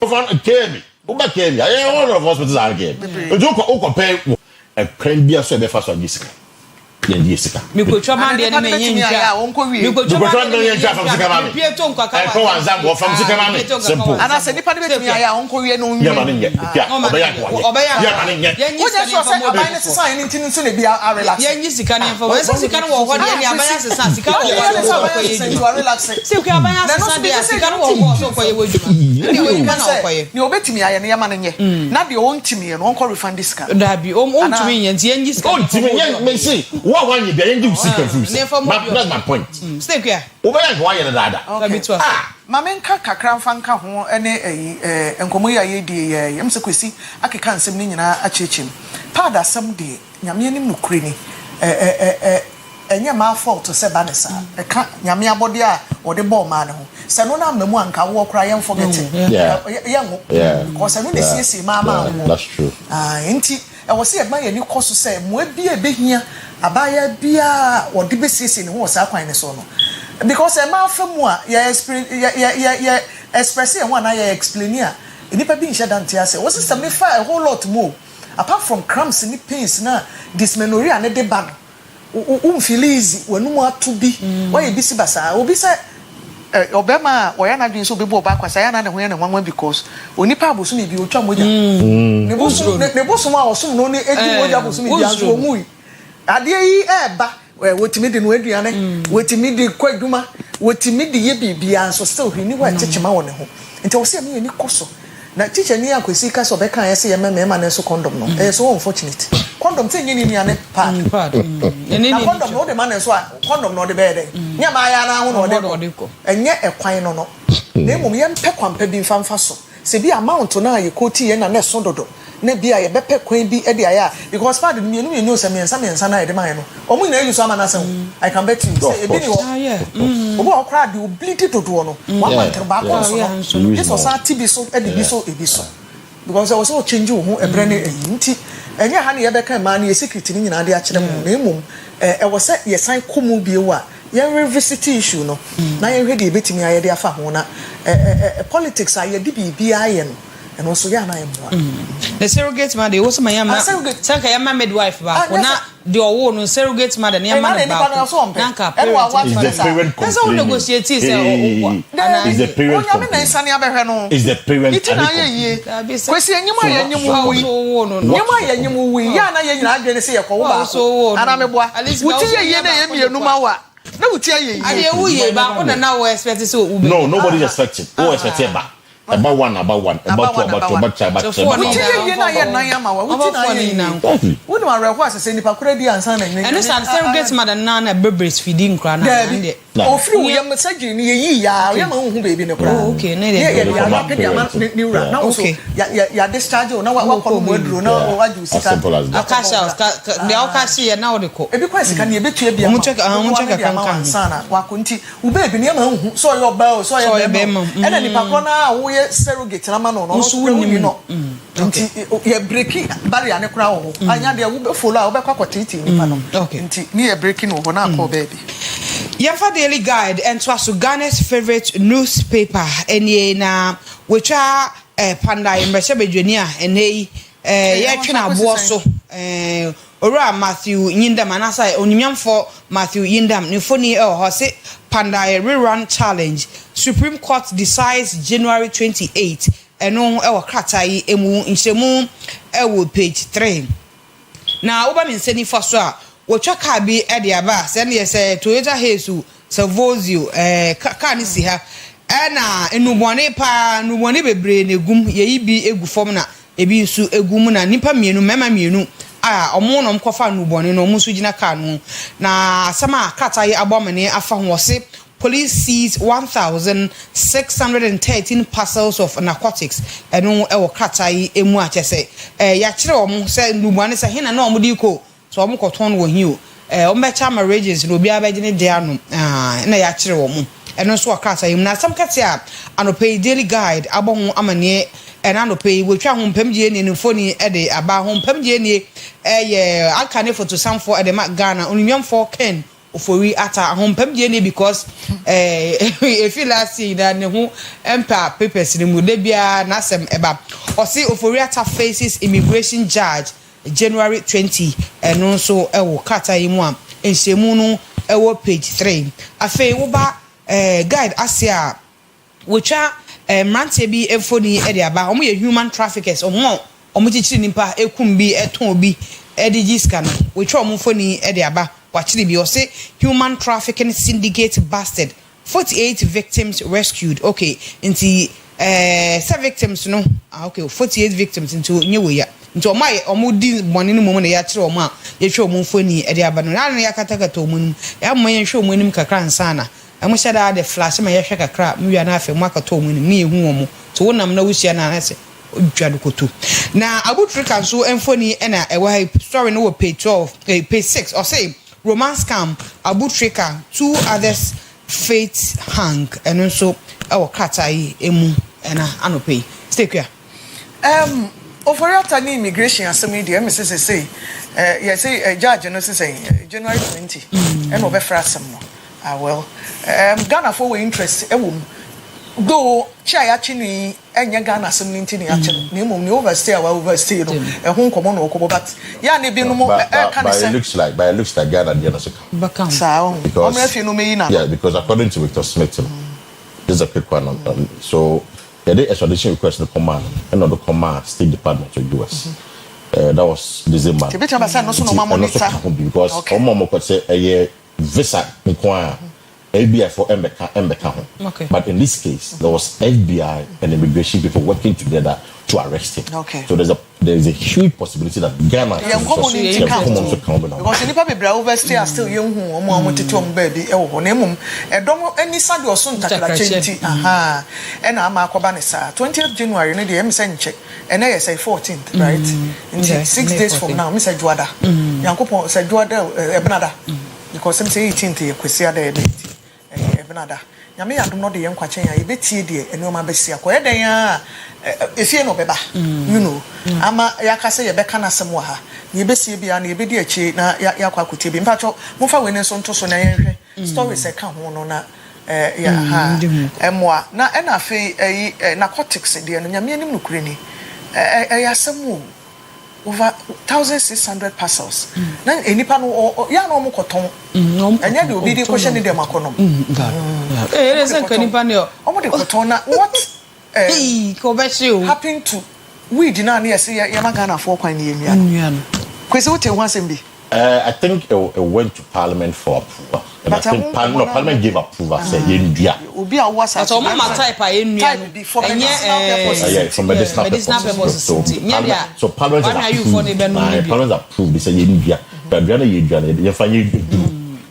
Kemi. Uba Kemi. All of hospitals are Kemi. You compare a crane beer so be fast on this. Yesika. Mikochwa mande ni menyenja. Mikochwa mande ni menyenja from Sikamami. Pieto nkwa kawa. Eko wanzango from Sikamami. Simple. Ana se nipa de betumi aya onko wie no nwi. Yama ninye. Obeya. Yama ninye. Wonya so say aban se sign ntin nso na bia a relax. Yenyi sika ne mfa. Wense sika no wo ho de ni aban asesa sika wo ho ko ye you are relaxing. Se ku aban asesa de sika no wo ho so ko ye woduma. Ni wo ka na ko ye. Ni obetumi aya ne yama ninye. Na de ontimi ye no onko refund this sika. Dabi ontumi ye nti yenyi sika. Ontimi ye me say one year there you see confused. That's my point. Stay here. Obeya go aye dada. Mamenka kakra mfanka ho ene enkomo ya ye die ye yemse Kwesi akeka nsem ni nyina achechim pada asem de nyame anim nukure ni enye ma fault se banesa eka nyame abode a ode ball ma ne ho se no na mamu anka wo kra yem forget yengo because no de siesi ma ho. That's true. Enti e wo se e ma ye ni koso se mo bia behia abaya bia wode be siesi ne ho sa kwan ne so no because a man from what ya express and one I explain here. Nipa being shed and tear say, was it some a whole lot more apart from cramps and pains now, dysmenorrhea and the bag. Feel easy when no to be. Why you busy basa? Will be said Obama or Yana being so be back was I and one because when Nipa was me be Ucham with you. The boss was soon only 80 was me. Adia wetimi de no aduane wetimi de kwaduma wetimi de ye bibia so still hwini wa chichima wo ne ho nti wo se me ni koso na teacher ni Akwesi ka so be kan ye mema na so condom no so unfortunate condom te nyini ni ane pa na condom no de man so condom no de be de nya ma ya na ho no de enye ekwan no na emom ye mpe kwampa bi mfamfa so se bi amount na ye koti ye na so dodo na bia ye bepe kwan bi e de aya because part de me no se me na e de man no omu na use ama na se I can bet you say e bi ni wo obo okra de oblity dodo no one month ba ko so no this was TB so e de bi so e bi so because I was so change wo ho e bre ne nti enye ha na ye beka ma na ye secret ni nyina de a kire mu na emum e wo se ye san komu bi wo a ye revisit issue no na ye hwe de betimi aye de afa ho na politics aye de bi aye no and also ya na emwa the surrogate mother was my yama sanka yama midwife ba na the owo no surrogate mother na yama ba nanka that's all negotiate say is the parent is the parent Kwesi enyima ya nyimu wi ya na ye nyina adwene se ye ko ba ana meboa wuti ye na ye mienu ma wa na wuti ye ade wu ye ba ona na wo expect so ube no nobody expected who expected ba about one about two wuti ye na ye nan ya ma wa wuti na ye wonu arehwa asese nipa kura di ansa na nyen eno san surrogate mother na breast feeding kra na ande ofri wo ye message ni ye yi ya ye ma hu baby ne kra okay na ye ya na pe dia ma ni ura na so ya discharge na wa ko mo aduro na wa ju sika akasha de akashi ye na wo de ko ebi kwa sika ni ebetu e bia mo check kan sana wa ko nti wo baby ne ma hu so ye oba o so ye be e na nipa ko na wo ye surrogate na ma no so ni no nti ye breaking barrier ne kra wo anya de wo be follow wo be kwa kwatiti nipa no nti ni ye breaking wo na call baby Yamfa Daily Guide and to Ghana's favorite newspaper eni na wecha panda imbrese bedwania eni ye twena abo so ora Matthew Yindam anasa onimyamfo Matthew Yindam ne foni ho se panda rerun challenge Supreme Court decides January 28 eno wo kratai emu nhyemu wo page 3 na oba me nseni faso a wotwa ka bi e de aba se ne se Toyota Hesu Savozio ka ni si ha na enubone pa nubone bebre na egum ye bi egu fom na ebi nsu egum na nipa mienu mema mienu omo no mkofa nubone no musu gina ka no na sama kata ye abomane afa ho se police seized 1,613 parcels of narcotics eno e wo kata ye emu achese ya kire omo se nubone se hina na omo di ko so omo koton wo hi o ombecha marriages no bia ba gine dia no na ya kire wo mu eno so akasa yim na sam kate a anope Daily Guide abon amane ena anope wotwa ho mpamgie ne foni e de aba ho mpamgie ne ye aka ne photo samfo e de Ghana onimyamfo Ken ofori ata ahompam die ne because if you last see that ne ho empa papers ni mu de bia na asem eba o say ofori ata faces immigration judge January 20 eno so ewo kata yi mu am enhyemu no ewo page 3 afei wo ba guide asia wocha mrantie bi efoni e de aba omo ye human traffickers omo chichiri nipa ekum bi eton bi edigiska no wocha omo foni e de aba wachiri bi o say human trafficking syndicate busted 48 victims rescued okay inti 7 victims no okay 48 victims into nyewe nti omo di boni ni momo na ya kire omo a ye hwe omo foni e de aba no na ya katakata omo nim ya mo ye hwe omo nim kakra nsana amo shada de flash ma ye hwe kakra mi wi na afa mo akato omo nim ni ehu omo to wonam na wusia na na se odwa dukoto na abutrika so emfoni e na e wa story no page 12 page 6 or say romance scam abutrika 2 others fate hang and so our katai emu na anope stay here Over any immigration assembly, the MSS say, yes, a judge, and say January 20, and over Frasam. Well, Ghana for interest, a woman. Though Chai actually, and your Ghana assembly, Nemo overstay, overstay, a home common or but Yanni be no more. But it looks like Ghana, because according to Victor Smith, there's a quick one. So, the extradition request the command and not the command State Department of US. That was December. Because Omo could say a year visa inquire FBI for Mbeka. Okay. But in this case, there was FBI and immigration people working together to arrest him. Okay. So there is a huge possibility that Ghana because any people overstay are still young who want to baby any Sunday or soon and I'm a 20th January the MSN check and I say 14th right 6 days from now Mr. Juada Yankopo said Juada Ebenada because I'm say 18th Kwesi Ebenada Yami I do not the young kwachen ya betie de enoma besia ko eden ya efie no beba you know ama yakase ye beka na semwa ha ye besie bia na ye bedi achi na yakwa kotie bi mfacho mfa wene so nto so na yenhwe stories e ka ho no na ya ha emwa na na afi narcotics de no nyame anim nukure ni ya semu over 1,600 parcels. Na enipa no ya no mo koton. Anya de obi di question ni dem akonom. Listen kanipa ne o. Omo de koton na what ko be se o. Happen to we di na na yesi ya magana for kwan ni enua. Kwesi what you want be? I think it went to Parliament for approval. And I think Parliament gave approval. Say Yendia. Obi a was at all mama type enua. For medicinal purposes. So Parliament approved. They say Yendia. But Ghana Yendia. You find you.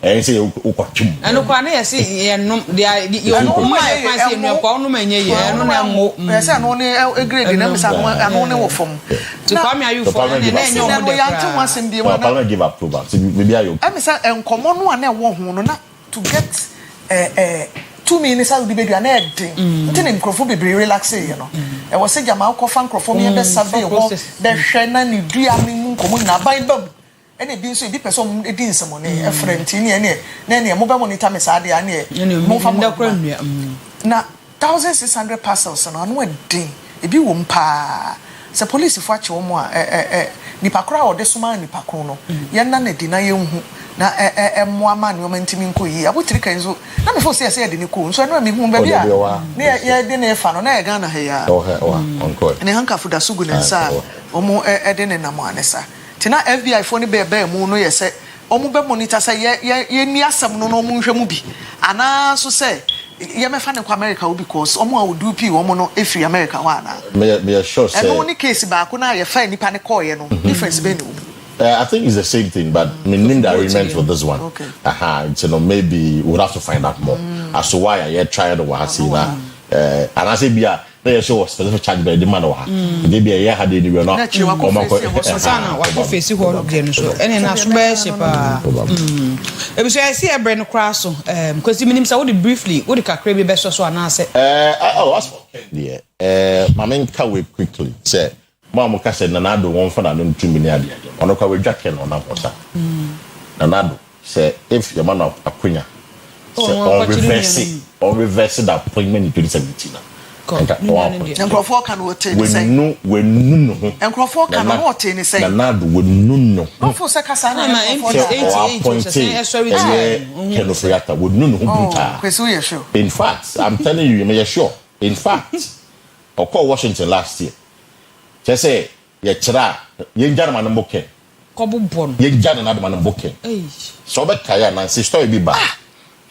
And say Ukochum. And Ukwane yesi no you know my fancy enua kwa no menye ye no na mo. Yes I no ne grade na misa no ne wo fom. To come here you for na enyo mo de. Parliament give approval. So maybe ayo. Emisa enkomo no na wo ho no na to get 2 minutes out the baby and everything. Until microphone be relax you know. E was say jama ko fan microphone me be sabe wo be hwe na ni dua mi mu nkomo na ban bam. Ene bi so bi person e din some ne e friend ni ne mo be monitor me sa de ane mo fa mo na 1,600 parcels no no din e bi wo mpa se police fo ache wo mo a nipa kra o de suma nipa kon no ye na na di na ye hu na mo ama ne o mantimi nko yi abotiri kan so na me fo se ye de ne ko so na me hu ba bia ne ye de ne fa no na ye Ghana ha ya onko ne hanka fu da sugu ne sa o mo de ne na mo anesa tina FBI phone be mu no ye se omu be monitor say ye ni asem no no mu nhwemu bi ana so say ye me fa ne kwa America wo because omu a wodu pi wo mo no efri America wa na me sure say no ni case ba ko na ye fa nipa ne call ye no difference be ni I think it's the same thing, but meaning the arrangement for this one. Okay. You know, maybe we'll have to find out more as to why I tried to watch it. And I say, yeah, they show us specific charge by the man or maybe a year had it. We're not. What face you all again? So, any national if I see a brand cross, because you mean him briefly, what the crazy best so I say, my main can quickly say. Mama said Nanado won for an 2 million. On a cover jacket on that water. Nanado say if your man of Akunya or reverse the appointment in 2017. Nkrofo kan wo te ni say we no nkrofo kan wo te ni say na do we no nkrofo se kasa na nkrofo we no buta Kwesi we sure in fact I'm telling you me sure in fact okọ Washington last year just say ye kira ye njana man mboke ko bobon ye njana na do man mboke so be kaya na say story bi ba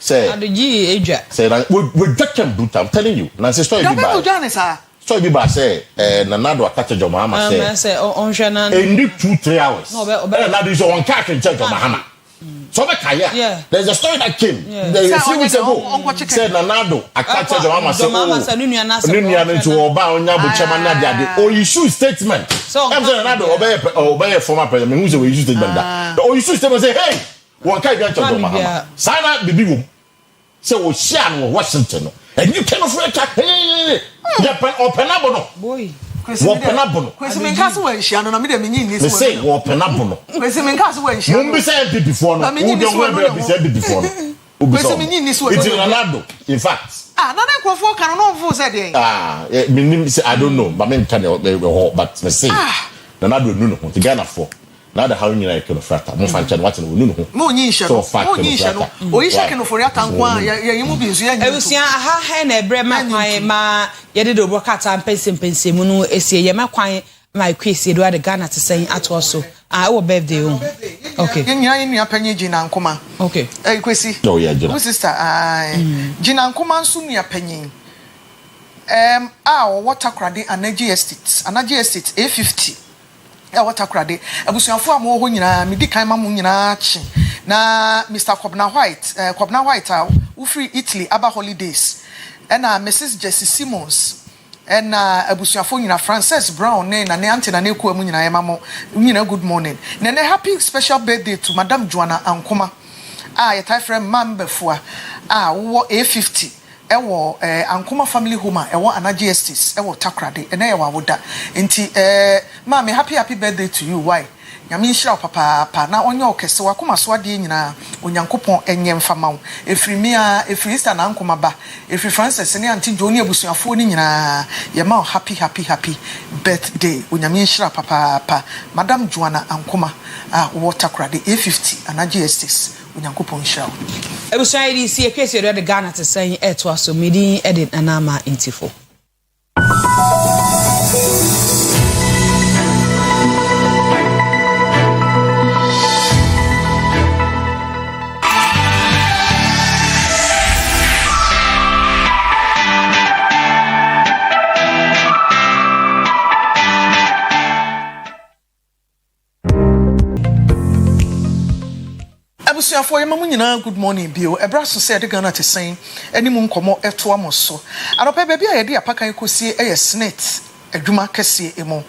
say adoji edwa say we can brutal I'm telling you na say story bi ba story bi ba say na nado akache jo mahama say onhwe na need 2-3 hours na do so on catch jo mahama so be kaya there's a story that came a few weeks ago said na nado akache jo mahama say nunu na to oba onya bo chama na de o issue statement so I'm saying nado obey former president who say we issue statement that o issue statement say hey one kind of Mahama. Sana bibi wo. Say wo share no Washington. And you cannot for attack. Japan open up no. Boy. Open up no. Kwesi men kaso we share no na me de menyi ni so. Say open up no. Kwesi men kaso we share. Mumbi say before no. Who don't we be say before no. Kwesi menyi ni so. It's Ronaldo in fact. Na nkrofo kan no mfo say dey. Me nim say I don't know, but me can but me say. Ronaldo no no. The Ghana for. Now the how you like no frata mo fan chan watch no no mo nyi hye no o yi hye no for ya tankwa ya yimu bi nsu ya nyi ebusia aha he na ebre ma kwan ma ye de do kata mpensem mu no esie ye ma kwan ma Kwesi Asiedua de Ghana te sen ato so wo birthday o okay nyina nua panyi Gina Nkoma okay Kwesi oh yeah Gina sister Gina Nkoma nsu nua panyi water crade Energy Estate A50 water crade abusuafo amo ho nyina medi kan ma mu nyina chi na Mr. Kwabna White who free Italy aba holidays and Mrs. Jessie Simmons and abusuafo nyina Frances Brown na auntie na neku amu nyina yemamo nyina good morning na happy special birthday to Madam Joanna Ankoma your tie friend Mambefua wo A50 ewo Ankoma family home ewo Energy Estate ewo takrade ena ewa woda nti mama happy birthday to you why nyame nhira papa na onye okese wakoma so ade nyina onyankopon enye mfama wo efiri Easter na Ankoma ba efiri Francis ne anti Joni abusuafo ni nyina yema happy birthday onyame nhira papa Madam Joanna Ankoma wo takrade A50 Energy Estate onyankopon nhira ebusuan yi si Kwesi Asiedua de Ghana te sen eto aso medi edit anama intifo for yema nyina good morning bio ebra so say de Ghana te sen animu nkomo eto amoso anopa baabi a ye de apakan kosie eye snit adwuma kese emo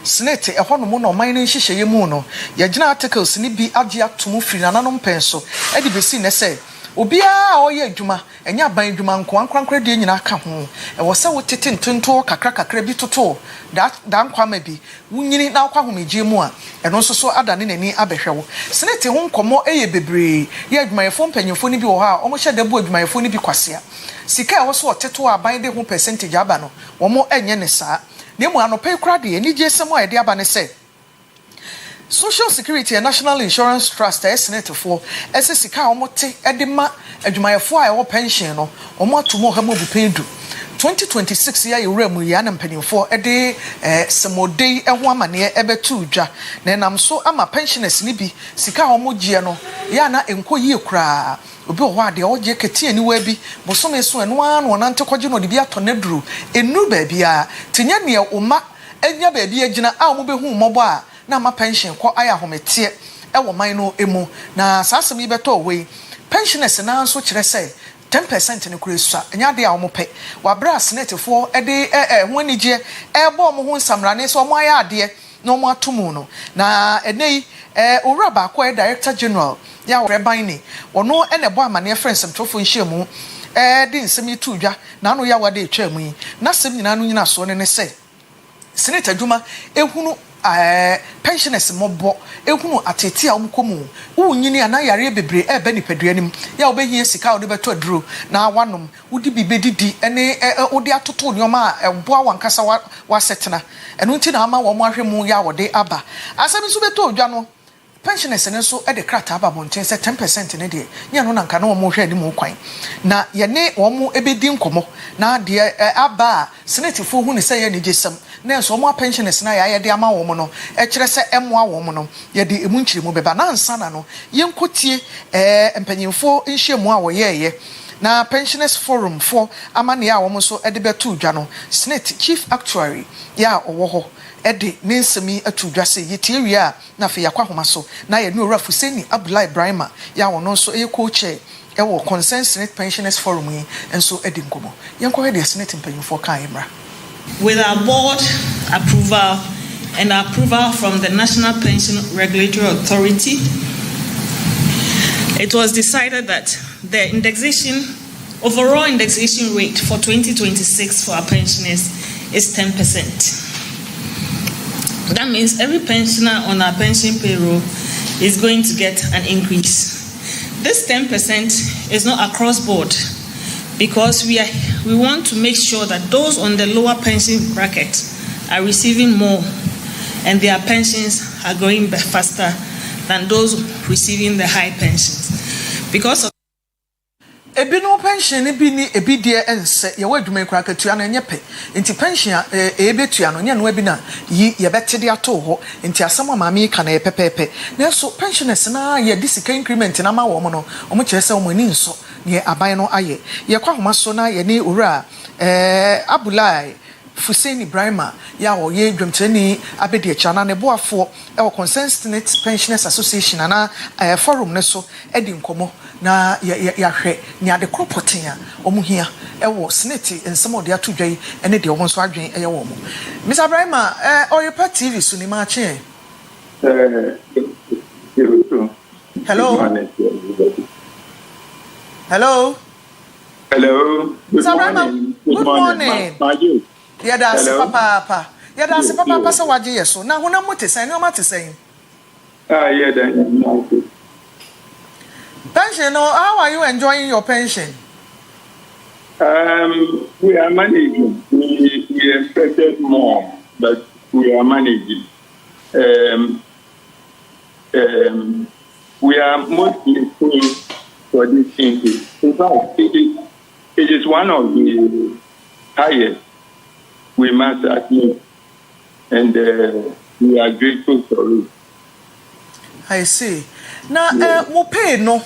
snit ehɔ no mo no man ne hyehyɛ mu no ye gina articles ni bi age atom firi nananom pen so e de besi ne say obia oye adwuma enya ban adwuma nkwankwankra de nyina aka ho e wo se wo tete ntonto kakra bi toto da nkwama bi wunyini na akwa homegye mu a eno nso so adane nani abehwe wo senete ho nkomo eye bebre ye adwumayefo mpanyefo ni bi wo ha omo hye da bu adwumayefo ni bi kwasea sika e wo so oteto aban de ho percentage aba no wo mo enye ne saa na mu anope kra de ani gye sem a de aba ne se Social Security and National Insurance Trust estimate for sika omote edema adwumayefo a ewo pension no omo atomo ha mobu pedu 2026 ya yewremu ya na mpanimfo ede semodei eho amane ebetu dwa na nam so ama pensioners ni bi sika omo gie no ya na enkoyie kura obi o wa de oje ketie ni wa bi bosome so eno anu na ntekwaje no de bi atoneduru enu ba bia tinya ne oma enya ba bia gina a omo behu mobo a na ma pension ko aya hometie ewo man no emu na sasem ibeto we pensioners na nso kire say 10% ne kuresu anya de a omope wa brass net fo ede ho anigye ebo mo ho nsamrane so mo aya ade no mo atomu no na enei owura ba ko director general ya reban ni ono enebo amane friends mtofo nhyiamu de nsem itu dwa na no ya wade etwa mu yi na sem nyina no nyina so ne se senate adwuma ehunu pensioners mobo ehunu atete a omkomu unyini ana yare bebre ebe nipaduanim ya obehie sika ode beto aduro na wanom wudi bibedidi ene ode atoto nyoma eboa wankasa wasetena eno nti na ama wo mo ahwemu ya wode aba asem nso beto odwa no pensioners ne so e de krata aba bonten se 10% ne de nya no nanka na wo mo hwe ade mo kwan na ye ne wo mo ebedi nkomo na de aba senate fo hu ne se ye ne jesam na so mo pensioners na ya de ama wo mo no e kire se emoa wo mo no ye de emu nkyire mu beba na nsa na no ye nkotie empanyimfo nhyiemu a wo ye na pensioners forum for amane a wo mo so e de betu dwa no senate chief actuary ya owo ho ede ninsemi atudwase yetie wia na fe yakwa homa so na ye ne ora Fuseni Abdullah Ibrahim ya wono so e co-chair e wo concern Senate pensioners forum yi enso ede nkomo yenko he de Senate mpanyimfo kan emra with our board approval and approval from the National Pension Regulatory Authority. It was decided that the overall indexation rate for 2026 for our pensioners is 10%. That means every pensioner on our pension payroll is going to get an increase. This 10% is not across board because we want to make sure that those on the lower pension bracket are receiving more and their pensions are growing faster than those receiving the high pensions. Because of ebi no pension ebi ni ebi de ense ye wadwuma kura katua na enyepe nti pension ebetua no nya no ebi na yi ye betede ato ho nti asama maami ka na ye pepepe na so pensioners na ye disika increment na ma wo mo no omo kire se omo ni nso ne aban no aye ye kwa homa so na ye ni owura Abulai Fuseni Ibrahim ya wo ye dwemteni abedi chana ne boafo e wo Concerned Senate Pensioners Association na forum ne so edi nkomo na ya hwe ni ade kropoten a omu hia e wo Senate ensemo de atodwai ene de omo so adwen e ye wo mo Mr. Ibrahim Oyerepa TV so ni ma che hello hello hello Mr. Ibrahim good morning yeah, that's papa. Yeah, that's papa. So what you so now? Who na mote say? No matter saying. Yeah, then. Pension? How are you enjoying your pension? We are managing. We expected more, but we are managing. We are mostly paying for this increase. In fact, it is one of the highest. We must admit, and we are grateful for it. I see. Now, mo pay no.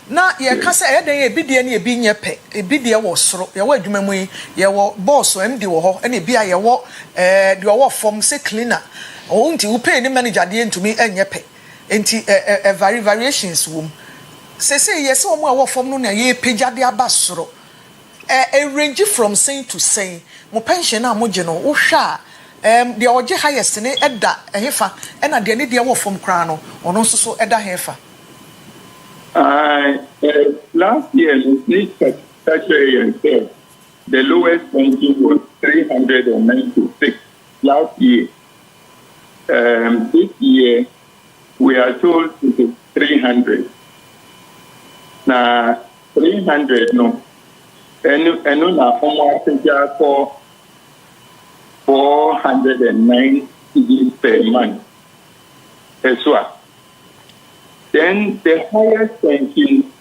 Na ye kasa e den e bidie na e bi nyepe e bidie wo soro ye wo adwuma mu ye wo boss MD wo ho na e bi a ye wo de wo form say cleaner o nti wo pay ni manager de ntumi enyepe enti variations wom say yes wo mo a wo form no na ye pejade aba soro range from saying to saying mo pension na mo je no wo hwa de oje highest ne eda ehefa e na de ne de wo form kra no ono so so eda hefa last year the lowest pension was 396 last year. This year we are told it is 300. Now 300 no and na for 409 per month as well. Then the highest pension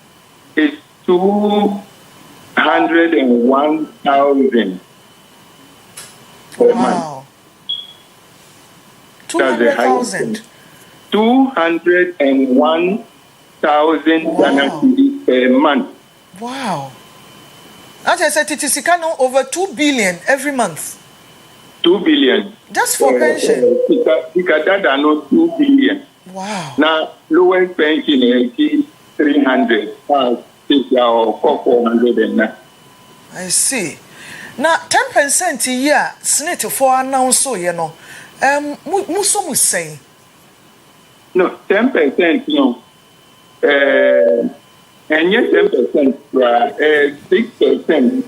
is 201,000 per month. 200,000. 201,000 per month. Wow. As I said, it is over 2 billion every month. 2 billion. Just for pension. That are not 2 billion. Wow. Now, lowest pension is 300. 409. I see. Now, 10% a year, Senate for announce so, you know. Muso say. No, 10%, no. And yet 10%, 6%.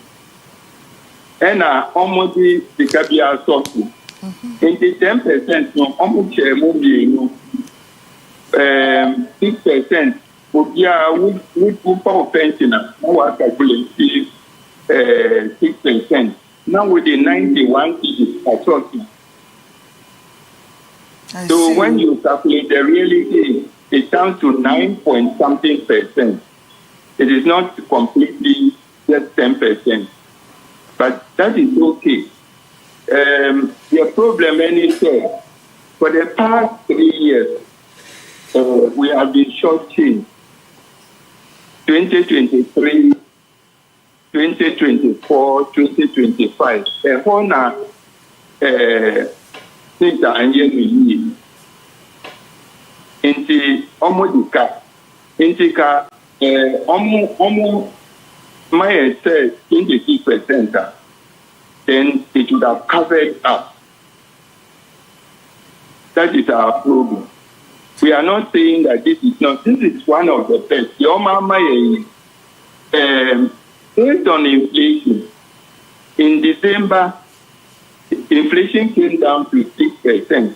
And almost the Kabia source. In the 10%, no, almost 6%. Yeah, we power pensioner. Now I calculate 6%. Now with the 91 is talking. So when you calculate the reality, it's down to 9-point-something%. It is not completely just 10%, but that is okay. The problem is for the past 3 years, we have been shortchanged. 2023, 2024, 2025. Things are unusual. Inti omodika, intika my say 26%. Then it would have covered up. That is our problem. We are not saying that this is not. This is one of the best. Your mama, based on inflation, in December, inflation came down to 6%,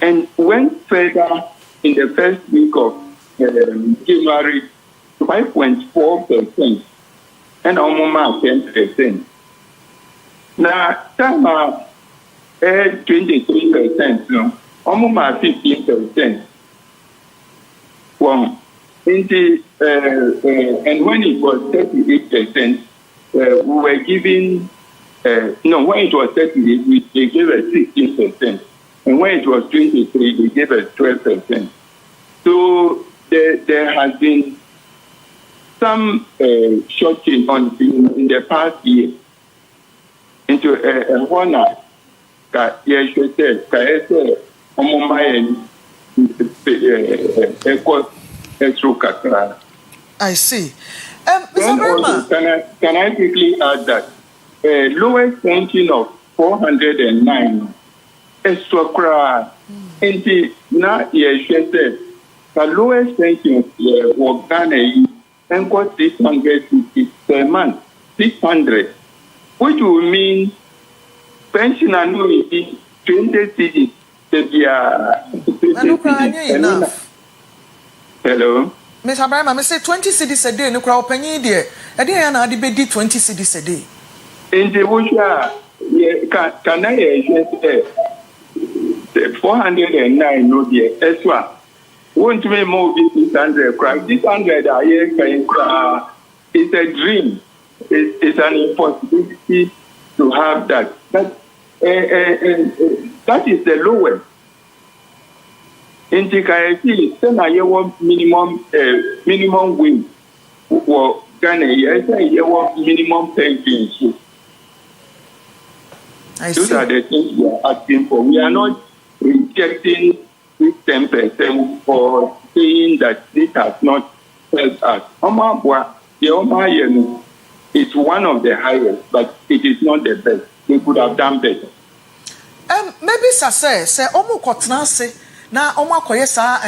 and went further in the first week of January, 5.4%, and almost 10%. Now, some are 23%. No? Almost 15%. Well, and when it was 38%, we were giving, when it was 38%, they gave us 16%. And when it was 23%, they gave us 12%. So there has been some shorting in the past year into a honor that should say, I see. Can I quickly add that lowest pension of 409 extra cry into now the lowest pension was Ghana and got 600 per month, 600, which will mean pension annuity 20 cedis. Hello. Miss Abraham, I say 20 cedis a day. No crowd penny there. A day and I did 20 cedis a day. In the bush, can I say 409? No, dear. Extra. Won't we move this 600? 600 a year it's a dream. It's an impossibility to have that. That is the lowest. In the KFC, then I want minimum wage for Ghana. Yes, I want minimum pension. Those are the things we are asking for. We are not rejecting this 10% or saying that this has not helped us. It's one of the highest, but it is not the best. We could have done better. Maybe say omo kotena se na omo akoye sa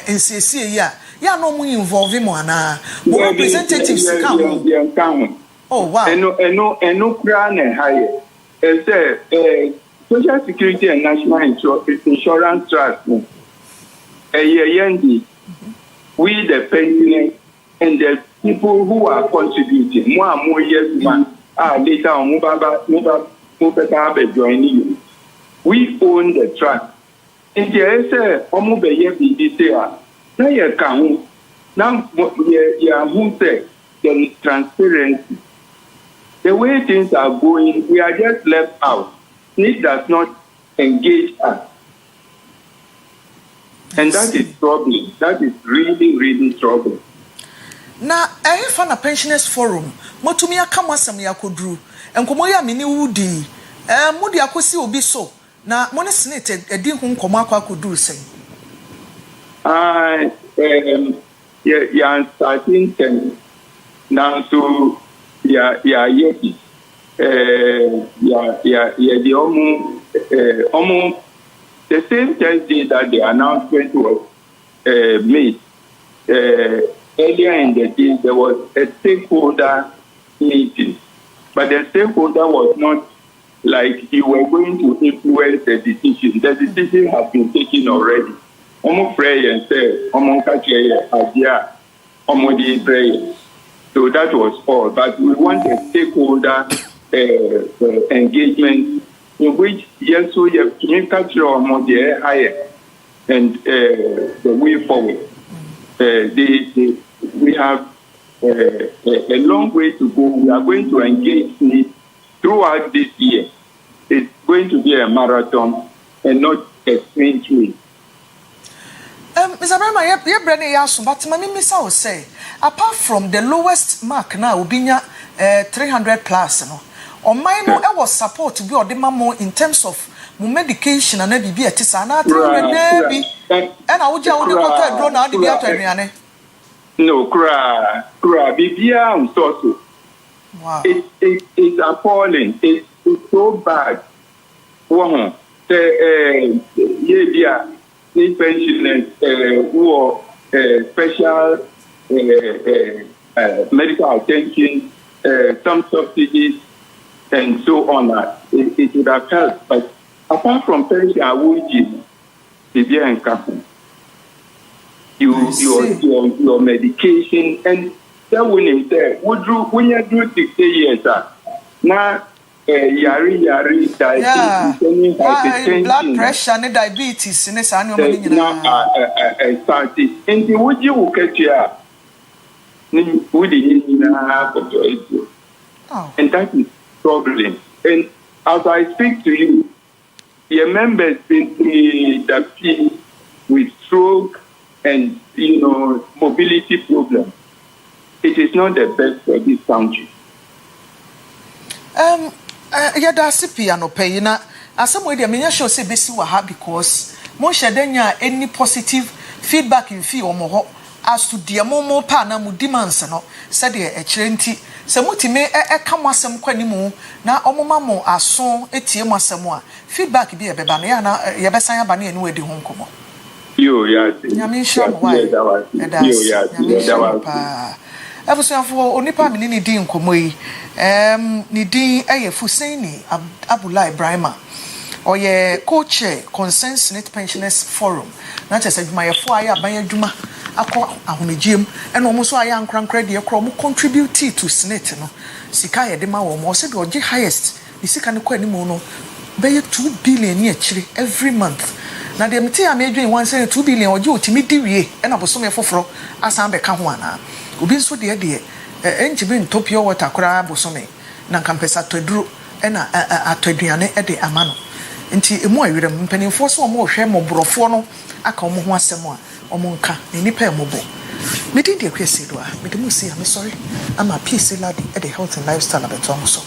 nsiesie ya no mu involve mo ana mo representatives come. Oh wow. Eno kra na higher. Say Social Security and National Insurance Trust. We the pensioners and the people who are contributing more years man later on joining you. We own the trust. In the essay, almost a year now you can now who say there is transparency. The way things are going, we are just left out. It does not engage us. And that is troubling. That is really, really troubling. Now, I have a pensioners forum. Motumia Kamasam Yakudru, and Komoya Mini Woody, Moody Akosi will be so. Now, Monesinated, a dear whom Komaka could do say. Yeah, starting 10. Now, so, yeti. The almost the same Thursday that the announcement was made. Earlier in the day, there was a stakeholder meeting, but the stakeholder was not like you were going to influence the decision. The decision has been taken already. Pray and say, idea, prayer. So that was all. But we want a stakeholder engagement in which, yes, so you have to make the higher and the way forward. We have a long way to go. We are going to engage in it throughout this year. It's going to be a marathon and not a sprint race. Mr. Brahma, you're bringing yasu, but my name is say, apart from the lowest mark now, Ubinya 300 plus, no, or mine, I was support to be or the mamo in terms of medication and maybe be a tisana, and I would just want to draw out the beer. No, Bibia, so. Wow. It's appalling. It's so bad. Wow. Need pensioners who are special medical attention, some subsidies, and so on. It would have helped. But apart from pension, I would give Bibia and Kapu. Your medication and that when there when you do 60 years now yari diabetes blood pressure and diabetes in started and the would you catch ya and that is problem. And as I speak to you, your members in the with stroke and mobility problem, it is not the best for this country. That's piano pay na some way the mean show say besi wa because mo shedenya any positive feedback in fee or more as to the more pa na mu demands no said the echirenti se mutime ka mwasem kwani mu na omoma mo aso etie mwasem a feedback bi e beba na ya na ye besan ya ba na enu edi ho nkomo. Yo, yeah. Ebusuafo onipa me ni din nkomo yi ni din Fuseni Abdullah Ibrahima oye co-chair Concerned Senate Pensioners Forum na chese adwuma ye fo aya ban adwuma akọ ahomegiem ena omo so aya nkrankra de ekro mo contribute to Senate no sika ye de ma wo mo se de oje highest ni sika ne kwa ni mu no be 2 billion ni akire every month. Na dem ti amedwen wan say 2 billion oje otimi diwie e na bosome foforo asan be ka ho ana obi nso de enjibe ntopia water kora bosome na kampesa toduro e na atoduane e de amano nti emu awire mpanimfo so omo hwe moborofo no aka omo ho asem a omo nka na nipa emobo medi de Akua Asiedua medi mu si am sorry ama peace lady e de health and lifestyle abeto so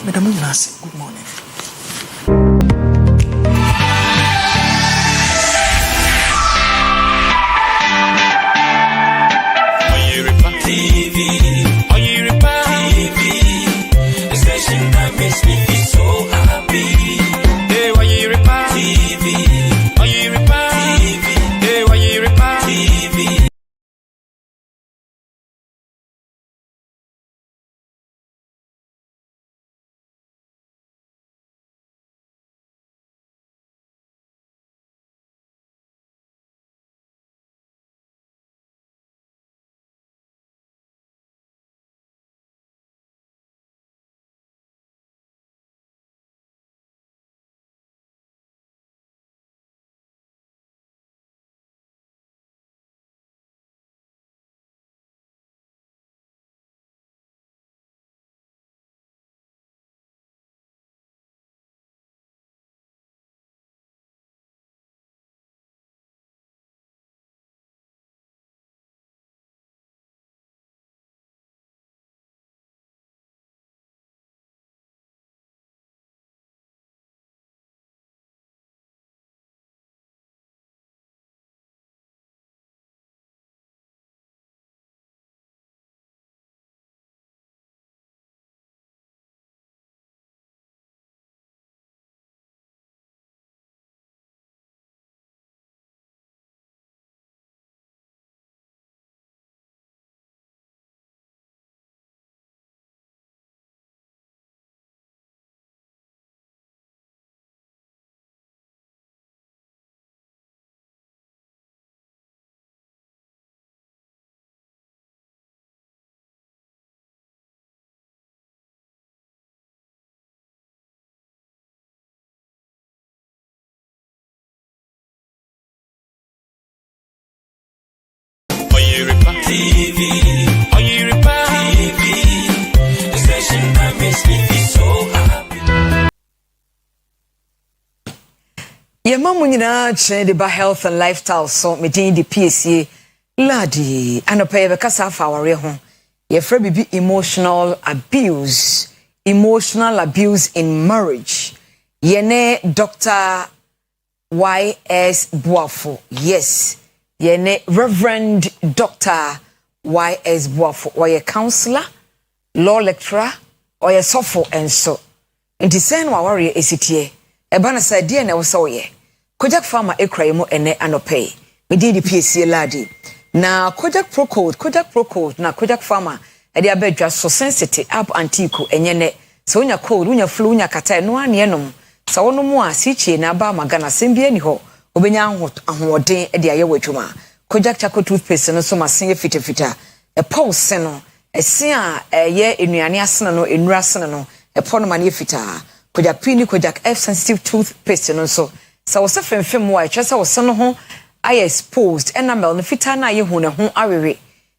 medi mu nyase good morning. Oyerepa TV, the station that makes me feel so happy. Hey, Oyerepa TV, Oyerepa TV, hey, Oyerepa TV. TV, Oyerepa TV, the station that makes me feel so happy. Yema munyina trend ba health and lifestyle so meeting the PSA ladi anopa be kasa fa aware ho ye fra bibi emotional abuse in marriage yene Dr. Y.S. Boafo, yes yene Reverend Dr. Y.S. Boafo or ye counselor law lecturer or ye sofo enso enti sen wa warrior esitie eba na sa die na wo so ye Kojak farmer ekrayemo ene anope me di the PSA ladi na Kojak Pro Code na Kojak farmer e dia bedwa so sensitive up antico enyene so unya cold unya flu unya kata no ane enom sa wono mu a sichie na ba magana sembie ni ho obenya ahoden e dia ye wadwuma Kojak Charcoal toothpaste no so masen fitafita e pulse no e se a ye enuane asena no enura asena no e pono mane fita Kojak Pini Kojak F sensitive toothpaste no so sa wose femfem wa etwa sa wose no ho ay exposed enamel no fita na ye hu ne ho awewe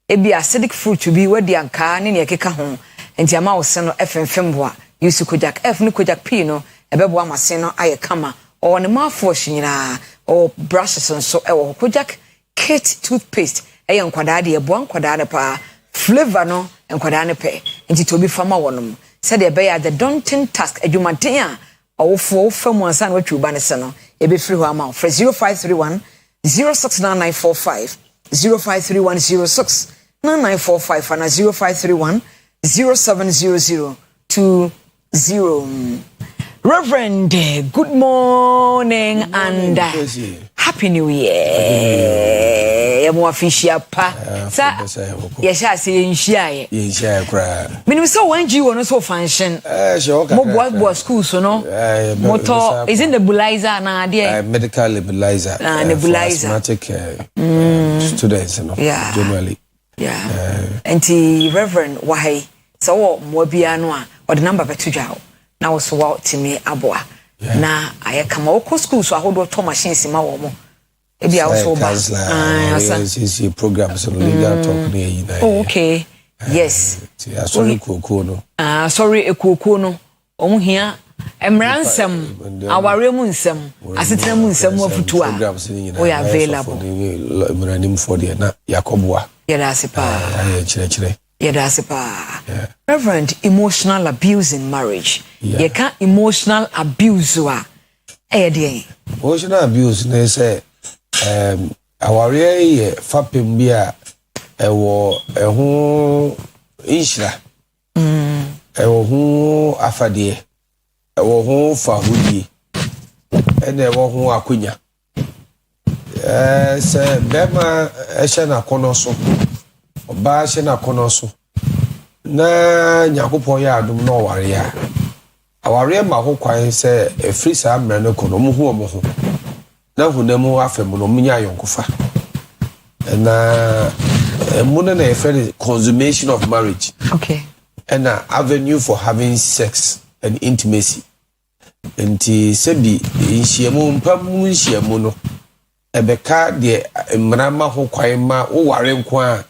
ebi acidic fruit bi wadi anka ne ne keka ho enti ama wose no femfem wa yusu Kojak F ni Kojak P no ebebo amase no aye kama o ne mouthwash nyina o brushes so e Kojak Kit toothpaste e nkwada de ebo nkwada ne pa flavor no nkwada ne pe enti to bi fama wonom said de be ya the daunting task adwumaten a awofo famu ansa na watwu ba ne se no ebe free ho ama for 0531 069945 0531069945 and 0531 070020. Reverend, good morning and happy new year. Mo afishia pa. Sa ye sha se nhia ye. Ye nhia kra. Menim so wan ji wono so function. Mo boy school so no. Motor is in the nebulizer na there. Medical nebulizer. Nebulizer. Asthmatic students no. Generally. Yeah. Enti Reverend why so mo bia no a or the number betudwa. Na so wa timi aboa. Na aye kama wo school so ahodo to machines ma wo mo. Ebi a so ba. Yes, programs so legal talk ne na. Oh, okay. Yes. Sorry kuku no. Sorry ekuku no. Omu hia emransem aware mu nsem asetena mu nsem afutu a. We are available. Emranim for the na yakobwa. Yeda sepa. Aye chire. Yeda sepa. Reverend, emotional abuse in marriage. You can't emotional abuse wa. Emotional abuse ne say aware ye fapem bia ewo ehu inshira. Ewo hu afade. Ewo hu fahudi. Ene ewo hu akunya. Se bema ehye na kono so. Oba ehye na kono so. Na nyakopon ya adum no ware ya aware ma ho kwan se free sa amre no kono mu hu omo ho na hunemu afem no munya yonkofa na muna na efere consummation of marriage, okay, and an avenue for having sex and intimacy. Enti sebi nhyiamu mpamu nhyiamu no ebeka de mrama ho kwan ma wo ware nko a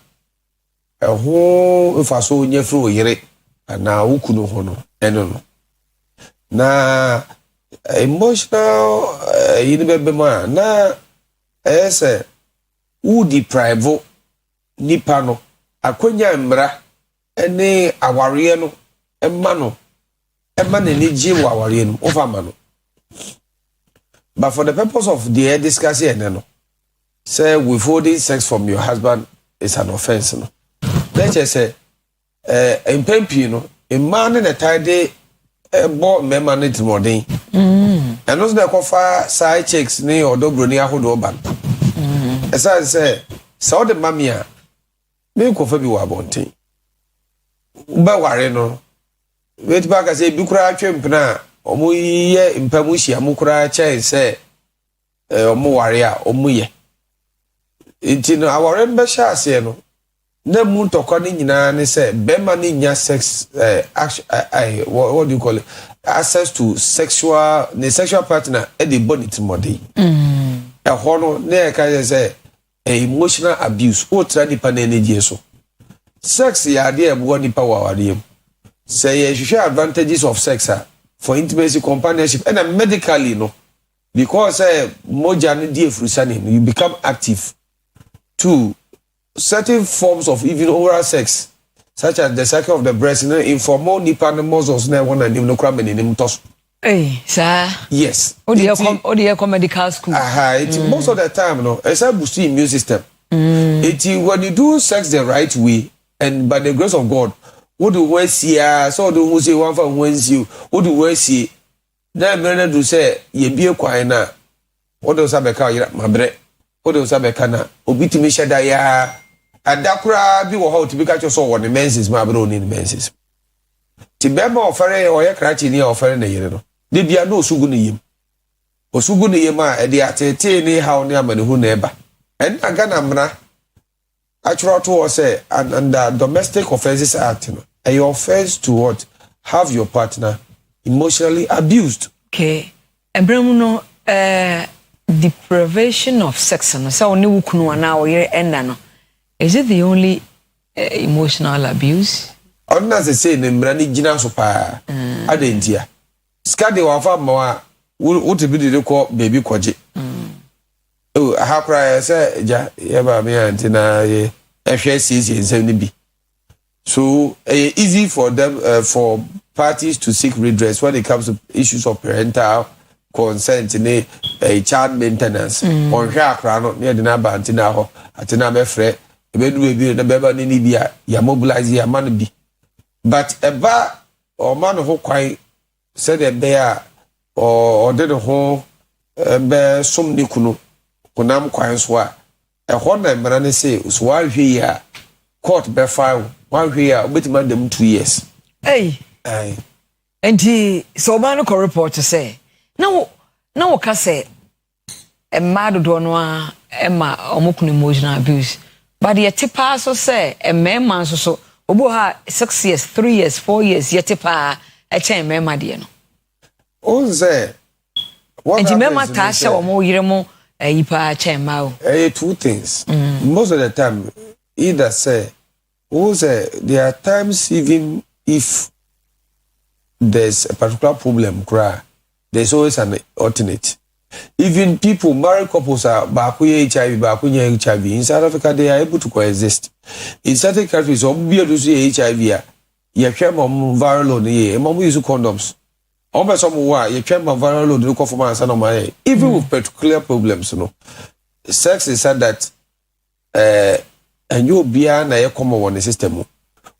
ho faso nyefro yire na wukunu ho no eno no na emotional yinibebe ma na ese wo deprive nipa no akonya mra ene aware no emma no emma ne ji wo aware no ofa ma no. But for the purpose of the discussing ene say withholding sex from your husband is an offense no. Let's just say empempi no a man in a tidy bo member need more day. And also the cofa side checks ni or dobro ni ahodo ban. As I say, so the mamia me kofa bi wa bontin. Ba ware no. Wait back I say bikura atwem na omo ye mpamu hia mukura chen say omo ware a omo ye. Enti no aware mbe sha ase no. Na mu tokwa ni nyina ne say bema ni nya sex what do you call it, access to sexual partner e dey body timody ho no na e ka say emotional abuse o tra nipa na energy so sex ya de ebo nipa wa wade say ye hwehwe advantages of sex for intimacy companionship and medically no because moja no die frusane you become active to certain forms of even oral sex such as the cycle of the breast informal nipa no muscles na one and no kra menim tos sir. Yes. Odi medical school. Most of the time, no, it's a boosting immune system. When you do sex the right way, and by the grace of God, what do we see? So do we see one for wins you? What do we see? Then men do say, ye be a quiet. What does Abeka my bread? What does Abeka na? Obiti misha daya. And Dakura be how to be catch your soul on the menses, my bro in the menses. Tibema offering or a cratchy near offering a year. They be no suguni yim. O suguni yima at the atete ni how near man who neighbor. And aganamra. I try to say, and Domestic Offences Act, a offense to what? Have your partner emotionally abused. Okay. And Bremuno, deprivation of sex, and so only wukunu now year end. Is it the only emotional abuse? On as I say, the Brani Gina Sopa, Adentia. Scadi wafa mawa would be the call baby kwaji. Oh, how cry I say, Yaba me antina FSCs in 70B. So easy for them for parties to seek redress when it comes to issues of parental consent in a child maintenance. On Shakra, near the Naba Antina ho, Atina Befre, a bedroom the Beba Nibia, ya mobilize ya man be. But a bar or man who quite said a bear or did a whole bear some nikunu, kunam quanswa. A Honda Marane say, was 1 year, court by file, 1 year, with them 2 years. Hey, and he so man ko report to say, now, can say a mad donwa, Emma, omukun emotional abuse. But the tipa so say, a man so. Oboha 6 years, 3 years, 4 years, yet pa a chain mema diano. Oh, say, what and you remember Tasha or more yiremo a yipa chain mao? Two things. Most of the time, either say, oh, say, there are times even if there's a particular problem, there's always an alternate. Even people, married couples are bakuye HIV. In South Africa, they are able to coexist. In certain countries, some be able to see HIV. You can viral load. You use condoms. Some you can viral load. You for my even with particular problems, sex is said that and you be a common one system.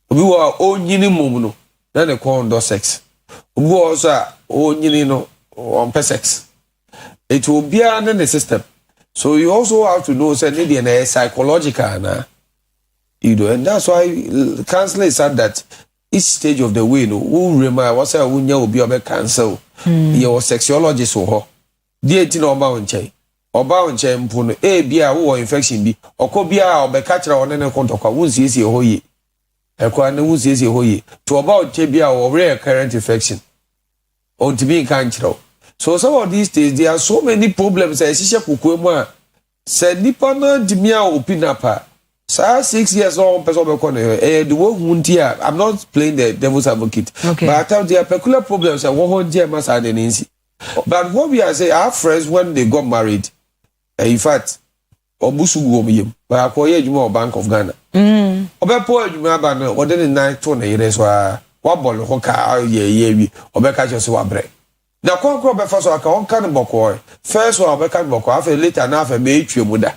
We were all minimum. Then they call sex. We also all on sex. It will be under the system. So you also have to know say psychological and that's why counseling said that each stage of the way who remember what say will be about cancer. Your sexologist or dear tin oba nche mpuno bia wo infection bi okobia obeka kire one ne kontokwa wunsiesi hoyi ekwa ne wunsiesi hoyi to oba nche bia wo rare current infection on to be kan kire. So some of these days there are so many problems. I see kukwemu said nipa na dimia opinapa. Sa 6 years old person be the work huntia. I'm not playing the devil's advocate. Okay. But I tell there are peculiar problems and one but what we are saying, our friends when they got married, in fact, obusu go but akoye juma Bank of Ghana. Obepo juma ba no odene na to na yere so a wa bolo ho ka ye wi obeka che so wa bre. Na konkro be fa so aka on kan boko first one obeka boko afa later na afa me twemu da.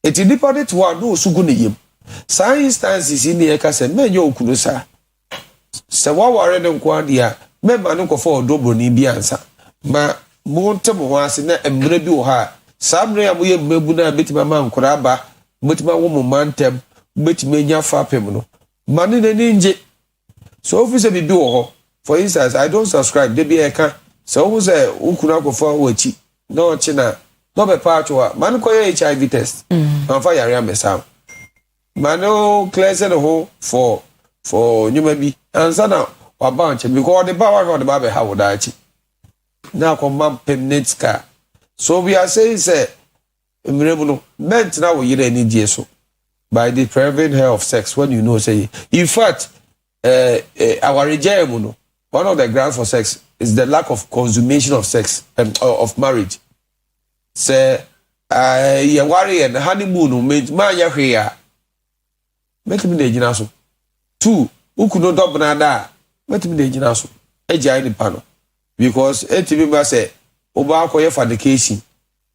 Eti nipa de to wa no sugu ne yim. Some instances in the se menyo okunu sa. Se wa ware ne nko ade a me ma no kofo odobro ni bi ansa. Ma mo ntem ho ase na emre bi wo ha. Samre ya mo ye mebu na betima ma nkora ba, betima wo mo mantem, betima nya fa pem no. Ma ne nje. So officer bi wo ho. For instance, I don't subscribe de bi eka. So wo say ukunu akofo wachi. No china. No be patwa. Man ko ye HIV test. Amfa yare amesa. Mano cleanse the hole for nyuma bi. Ansa na wa banche because the power the babe ha wodachi. Na ko mam permanent car. So we are saying say mremuno meant na wo yire ni die so by depriving her of sex when you know say in fact our regime no one of the grounds for sex is the lack of consummation of sex of marriage say you worry and honeymoon meant ma ya hwe make me dey gina so two ukuno dobna da make me dey gina so ejai ni pano because etibi ba say oba akoye fornication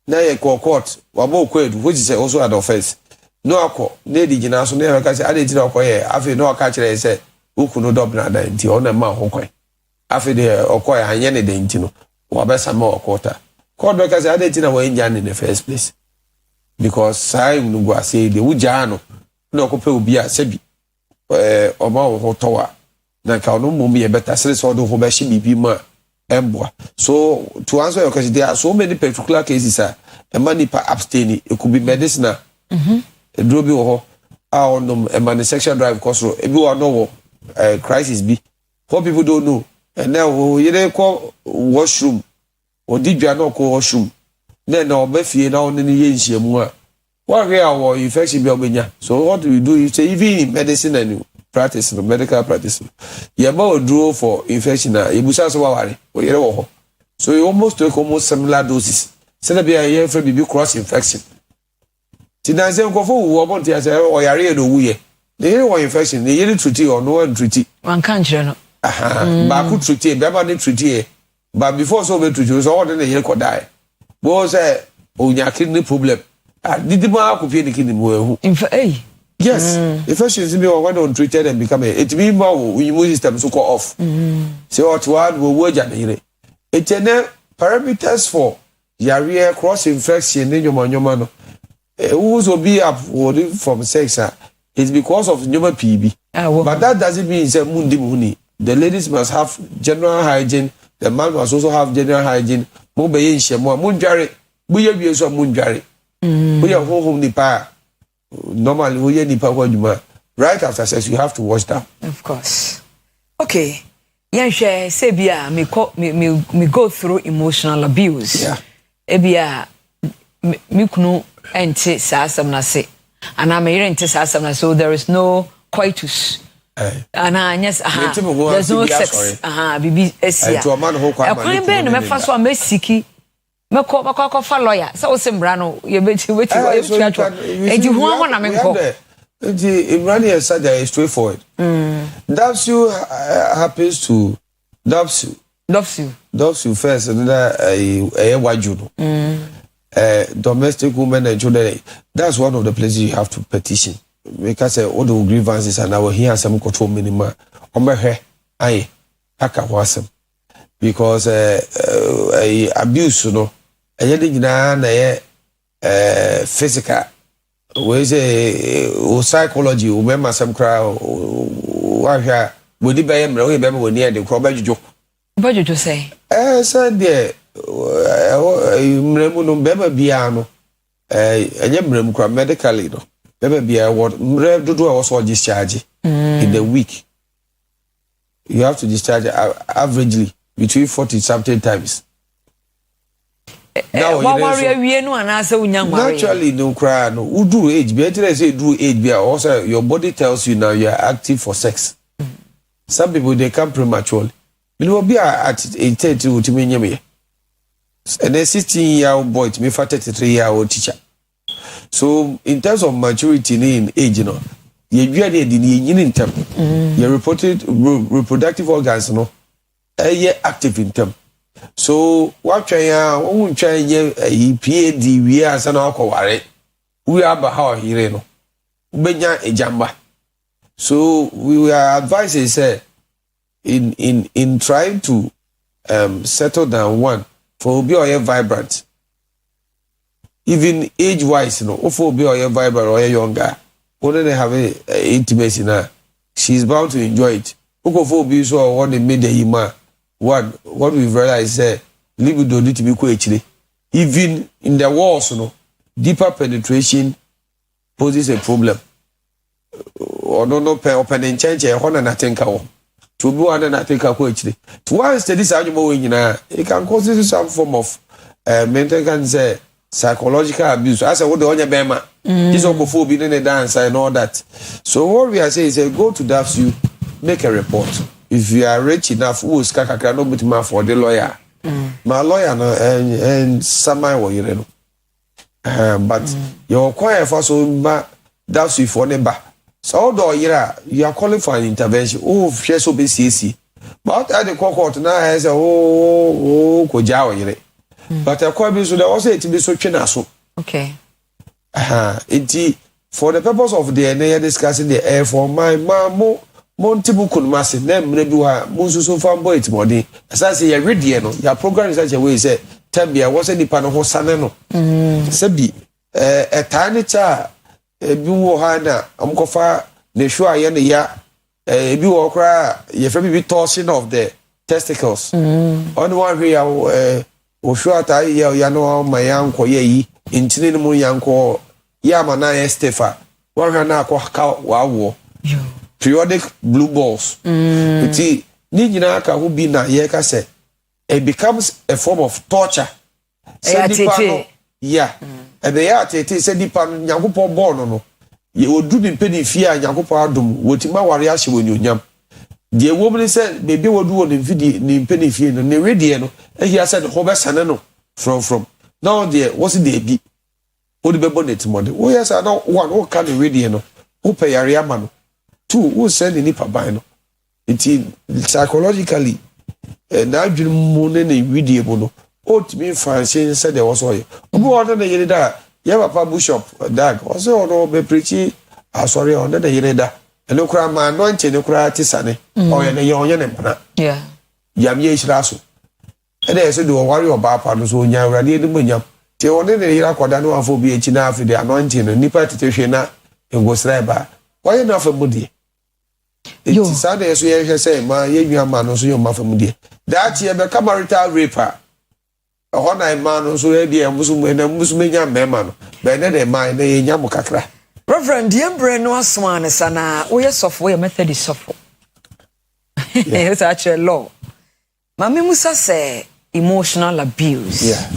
na ye court wabo kwedu which is also an offense no akọ na di gina so na ye ka say ade ti na okoye afi no aka kire say ukuno dobna da nti ona ma hokwan afi de okoye anye ne de nti no wabesa ma okota court do ka say ade ti na wa nja in the first place because sai no go say de wuja no na okope obi a sebi ọma wo towa na ka no mum ye better say so do ho be shi bibi ma emboa so to answer your question there are so many particular cases a man nipa abstain it could be medicinal e dro bi wo ho a onom e man sexual drive cause ro e bi wo no wo crisis bi what people don't know and now you call washroom or did you not call washroom then no be fie na on ni ye nhyiamu a what we our infection be obenya so what we do you say even in medicine and practice no medical practice you about draw for infection na ebusa so waware o yere wo ho so you almost take almost similar doses say na be a year for be cross infection ti na say ko fo wo bo ti say o yare no wuye the year one infection the year treaty or no one treaty one kan kire no ba ku treaty be ba ni treaty but before so be treaty so what the year ko die bo say o nya kidney problem did the man could be the kidney mo yes infections be one on treated and become it be more immune system so call off so what one will work at the it parameters for yare cross infection in your no also be up from sex it's because of human PB but that doesn't mean say mundi muni the ladies must have general hygiene the man must also have general hygiene mo be yin shemo munjare buye bi so munjare buye ho nipa normally we nipa kwa juma right after sex you have to wash down of course okay yen hwe say bia me go through emotional abuse ebia me kunu ente saasam na se ana me yere ente saasam na so there is no coitus ana yes there's no sex bibi esia ekwan be no me fa so amesiki meko fa lawyer so sembra no ye beti eji ho na me nko the Iranian side is straightforward doves you happens to doves you first and then waju no domestic women and children that's one of the places you have to petition because all the grievances and now here some control minima omehwe aye aka wasem because abuse no ayede nyina na ye physical we say psychology o member some cry wa hwa bodi baye mra we be woni e de kro bajujo say say there mremu no beba bia no enye mremu kra medically no beba bia what mre dodo e was discharge in the week you have to discharge averagely between 40 something times now we no anase unya ngware naturally no cry no udu age be tell say do age be also your body tells you now you are active for sex some people they come prematurely you will be at 30 ultimate nyame and a 16-year-old boy to me for 33-year-old teacher so in terms of maturity in age you know you really in term your reproductive organs no active in term so what try won try PAD we as an akware we are ba how here no ubenya ejamba so we are advising say in trying to settle down one for be or vibrant even age wise no for be or vibrant or younger when they have intimacy now she's bound to enjoy it for be so what they made the one what we realize say libido need to be quite even in the walls no deeper penetration poses a problem or no open in change one na think to be one na think quite to one study say you know it can cause some form of mental can say psychological abuse. I said, what the only bema? This homophobia in the dance and all that. So what we are saying is, go to DAFSU, make a report. If you are rich enough, who is kakaka no bit man for the lawyer. My lawyer no and Samai wa you know. But your choir for so DAFSU for never. So do you are calling for an intervention. Oh, share so BCC. But at the court now has a kojawa yere. But a quite so there also to be so chenaso. Okay. For the purpose of the DNA discussing the air for my mamo Montibu Kunmasi, name Nebua, Musu so far boy it's body. As I say, a radiano, your program is such a way, say, Tambia was any pan of Sanano. Sebi, a tiny child, a buhana, Amkofa, Neshua Yana ya, a buokra, your family tossing of the testicles. On one way, Oshuata, Yano, my uncle, ye, in Tinimo Yanko, Yamana Estefa, Warana Kwaka, Wawo. Periodic blue balls. It Nijinaka who be na yeka say it becomes a form of torture. Yeah. And they are said Dipan Yakupo born no. You would do the penny fear Yakupo Adum, Wotima Wariashi when you yam. The woman said, baby will do an video penny fear and the radiano, and he has said Homer Sanano from. Now there was it the be? Would be bonnet money. Oh, yes, I know one who can radiano, who pay Ariamano. Two, who send any pabino. It psychologically, and I've been mooning a video mono. Oh, to me, fancy said there was oil. More than the Yerida, Yava Bishop, Dag, also no be preachy, sorry, on the Yerida, and no cry my anointing, no cry tisane, or in a young empana. Yeah. Yamish Rasu. And there's a do a warrior about Panos, who now ready the munyam. Till one in the Irakwadano for BH for the anointing and Nipa Tishena and was there. Why enough a moody? It is sad as we say, my young man, also your mafia. That year become a retired raper. A one-eyed man, also be a Muslim and a Muslim young man, but then a mind a Yamukakra. Reverend, dear Breno Swan, Sana, we are software method is soft. It's actually law. Mammy Musa say emotional abuse. Yeah.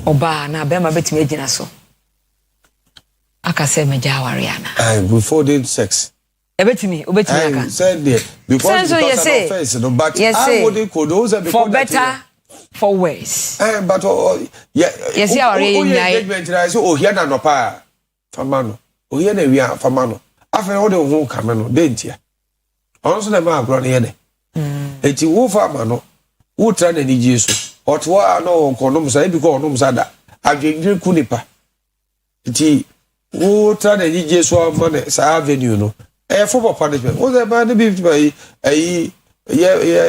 Oba na bema beti mejina so. Aka say mejawariana. Before doing sex. Ebetimi aka. Said there because of offense, no, but I would call those for better, for worse. But yes, here na no pa famano. Oh here na we are famano. After all the whole camano, didn't you? Also na ma agro na here. Eti wo famano. Wo tra na ni Jesu. Otwa no konom sa bi ko onom sa da. Adwendwe kunipa. Eti wo tra na ni Jesu amane sa avenue no. For punishment. What about the beef by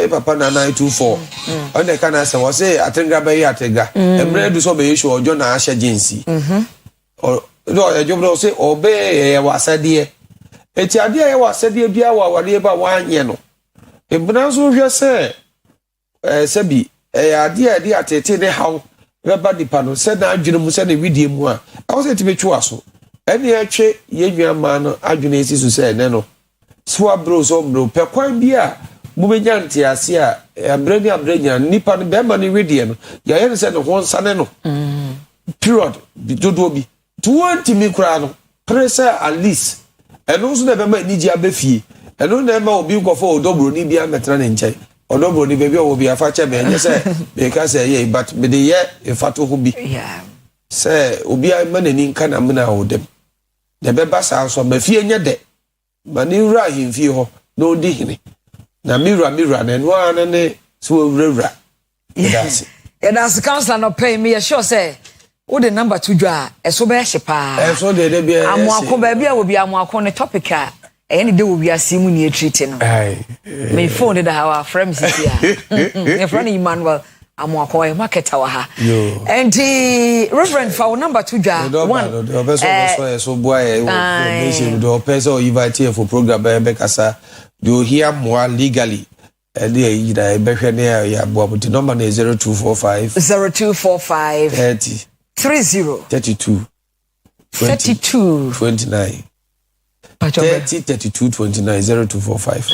Papa 924? On the can answer was say, I think I Atega, and bread to obey issue or John Asha Jinsi. Or no, a job will say, obey was a dear. It's idea was said, dear, whatever 1 year. In Bonanzo, you say, Sebi, a dear, take how Rabbi Pano said, I didn't send a video more. I was to be true. Any actually, young man, Agunesi to say, Nano. Swab bros, ombro, per quite beer, Mubianti, Asia, a Brenia, Nipan, Bemani Ridian, Yayan said one saneno. Period, Bidudobi. 20 micrano, Pressa at least, and also never met Nija Befi, and no never will be for Dobro Nibia Metranche, or Dobro Nibia will be a fatcher man, yes, because yea, but me the year, if Fatu will be. Yeah. Say, Ubia man in Canamina or them. The bebas house of my fear de Manura in Fio, no dignity. Na mirror, and one and a so river. Yes, and as the council not pay me, a sure say, what the number to draw, a so bad shepa. And so they be a more baby will be a more corner topic. Any day will be a simony treating. May phone it our friends here. A friend Emmanuel. I'm walking market our and the Reverend for number 2 jar one so boy the person invite here for program Bekasa do hear more legally and the better near but the number is 0245 30 32 29 30 32 29 0245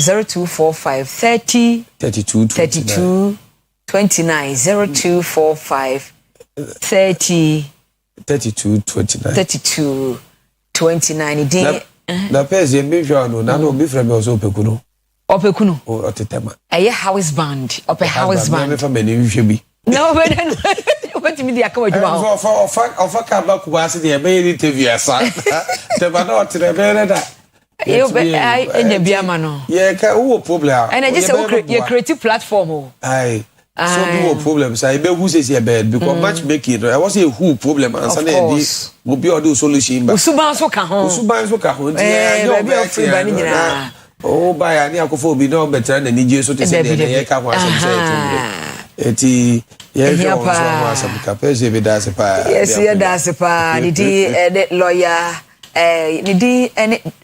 30 32 29 0245 30 3229. 3229 din. Na pese me hwa no na no be frame also opekuno. Opekuno. O otetema. Eye house band, ope house band. Me fa me ni hwe bi. No, but then what me dia ka wadwuma. For ka ba ku ase de be interview asa. Te ba no tere be da. You be I enya biama no. Yeah, ka wo problem. And I just say you creative platform o. Aye. So no problem say be who say bed because matchmaking I was a who problem and say dey go be all solution ba. Usuban so ka ho. Usuban so ka ho. Eh, be free ba ni nyina. Oh, by any akofo bi no better than the Jesus to say the ka ho asem say eti ye jo so ho asem ka pese be da se pa. Yes, ye da se pa. Nidi lawyer nidi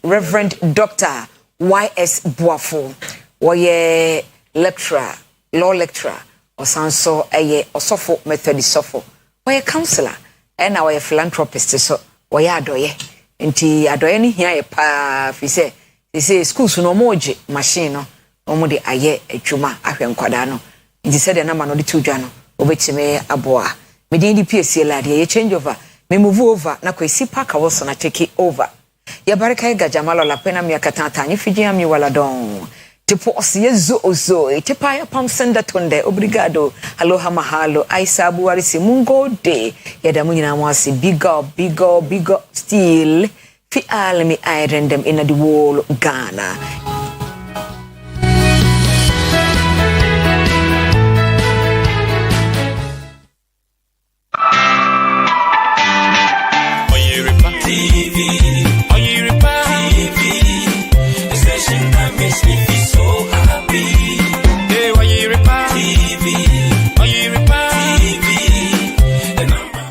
Reverend Dr. YS Boafo. Woye lecturer, law lecturer. Osanso osofo Methodist sofo. Woye counselor. Na woye philanthropist so woye adoye. Nti adoye ni hia ye pa fi say schools no moje machine no omo de aye adwuma ahwe nkwada no nti se de na ma no de tudwa no obetime aboa me de PSC la de ye change over me move over na Kwesi Park also na take over ya baraka ga jamalo la pena mi akatata nyi fiji ami wala don tipo osiye ozo etipa ya pam senda tonde obrigado aloha mahalo aisa buwari si mungo de ya da munyina mwasi big up still fi almi irendem in the whole Ghana. Oyerepa TV, Oyerepa TV, the station that makes me feel so happy. Hey, Oyerepa TV, Oyerepa TV, the number one.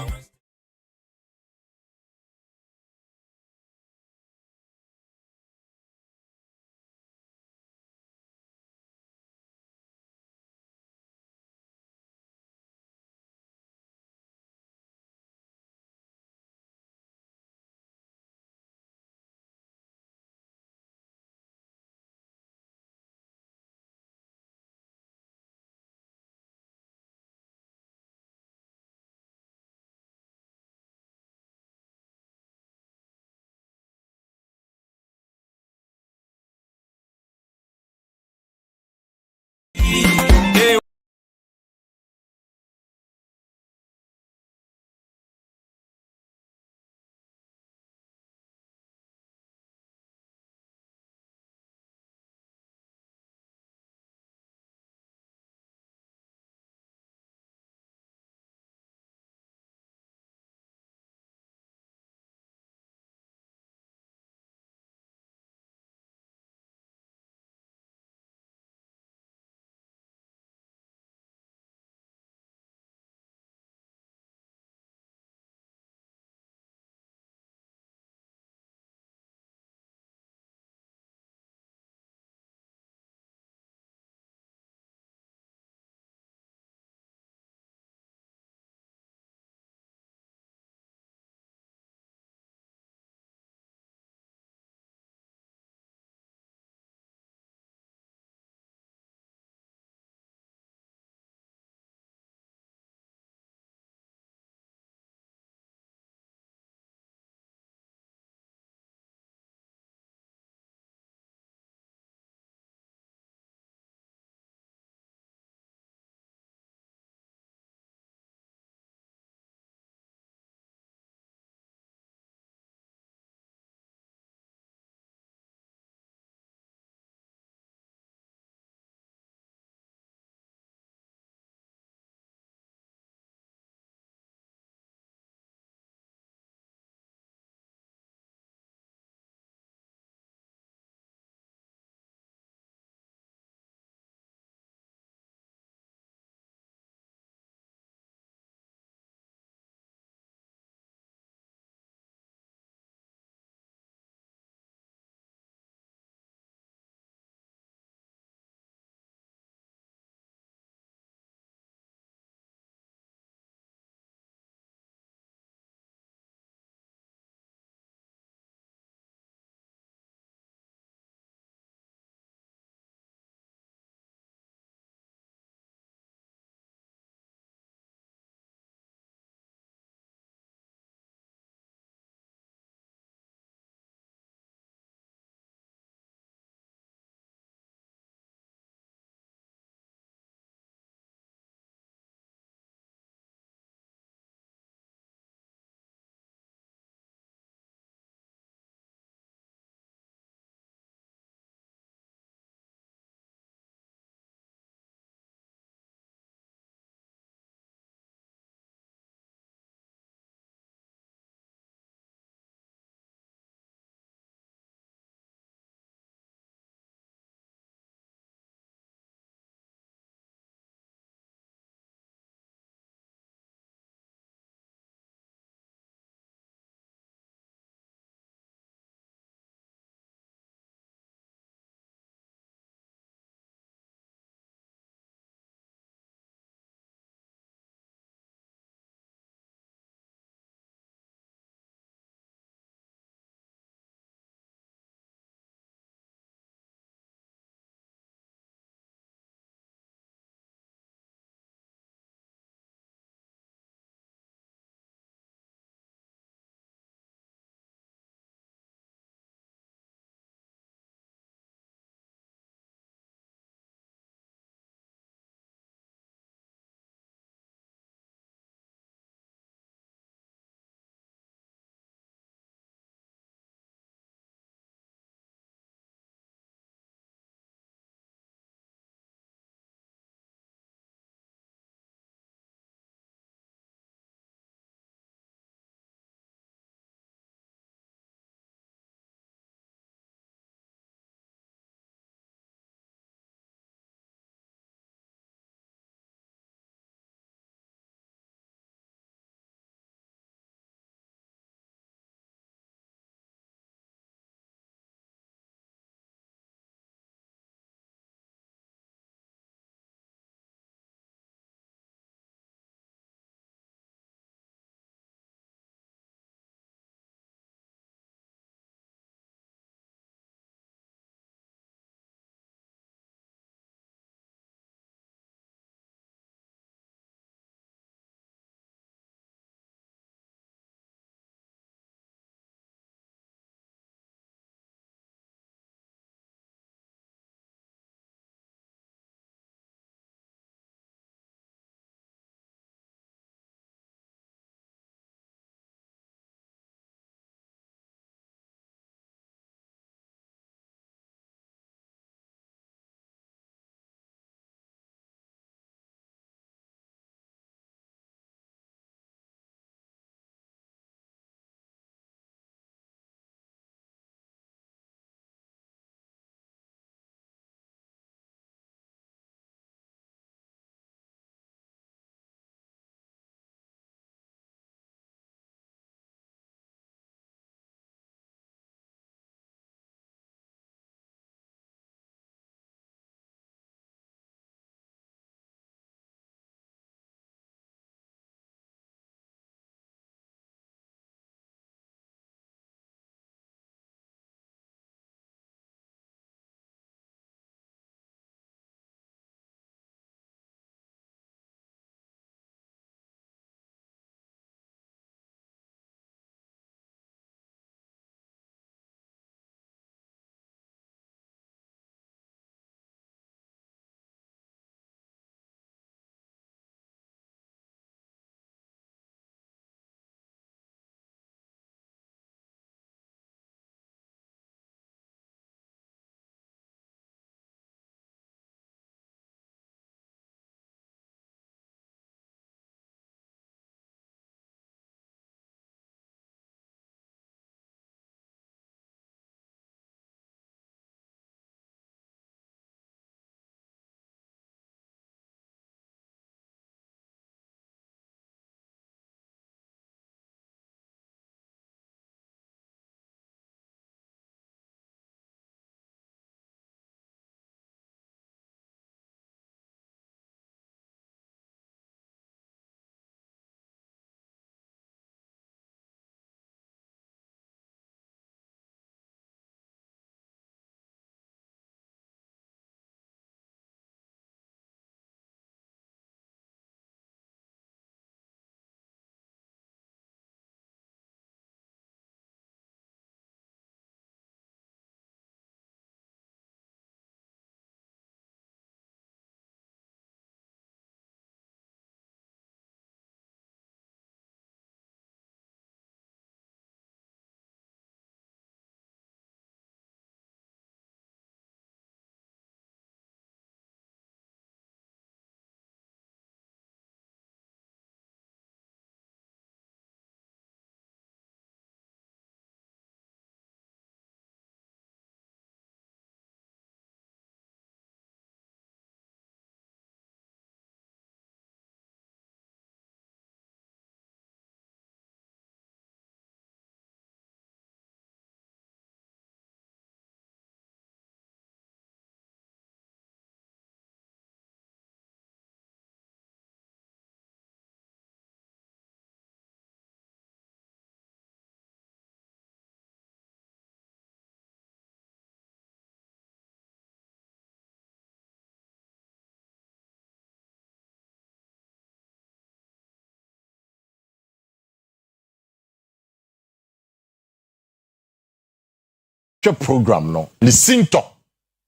program no the sinto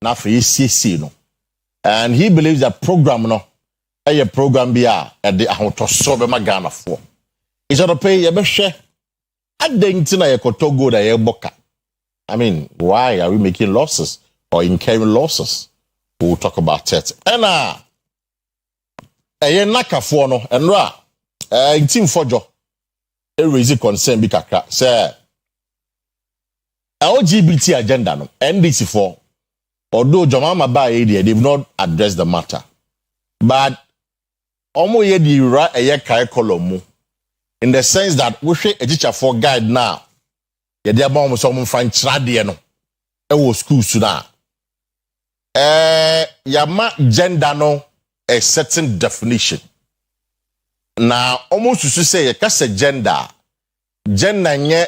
na for CC no and he believes that program no a program bia at the ahotoso be magana for is that pay ye be hwe adenti na ye kotogo da ye boka. I mean, why are we making losses or incurring losses? We'll talk about it. And naka for no and in team fojo a raise concern bi kakra say LGBT agenda no NDC for although Jomama ba area they've not addressed the matter, but omo ye di ra curriculum in the sense that we should a teacher for guide now ye dey about some fan trade no e wo school so na yama gender no a certain definition. Now, almost to say a cast gender nye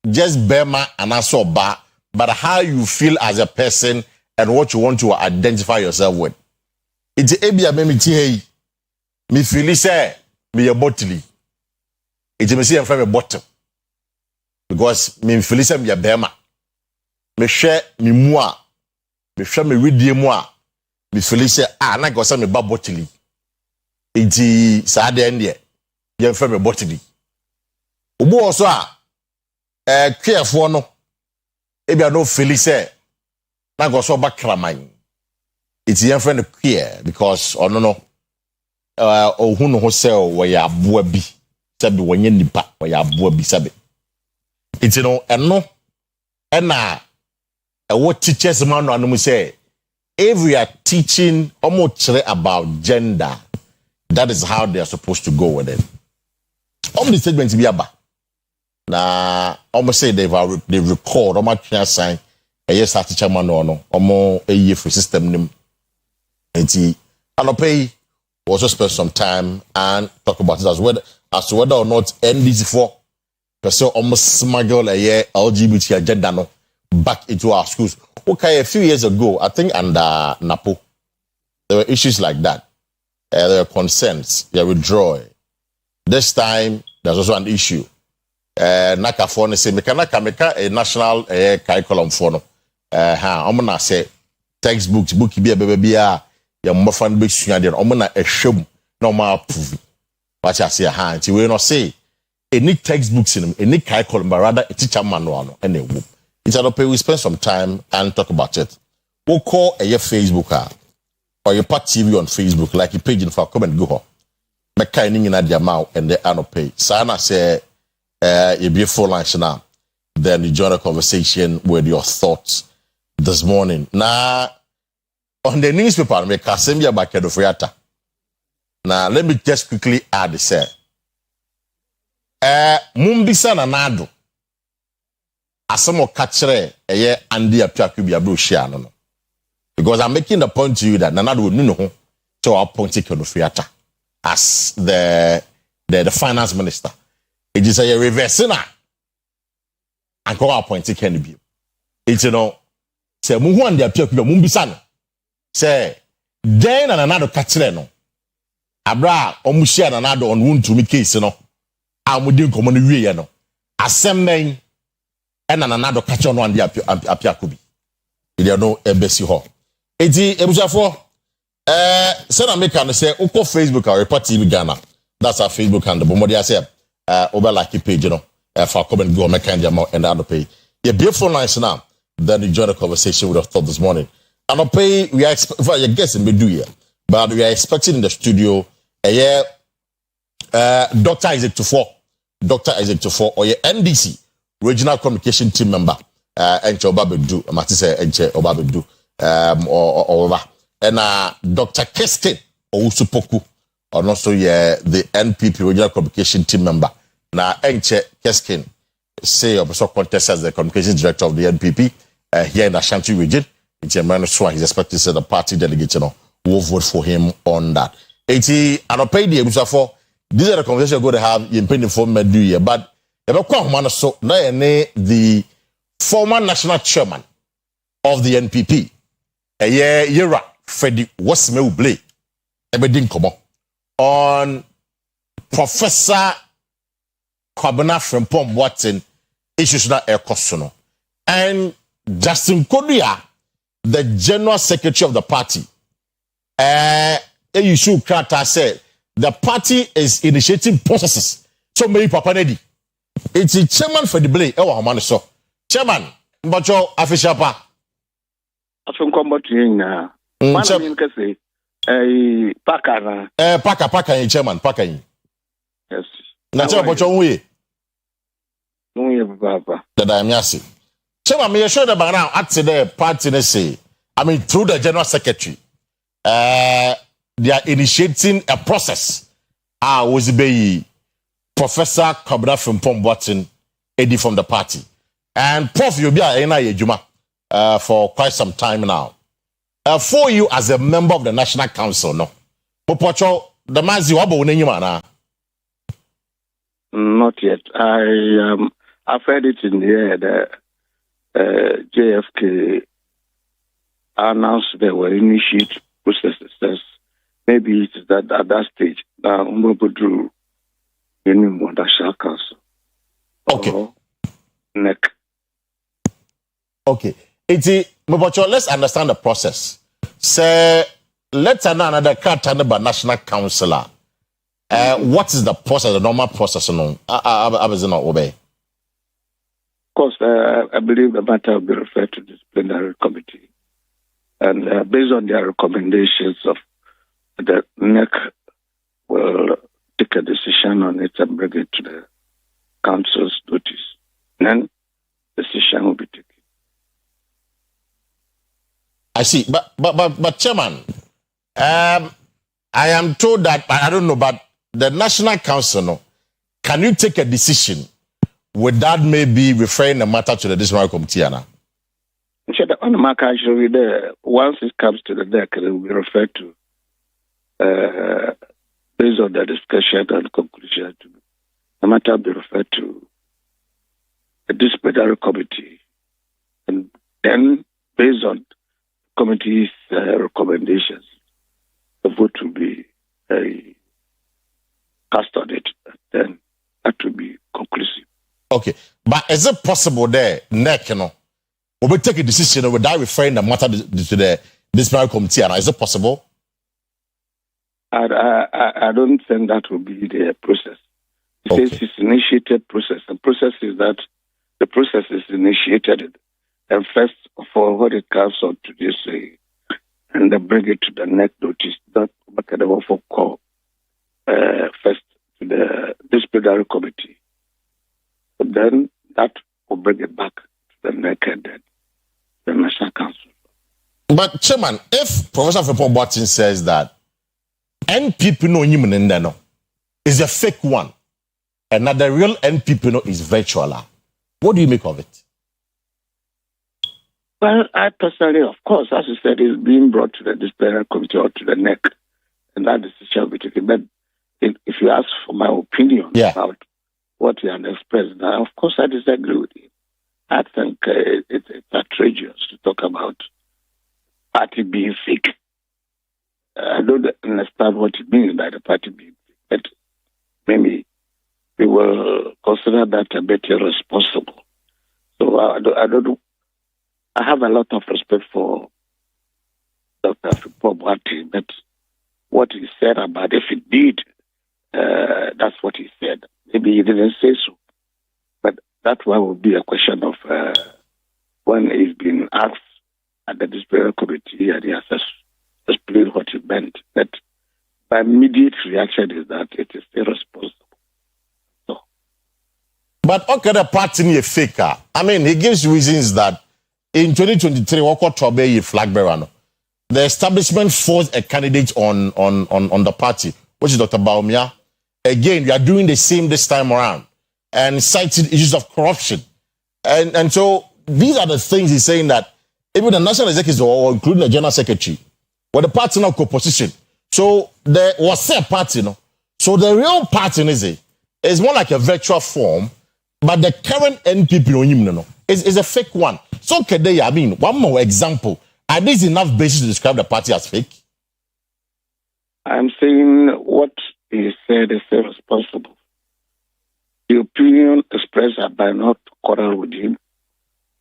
just bema and also ba, but how you feel as a person and what you want to identify yourself with. It's a bia me hey, me feel say me a bottle. It's me see I'm from a bottom because me feel say me a bema. Me share me moi, me share me read moi. Me feel say na go say me ba bottle. Iti saa de ndie ye mfa me bottle obu oso a kweafo no ebia no feel say na go so ba kraman iti ye mfa no kwe because ono no ohun no ho say wo ya aboa bi sabe wonye nipa wo ya aboa bi sabe iti no eno na what teachers man no anu say if we are teaching almost about gender, that is how they are supposed to go with it. The statements be aba. Na almost say they record almost can sign a yes teacher man no almost a year for system nim. And pay also spend some time and talk about it as to whether or not NDC4 person almost smuggle a year LGBT agenda no back into our schools. Okay, a few years ago, I think under Napo, there were issues like that. There were concerns, they withdrew. This time, there's also an issue. Naka for say, meka a national curriculum for no. I'm gonna say textbooks, bookie be a baby, your muffin big swing, I'm gonna a show no more proof. What I say, you will not say any textbooks in them, any curriculum, but rather a teacher manual and a whoop. It's an we spend some time and talk about it. We'll call a Facebook or your part TV on Facebook, like a page in for comment go. Make in the amount and the anno pay. Sana say a beautiful lunch now. Then you join a conversation with your thoughts this morning. Now on the newspaper, make Kasembia Bakedo Friata. Now let me just quickly add this. Mumbisa na nado. Asamo kachere eye andi apiaku bia bro share no. Because I'm making the point to you that Nanado would know to our point Friata as the finance minister. It is a reverse na and go appoint can be. It's say mu hu andi apiaku bia mumbisa no. Say then Nanado kachere no. Abra omu share Nanado on won to me case no. Amudi nkomo no wie ye no. Asem and another catch on one the apiakubi. You know embassy hall. Eti ebusafo send make and say uko Facebook or report TV Ghana. That's our Facebook handle. But I say over like page, for comment go make and the other pay. Yeah, beautiful nice now. Then you join the conversation with our thought this morning. And I'll pay we are I guess in do here. But we are expecting in the studio Dr. Isaac Tufo or your NDC regional communication team member Enche Obabedu Matise Enche Obabedu or and Dr. Keskin Ousupoku or also the NPP regional communication team member na Enche Keskin say also contest as the communications director of the NPP here in Ashanti region. It's a man so he's expected to say the party delegate will vote for him on that. 80 and I pay the for these are the conversations we're going to have in pending for Medu here, but the former national chairman of the NPP, Yera Freddy Wasmeuble, Ebedin Komo, on Professor Kwabena Frimpong Watson issues na Ekosono. And Justin Kodua, the general secretary of the party, Yusuf Krata said the party is initiating processes. So maybe Papa Nedi. It's the chairman for the blade. So chairman, but your official pa. After combating now. Paka, chairman, Paka. Yes. That's what your way. No, Papa. That I am yasi. Chairman, me assure that by now, at the party, say, I mean, through the general secretary, they are initiating a process. Was be Professor Kabra from Pombotin, Eddie from the party. And Prof, you'll be a Juma for quite some time now. For you as a member of the National Council, no? Popocho, the man's you are not yet. I've heard it in the air. JFK announced they will initiate processes. Maybe it is that at that stage. Now, Mbobudu, National Council. Okay. Neck. Okay. Let's understand the process. Say, let's another card by National Councillor. What is the process, the normal process? No, I was not obey. Of course, I believe the matter will be referred to the disciplinary committee. And based on their recommendations of the NEC will take a decision on it and bring it to the council's notice. Then decision will be taken. I see. But Chairman, I am told that, I don't know, but the National Council, no, can you take a decision without maybe referring the matter to the disciplinary committee, Anna? On the mark, actually, once it comes to the deck, it will be referred to, based on the discussion and conclusion, the matter will be referred to the disciplinary committee. And then, based on committee's recommendations, the vote will be cast on it. Then that will be conclusive. Okay. But is it possible there, NEC, you know, we take a decision without referring the matter to the disciplinary committee? Is it possible? I don't think that will be the process. It says it's initiated process. The process is that the process is initiated, and first of all, what it comes on to this, and then bring it to the next notice. That what can also call first to the disciplinary committee. But then that will bring it back to the NEC and then the National Council. But Chairman, if Professor Fepon Boatin says that NPP no is a fake one, and that the real NPP no is virtual, what do you make of it? Well, I personally, of course, as you said, is being brought to the disciplinary committee or to the NEC, and that decision will be taken. But if you ask for my opinion about what he has expressed, now, of course, I disagree with him. I think it's outrageous to talk about party being fake. I don't understand what it means by the party being fake, but maybe we will consider that a bit irresponsible. So I don't. I have a lot of respect for Dr. Fipobwati, but what he said about if he did, that's what he said. Maybe he didn't say so. But that one would be a question of when he's been asked at the disciplinary committee and he has explained what he meant. But my immediate reaction is that it is irresponsible. So. But okay, the party is faker. I mean, he gives reasons that in 2023, flag bearer, the establishment forced a candidate on the party, which is Dr. Baumia. Again, we are doing the same this time around and citing issues of corruption. And so these are the things he's saying that even the national executive or including the general secretary, were the party now co-position. So there was a party, no. So the real party is more like a virtual form, but the current NPP is a fake one. So today, I mean, one more example. Are these enough basis to describe the party as fake? I'm saying what he said is irresponsible. The opinion expressed by not quarrel with him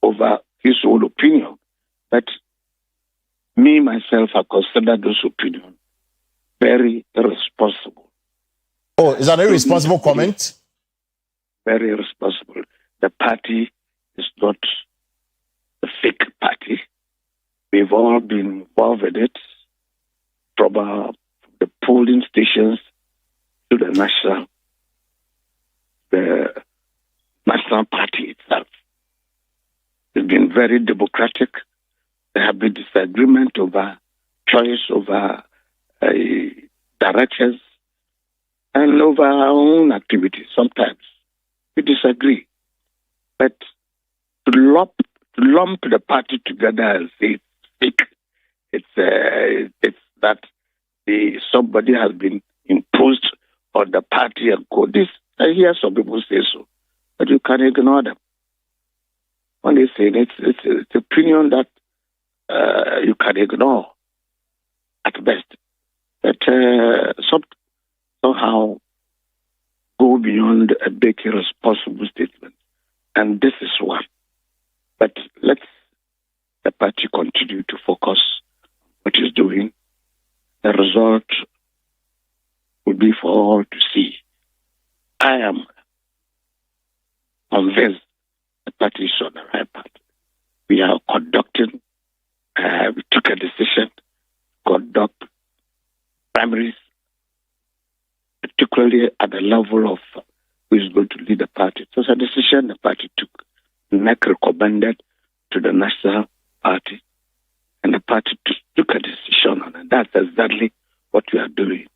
over his own opinion. But me, myself, I consider those opinions very irresponsible. Oh, is that an irresponsible comment? Very irresponsible. The party is not a fake party. We've all been involved in it, from the polling stations to the national party itself. It's been very democratic. There have been disagreement over choice, over directions, and over our own activities. Sometimes we disagree. But to lump the party together and say it's that somebody has been imposed on the party and go. This I hear some people say so, but you can't ignore them. When they say it's opinion that you can ignore at best, that somehow go beyond a big irresponsible statement, and this is one. But let's the party continue to focus on what it's doing. The result will be for all to see. I am convinced the party is on the right path. We are conducting, we took a decision to conduct primaries, particularly at the level of who is going to lead the party. It was a decision the party took. NEC recommended to the National Party, and the party took a decision on it. That's exactly what we are doing.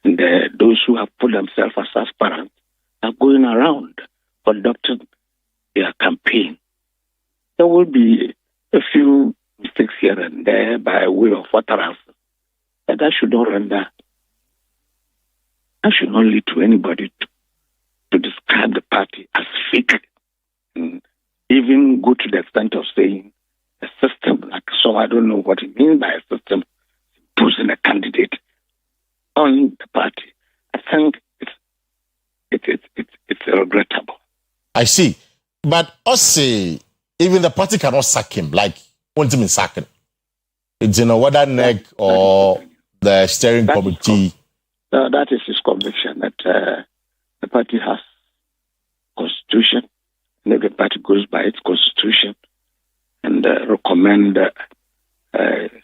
And those who have put themselves as aspirants are going around conducting their campaign. There will be a few mistakes here and there by way of utterance, but that should not lead to anybody to describe the party as fake, and even go to the extent of saying a system like so. I don't know what it means by a system imposing a candidate on the party. I think it's regrettable. I see, but also even the party cannot sack him. Like won't even sack him. It's whether NEC or the steering committee. That is his conviction that the party has constitution, and every party goes by its constitution and recommend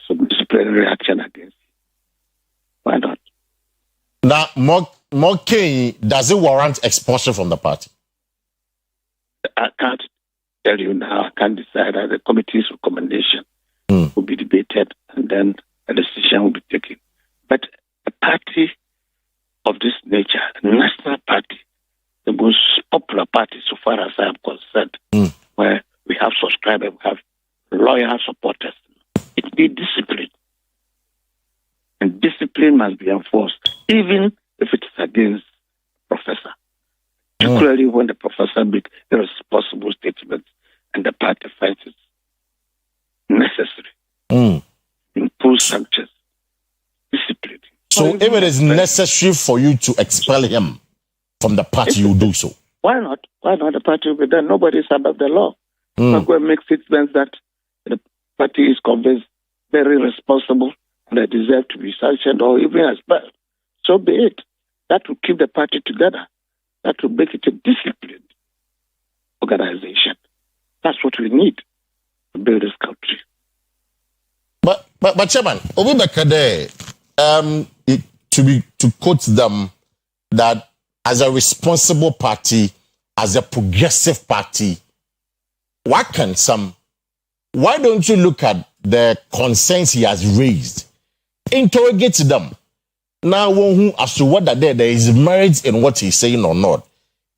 some disciplinary action against it. Why not? Now, Moke, does it warrant expulsion from the party? I can't tell you now. I can't decide. The committee's recommendation will be debated, and then a decision will be taken. But a party of this nature, a national party, the most popular party so far as I am concerned, where we have subscribers, we have loyal supporters, it needs discipline. And discipline must be enforced, even if it is against the professor. Particularly when the professor makes irresponsible statements and the party finds it necessary. Impose sanctions. Discipline. So if it is necessary for you to expel him from the party, you do so. Why not? Why not? The party will be there. Nobody is above the law. Not going to make statements that the party is convinced very responsible and they deserve to be sanctioned or even expelled. So be it. That will keep the party together. That will make it a disciplined organization. That's what we need to build this country. But Chairman, Obi Bekade, to quote them, that as a responsible party, as a progressive party, why don't you look at the concerns he has raised, interrogate them? Now, as to whether there is merit in what he's saying or not,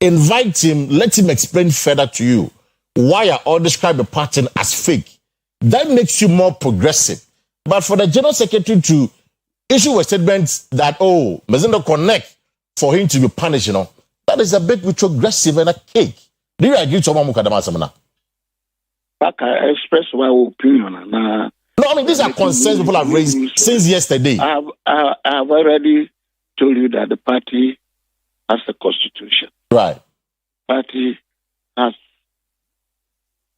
invite him, let him explain further to you why I all describe the party as fake. That makes you more progressive. But for the General Secretary to issue a statement that, Mezindo connect for him to be punished, that is a bit retrogressive and a cake. Do you agree to Mukadama? I express my opinion. No, I mean, these are concerns people have raised since yesterday. I have already told you that the party has a constitution. Right. Party has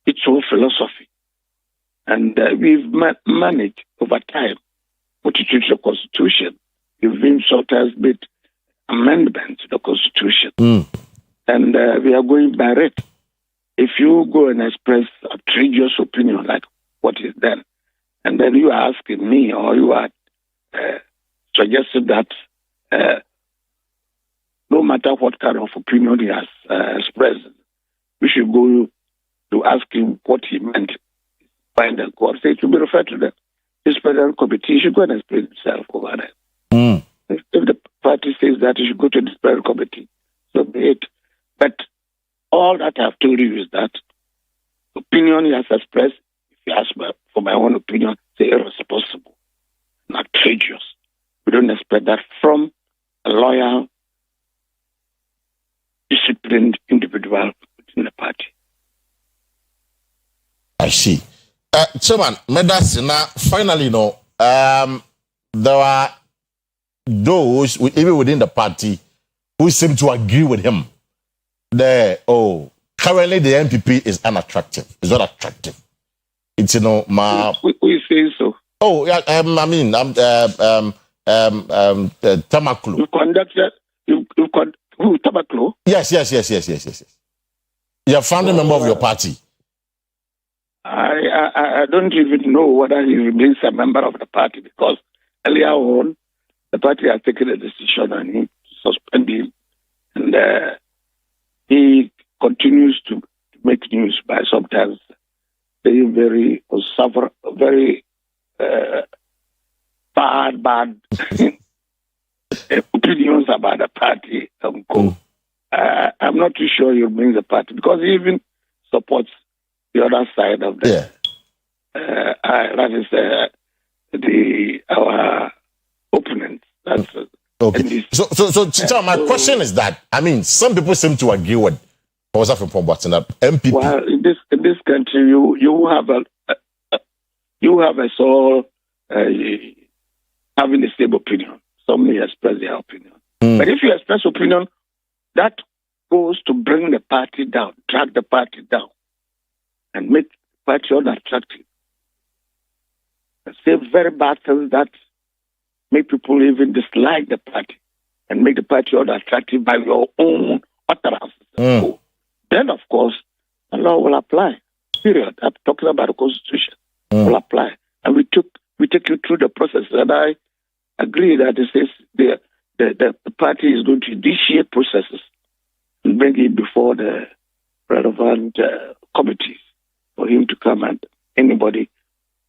its own philosophy. And we've managed over time to change the Constitution. We've been sometimes made amendments to the Constitution. And we are going by it. If you go and express a outrageous opinion like what is done, and then you are asking me or you are suggesting that no matter what kind of opinion he has expressed, we should go to ask him what he meant. Find the court, say it should be referred to the disciplinary committee. He should go and explain himself over there. If the party says that, he should go to the disciplinary committee. So be it. But all that I've told you is that opinion he has expressed, if you ask for my own opinion, say irresponsible, not outrageous. We don't expect that from a loyal, disciplined individual within the party. I see. Chairman, finally, there are those, even within the party, who seem to agree with him. Currently the MPP is unattractive. It's not attractive. It's, We say so. Oh, yeah, Tamaklo. You conducted, who, Tamaklo? Yes. You're a founding member of your party. I don't even know whether he remains a member of the party, because earlier on, the party has taken a decision on him to suspend him. And he continues to make news by sometimes saying very bad opinions about the party. I'm not too sure he remains the party, because he even supports the other side of the that is our opponent. That's okay. So my question is that, I mean, some people seem to agree with MPP. Well, in this country, you have a soul having the same opinion. Some may express their opinion, but if you express opinion, that goes to bring the party down, drag the party down, and make the party unattractive. Say very bad things that make people even dislike the party and make the party unattractive by your own utterances. Then, of course, the law will apply. Period. I'm talking about the Constitution. Will apply, and we take you through the process. And I agree that it says the party is going to initiate processes and bring it before the relevant committees for him to come, and anybody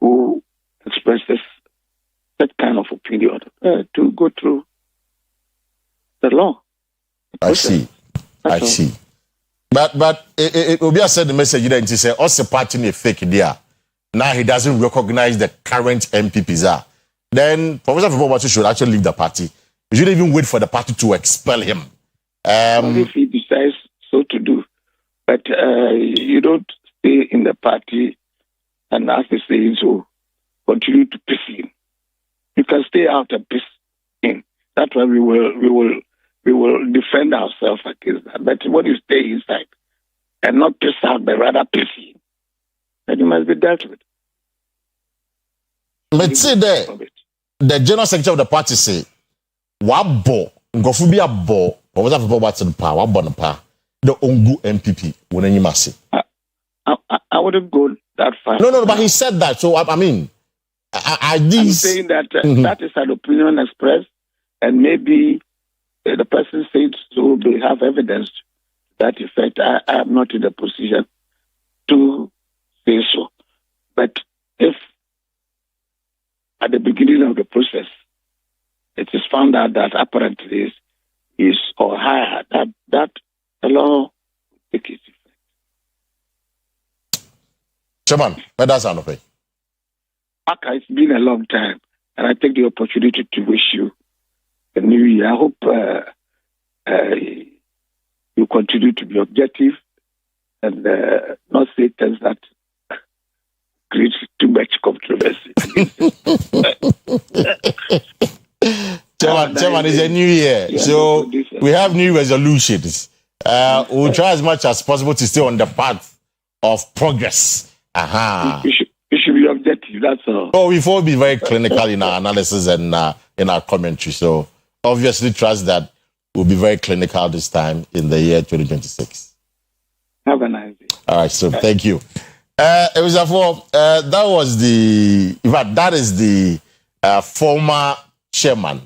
who expresses that kind of opinion to go through the law. I see. But Obi said the message that he said, "Us party is fake there." Now he doesn't recognize the current MPPs. Then Professor Fubobatu should actually leave the party. You shouldn't even wait for the party to expel him. If he decides so to do, but you don't stay in the party and, as they say, so continue to piss in. You can stay out and piss in. That's why we will defend ourselves against that. But when you stay inside and not piss out, but rather piss in, then you must be dealt with. Let's say the general secretary of the party say, "Wabo ngofu bi abo, Professor Fubobatu pa wabo pa the Ongu MPP when any massive." I wouldn't go that far. No, but he said that. So I mean, I'm saying that that is an opinion expressed, and maybe the person said so. They have evidence to that effect. I am not in a position to say so. But if at the beginning of the process it is found out that apparently is or higher, that the law will take its effect. Chairman, that's an okay. Aka, it's been a long time, and I take the opportunity to wish you a new year. I hope you continue to be objective and not say things that create too much controversy. Chairman, it's a new year, so we have new resolutions. We'll try as much as possible to stay on the path of progress. You should be That's all. Oh, we've all been very clinical in our analysis and in our commentary. So obviously, trust that we'll be very clinical this time in the year 2026. Have a nice day. All right, so thank you. That was in fact, that is the former chairman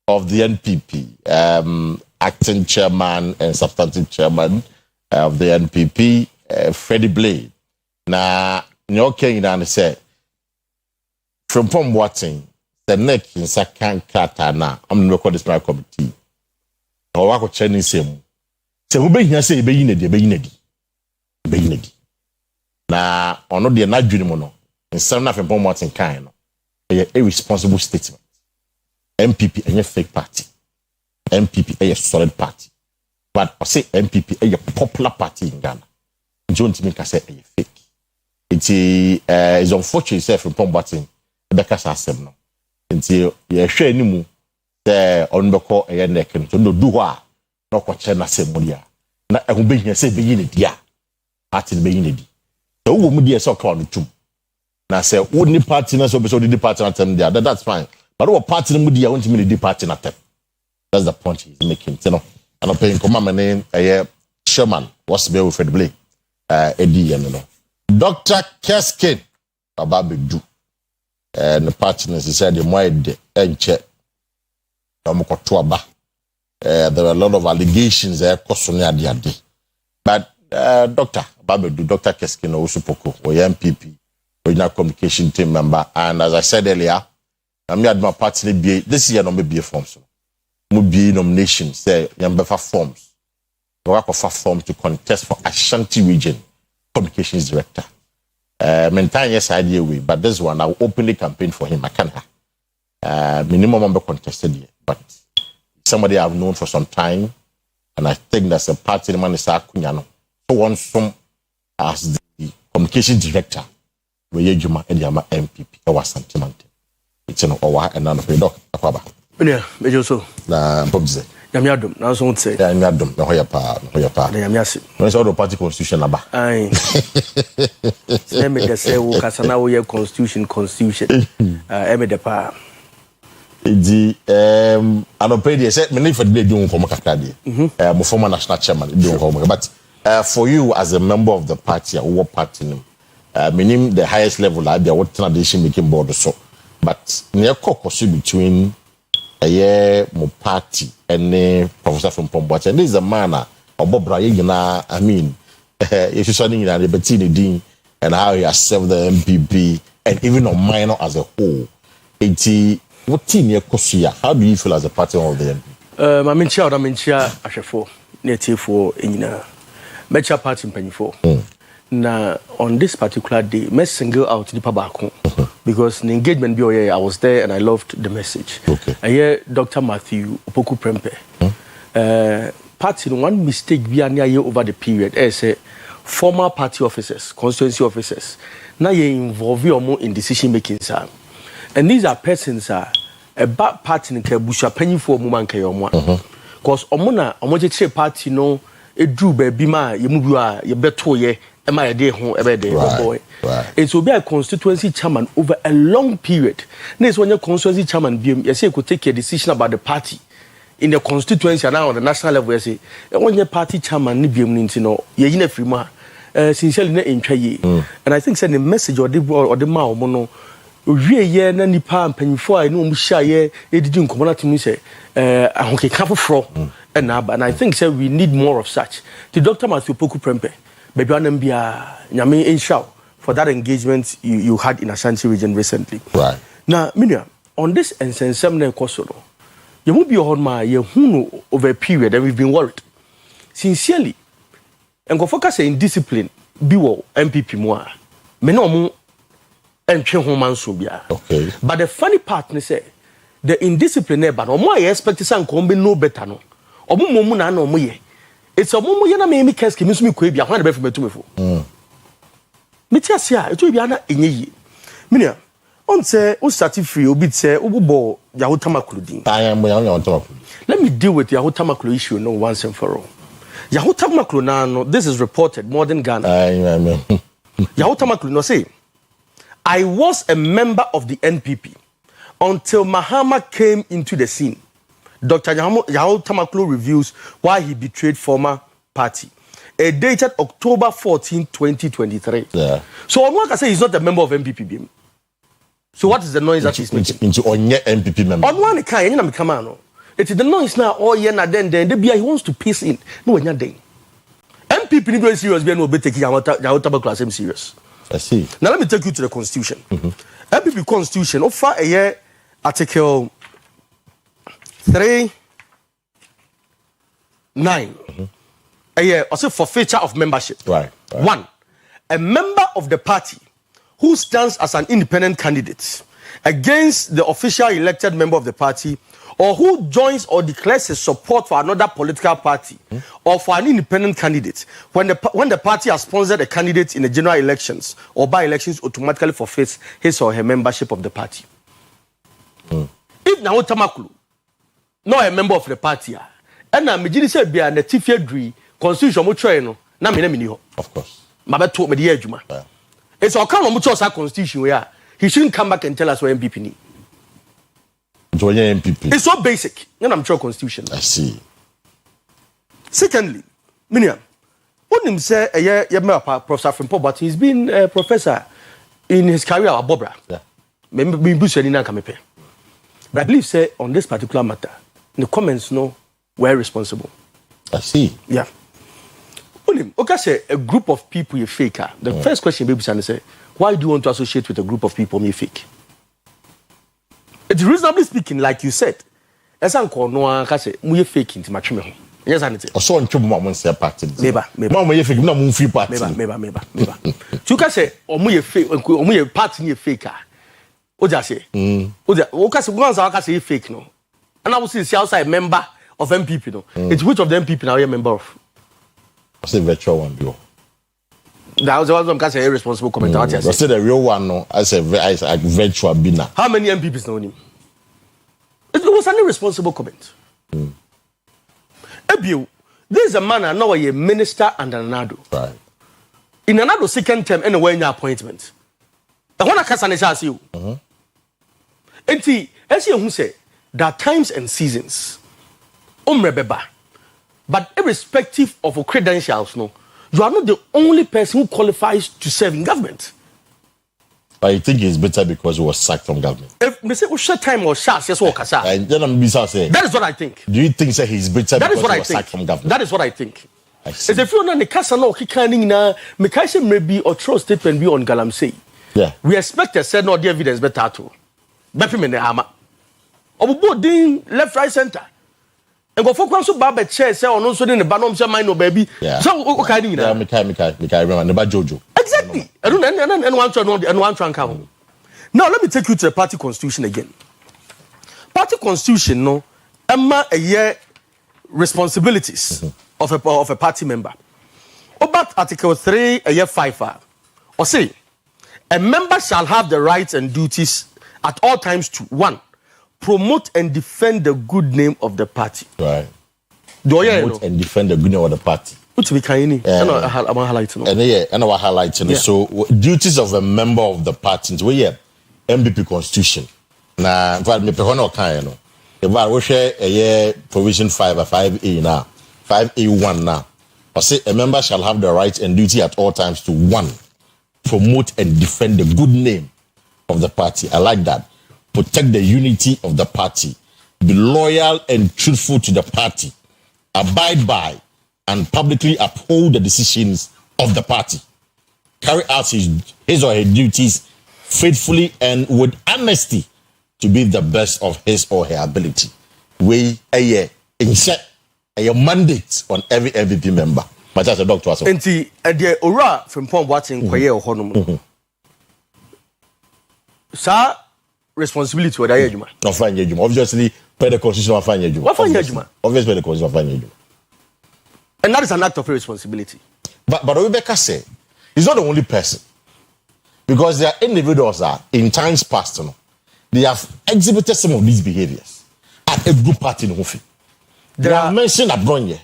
of the NPP, acting chairman and substantive chairman of the NPP, Freddie Blade. Now, you say, from watching the neck in Sakan Katana, I'm not this my committee. Or I could change him. So, who be here say, be na ono de na dwene mu no nsem na fem pom watin kan no a irresponsible statement. MPP a fake party, MPP a solid party, but I say MPP a popular party in Ghana. John Timika say a fake. It is unfortunate say fem pom watin e be kasa asem no nti ye hwe animu the onbeko e neck no do do ho a no ko che na asem mu dia na ehun be hia say be yi ne dia party be yi ne di. So we need so called too. Now say would ni party na so be so the party na tem there. That's fine. But what party na mudi I want me the party na tem. That's the point he's making. You know. And I'm paying command my name Sherman was be with Fred Blake. Eddie you know. Dr. Keskin Ababedu. And the party na said the more de enche. Amokoto aba. There were a lot of allegations there ade. But Dr. Keskin Osupoko, or MPP, original communication team member, and as I said earlier, I made my party be this year no be a forms. Be nominations, say Yambefa forms. Work of form to contest for Ashanti region communications director. Maintain yes idea we, but this one I will openly campaign for him. I can't minimum member contested here, but somebody I've known for some time, and I think that's a party man is Akunyano. So one some as the communication director, we Juma and Yama MPP, our sentiment. It's an hour and none of the doc. Yeah, major so. Na Bobze. Yamiadum, now so say. Yamiadum, no Hoyapa, no Hoyapa. Yamiasi. No, it's all the party constitution. Aye. Let me just say, Kasana, we have constitution. Eme de pa. The Anopedia said, many for the doing from Kakadi, former national chairman, doing home. But for you as a member of the party, what party, meaning the highest level, I be what tradition making board so. But near caucus between a year more party and Professor from Pomboach, and this is a manner of Bob Rayana. I mean, if you're studying in the Bettini Dean and how he has served the MPP and even on minor as a whole, what team near Kosia? How do you feel as a party of the MPP? My chair, Ashefo, native for in Mecha party in Pennyfo. Now, on this particular day, I single out the Pabako because the engagement I was there and I loved the message. Okay. I hear Dr. Matthew Opoku Prempe. Party, one mistake we are near over the period, as a former party officers, constituency officers, now you involve you more in decision making, sir. And these are persons a bad party in Kebusha penny for woman Kayoma. Because Omona, Omoje party no, a drew baby ma, you move you better ye. Am I a day home every day, boy? It will be a constituency chairman over a long period. Next, when your constituency chairman, you say, could take a decision about the party in the constituency and now on the national level. You say, when your party chairman, you know, you're in a free man, sincerely in Chaye. And I think send a message or the mao mono. We na nipa mpanyfo a no mhyaye edidi nkomona timi say ahokeka foforo and I think say we need more of such. The Dr. Matthew Poku Prempe baby anambia nyame inshaw for that engagement you had in Ashanti region recently. Right. Now, Minia, on this ensensem na ekosoro. You will be on my hunu over a period and we've been worried. Sincerely, and go focus in discipline, be wo MPP moa. Me no mo okay. But the funny part is say the indiscipline but no more expect san ko be no better no. Omo momu na no mo ye. It's a momu ye na me keski me so me ko bia hwan be for metumefo. Me tia sia eto bia na enye yi. Minia on say o start free obi say obubo Yahutamakulu din. Let me deal with Yahutamakulu issue no once and for all. Yahutamakulu now this is reported more than Ghana. Yahutamakulu no say I was a member of the NPP until Mahama came into the scene. Dr. Yahoo Tamaklo reviews why he betrayed former party. Dated October 14, 2023. Yeah. So one can say he's not a member of NPP. So what is the noise that he's making? Into onye NPP member. On one can you come on. It is the noise now. Oh yeah, na then he wants to piece in. No, when you're then. NPP need very serious. We no be taking Yahoo Tamaklo same serious. I see. Now let me take you to the constitution. NPP constitution offer a year article 3-9. A year also forfeiture of membership. Right. 1. A member of the party who stands as an independent candidate against the official elected member of the party, or who joins or declares his support for another political party or for an independent candidate when the party has sponsored a candidate in the general elections or by-elections, automatically forfeits his or her membership of the party. If now Tamaklu not a member of the party, and I'm going to say be an etified agree constitution mo try no na me na me ni ho. Of course. Mabeto me dey adwuma. It's all kind of much constitution where he shouldn't come back and tell us what MPP need. MPP. It's so basic. You know, I'm sure constitution. I see. Secondly, Miniam, when him say Professor Frimpo, but he's been a professor in his career at Bobra. Yeah. Maybe but I believe say on this particular matter, the comments were responsible. I see. Yeah. Okay, say a group of people you faker. The first question baby say, why do you want to associate with a group of people you fake? It's reasonably speaking, like you said, as uncle no say we fake into matchme. Yes, Anity. Or so on Chubma say party. Maybe. Mama you fake no move free party. Maybe. So you say omu fake omu party you faker. Oja say. Oja say once I say fake no. And I will see outside member of MPP no. It's which of the MPP now you a member of? I say virtual one bro. That was the one I'm saying irresponsible comment. I say the real one no. I say virtual bina. How many MPPs know him? It was an irresponsible comment. Ebio, this is a man I know a minister under Nanado. Right. In Nanado's second term, anywhere in your appointment. The one I can't say you. And see, as you say, there are times and seasons. Umrebeba. But irrespective of your credentials, no, you are not the only person who qualifies to serve in government. But you think it's better because he was sacked from government? If me say short time or shas, yes, what say. That is what I think. Do you think that he's better because he was sacked from government? That is what I think. I see. If you know the casa no kikani na me kai say maybe or trust statement be on Galamsey. Yeah. We expect a said no the evidence better to. Bepi me na ama. Obo din left right center. And go for so baba chair say on so in the banom say mind no baby. So o kai ni na. Me kai remember the Jojo. Exactly. And one try count. Now let me take you to the party constitution again. Party constitution no emma a year responsibilities of a party member. About Article 3 a year 5 or say a member shall have the rights and duties at all times to 1. Promote and defend the good name of the party. Right. Promote and defend the good name of the party. Which we can I'm highlighting. And I highlighting. So duties of a member of the party. So MPP constitution. Na in fact me pehono kan no. If we share a year provision 5A now. 5A1 now. I say a member shall have the right and duty at all times to 1. Promote and defend the good name of the party. I like that. Protect the unity of the party. Be loyal and truthful to the party. Abide by and publicly uphold the decisions of the party. Carry out his or her duties faithfully and with honesty to be the best of his or her ability. We insert a mandate on every MVP member. But as a doctor, also. And the Ora from Pom Watson, Kwaye or Honum. Sir, responsibility for the Yajuma. Not fine, Yajuma. Obviously, by the constitution of fine Yajuma. What fine Yajuma? Obviously, by the constitution of fine Yajuma. And that is an act of responsibility. But Rebecca said, he's not the only person. Because there are individuals that, in times past, they have exhibited some of these behaviors at a group party in Hofi. They have mentioned Abronye.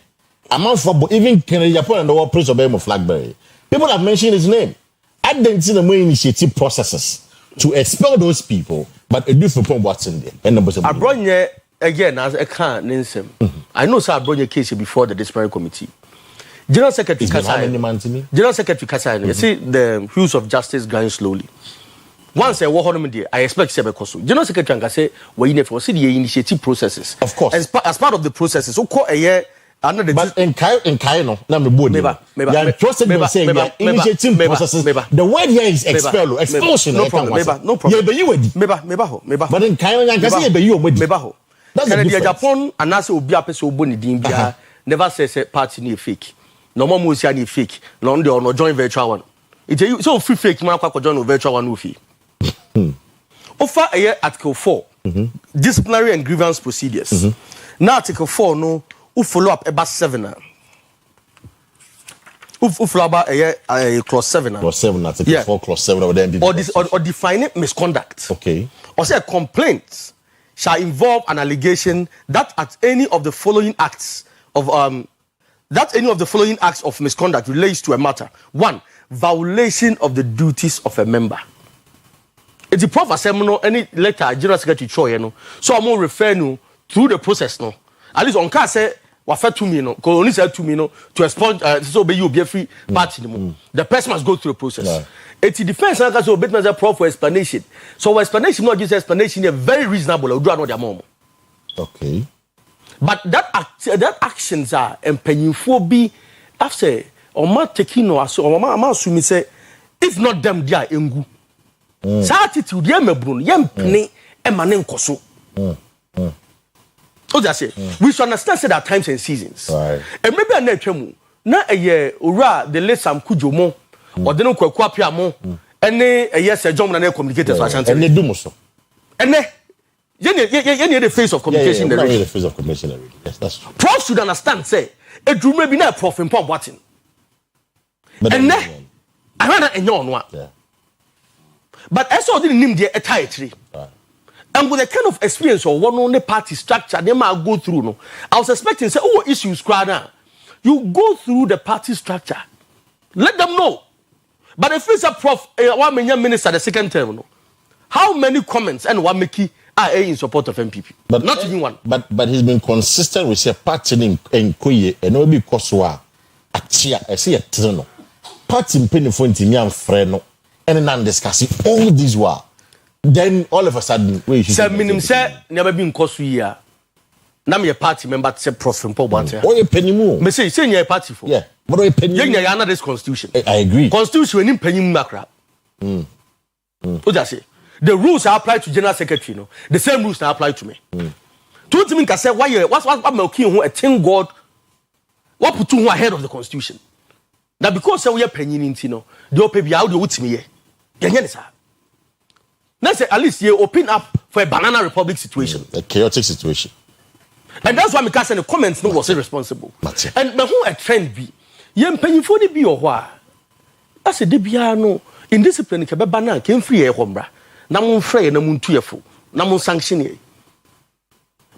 Among for even Kennedy Japan and the war Prince of Flagberi. People have mentioned his name. I didn't see the more initiative processes to expel those people, but a different point what's in there. And Abronye again as a can Ninsem. I know sir Abronye case before the disciplinary committee. General Secretary Kasai. General Secretary Kasai. You see the hues of justice going slowly. Once I walk on there, I expect Sebe Koso. General Secretary can say we need for the initiative processes. Of course. As part of the processes, so call a year. But in Kaino, let me board. Initiating processes. The word here is expel, expulsion. No problem. No problem. But in Kaino, I can say you would. That's the Japan and also be a person who boni never says a party near fake. No more music fake. No no join virtual one. It's so free fake man kwa join virtual one ufi. Offer a year Article 4. Disciplinary and grievance procedures. Now Article 4 no. Who follow up about 7 who follow about a clause 7 clause 7 article 4 clause 7 or then or define misconduct. Okay. Or say a complaint shall involve an allegation that at any of the following acts of misconduct relates to a matter. 1. Violation of the duties of a member. It's the proper seminal any letter General Secretary Choi no. So I'm going refer no through the process no. At least on case say wafer to me no, because only say to me no to expunge so be you be free party no. The person must go through a process. Yeah. It's defense like so bit a proper explanation. So explanation not just explanation is very reasonable. Or do another mom. Okay. But that actions are empenyfo be after or ma taking no so or ma assume say if not them they are engu. Sa attitude ye mebrun ye mpene e ma ne nkoso. Oh, that's it. We should understand that at times and seasons. Right. And maybe I know na a year ura the late Sam Kujomo or the no Kwapiamo and a yes, a John and communicators. And they do so. And then you need the face of communication. The face of communication. Yes, that's true. Prof should understand, say, a dream may be not prof in Pop Watson. And then I ran a young one. But I saw the name there a tie tree. And with the kind of experience or one only party structure they might go through, no, I was expecting say, oh, issues crowd now. You go through the party structure, let them know. But if it's a prof, 1 million minister the second term, no, how many comments and what make are in support of MPP? But not even one. But he's been consistent with a party in Koye and no because I see a treno. Party in Pennyfo in Timian Freno and then discussing all these were. Then all of a sudden, we should say minimum say never been cost year. Now me a party member say prof from Pobante. Oh, you penny more. Me say you're a party for. Yeah. But you penny. You're under this constitution. I agree. Constitution in penny macra. What I say? The rules are applied to General Secretary. No, the same rules now apply to me. Two things can say why you what my king who a thing God. What put you ahead of the constitution? Now because we are penny in Tino, the open be out the with me. Yeah, sir. Let's say at least you open up for a banana republic situation. A chaotic situation. And that's why because the comments no was irresponsible. And me who a trend be. Yem panyifo ni bi ohwa. That's a debia no indiscipline ke be banana ke free e hombra. Na mon free na mon tuyefo. Na mon sanction e.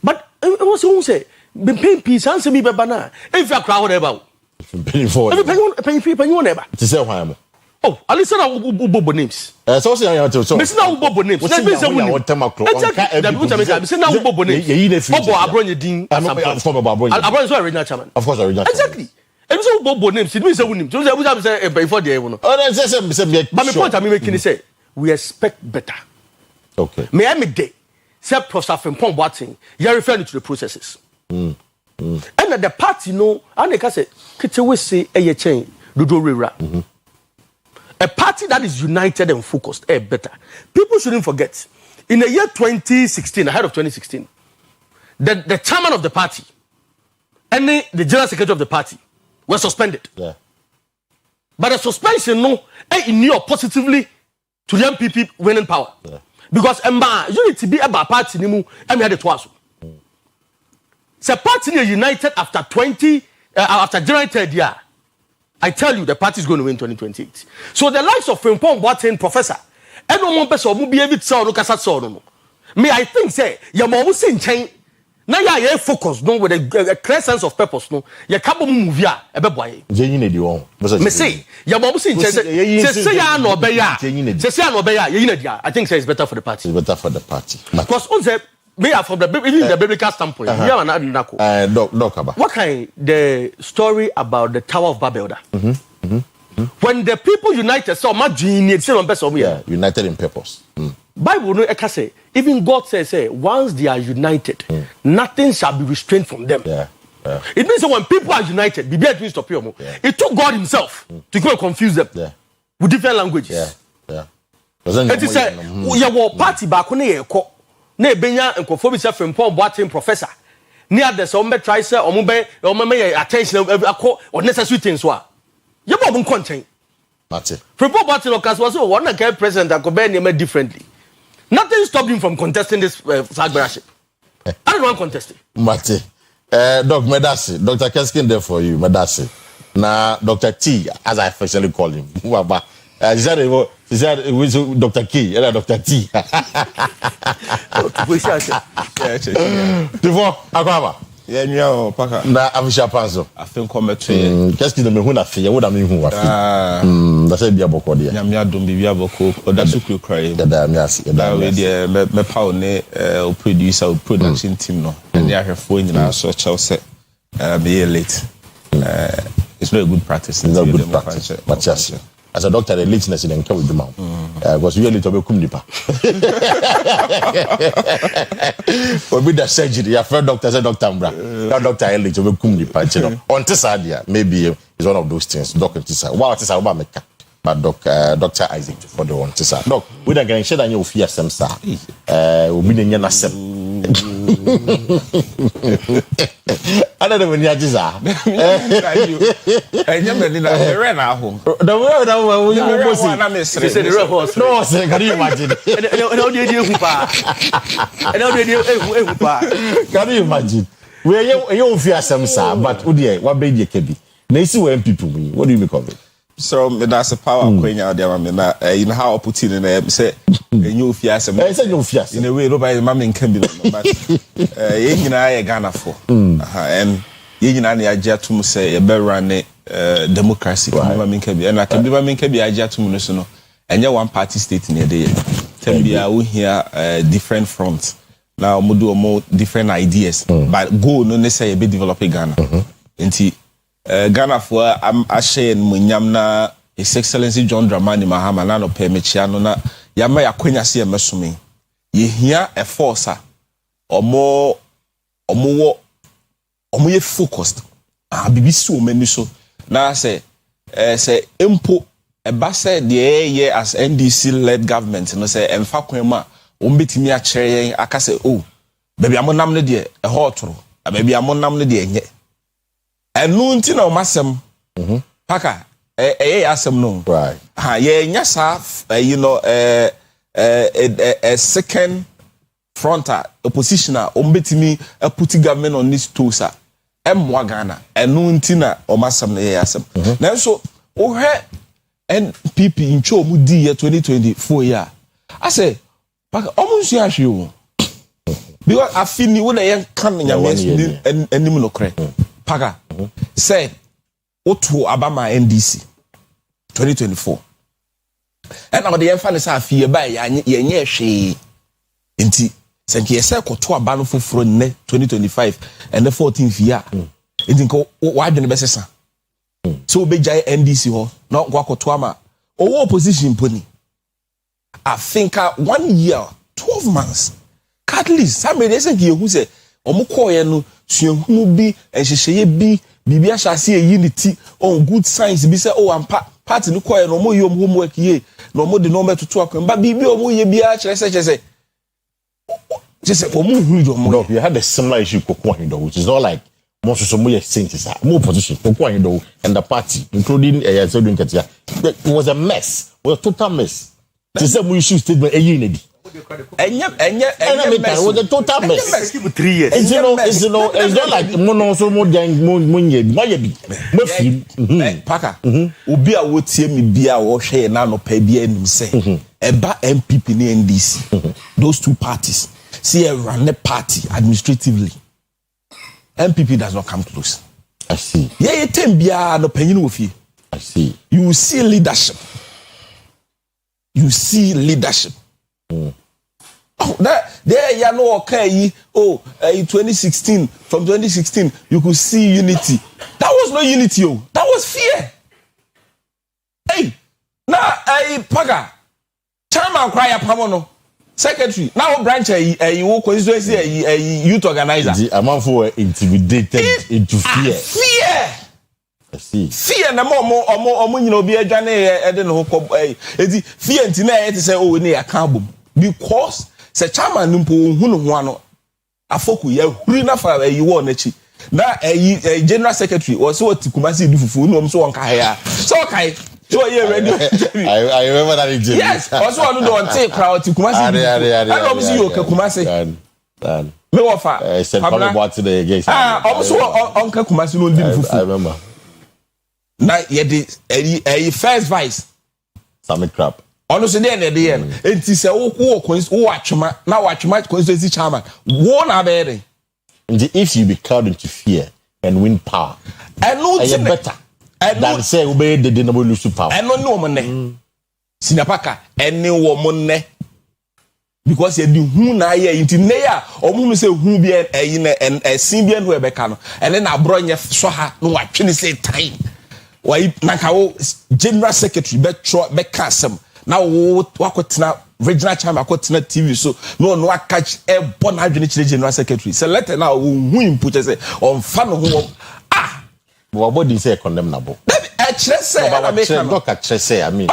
But it was who say be pay peace answer me be banana. If you crowd whatever. Panyifo. Panyifo never. To say why am. Oh, at least I will bobo names. So say I to so. But now bobo names. Let's be say what temacro. Say now bobo names. Obo Abronye din. Abronye so original chairman. Of course original. Exactly. And so bobo names. It means say unim. So say before the no. Oh, say. But my point I making say we expect better. Okay. May I make day. Say Professor Fempong Boateng. You referring to the processes. And the party no. And they can say kete say eye chain dodo rera. A party that is united and focused, better. People shouldn't forget. In the year 2016, ahead of 2016, the chairman of the party and the general secretary of the party were suspended. Yeah. But the suspension, no, knew positively to the MPP winning power. Yeah. Because unity be about party, and we had it twice. So party united after January 3rd year. I tell you, the party is going to win 2028. So the likes of Frimpong Boateng, Professor, and no one person will be able to say no. Me, I think say your mom will say chain Now you focus no with a clear sense of purpose no. You can't move ya ebe boy. Jenny di won. Me say ya mom say say ya no be ya. Say ya no be ya. I think say it's better for the party. It's better for the party. Because on say me are from the biblical standpoint. Yeah, man, Doc, what kind the story about the Tower of Babel da? When the people united, so much united in purpose. Bible no say even God says once they are united, nothing shall be restrained from them. Yeah. It means that when people are united, it took God himself to go and confuse them with different languages. It is say your party back on the na ebenya nkofo bi se frempon boatin professor ni adese o mbe try say o me attention akọ unnecessary things so a ye bo nko nchen mate frempon boatin okas was so one can president akobe name differently. Nothing stopped him from contesting this flagbearership. I don't want to contest it. Mate Doc Medasi, Dr. Keskin there for you, Medasi. Now Dr. T, as I officially call him. He said it was Dr. K, Dr. T. Before Akwa. Yeah, no, Paka. Na Avisha Panzo. I think come to qu'est-ce qui ne me huna fait, what am I who afi. Da say bia boko dia. Nyamia dum bia boko, oda suku cry. Da miasi, da we dia me pa ne o producer o production team no. And they are phone nyina so Chelsea. Be late. It's not a good practice. It's not good practice. But yes. As a doctor, the lateness in the encounter with the mouth. Because really to be kumdipa. For me, the surgery, your friend doctor said, Dr. Ambra, that doctor early to be kumdipa. On Tisadia, maybe it's one of those things. Doctor Tisa, wow, Tisa Obameka. But Dr. Isaac for the one Tisa. Doc, we don't get share that you fear some star. We be the Yana Sem. I don't know when you're just I never did that. Ran at home. The world, no, can you imagine? Can you imagine? We don't fear some star, but what baby can be? Nice when people mean. What do you make of it? So that's a power queen out there. You know how I put it in there. Say you fear some. I said you fear. In a way, nobody mammy can be. But you know I Ghana for. And you know I just to say a better run democracy. Mammy can be. And I can be mammy can be. I just to know. And you one party state in a day. Tell me we hear different fronts. Now we do more different ideas. But go no necessarily be developing Ghana. Ghana for Ashe Munyam na His Excellency John Dramani Mahama na no permechiano na yama yakwenya se mesumi ye hia e force omo ye focused bibi so mani so na say empo e ba say de as NDC led government no say emfa kwan ma ombetimi a kire yen aka say oh baby amonam ne de e hotoro baby amonam ne de enye enu nti na omasem paka asem no right ye nya sa a second frontal oppositioner ombetimi put government on this toes emwa Ghana enu nti na omasem na ye asem na so o he NPP ncho mu di ye 2024 ya I say paka omunsu ahwe o because afini wo na ye kan nyame enim no kre Paga say otu abama NDC 2024 and now the emphasis afie ba ye nye hwe enti senke ye say koto abano foforo ne 2025 and the 14th year enti ko wadwene besesa so obejai NDC ho na kwa koto ama owo opposition poni I think 1 year 12 months at least somebody say he who say omukoye no suahunu bi enhyehyeye bi bibia hyase unity on good science bi say oh ampa party no koye no mo yom homework ye no mo de no metoto akwamba bibi o mo ye bia kyerese omo hu do mo. No, you had a similar issue Kokwahindo, which is not like most of some saints more position Kokwahindo and the party including Ketia. It was a mess, it was a total mess. The same issue statement unity. It was a total mess. 3 years. It's not like mono so more than munye. Paka. Obi a wotie me bia wo hwe na no pa bia nim say. Eba MPP ni NDC. Those two parties see a run the party administratively. MPP does not come close. I see. Yeah, Tembia no penny with you. I see. You will see leadership. You see leadership. Oh, that there you know okay. Oh, in 2016, from 2016, you could see unity. That was not unity, oh. That was fear. Hey, now Paga, chairman cry Pamono, secretary. Now branch you constituency a youth organizer. The amount for intimidated into fear. Fear. I see. Fear na more you know be a journey no fear ntina to say oh ne akabom because say chairman numpo hunu ho ano afoku ya huri na fa you won echi na general secretary or so Kumasi do fufu no so won ka ya so okay so you ready. I remember that interview. Yes also on do on take crowd Kumasi I don't see you Kumasi Dan me offer said come about today again also on Kumasi no do fufu I remember. Na ye the first vice Summit crap. Honestly, there enti se wo atwema na wo atwema constituency chairman wo na be If you be cowed into fear and win power, and better than say obey the dynamo lose power. And no woman sinapaka any woman ne because you do who na ye inti ne ya omu say who be and sin be no e be ka no and then abronye so ha no atwene say time why nanka general secretary be kasem now wakotena regional chairman akotena TV so no catch e born adwene chire general secretary so let now who input say on fan ho what body say condemnable e chire say I mean say I mean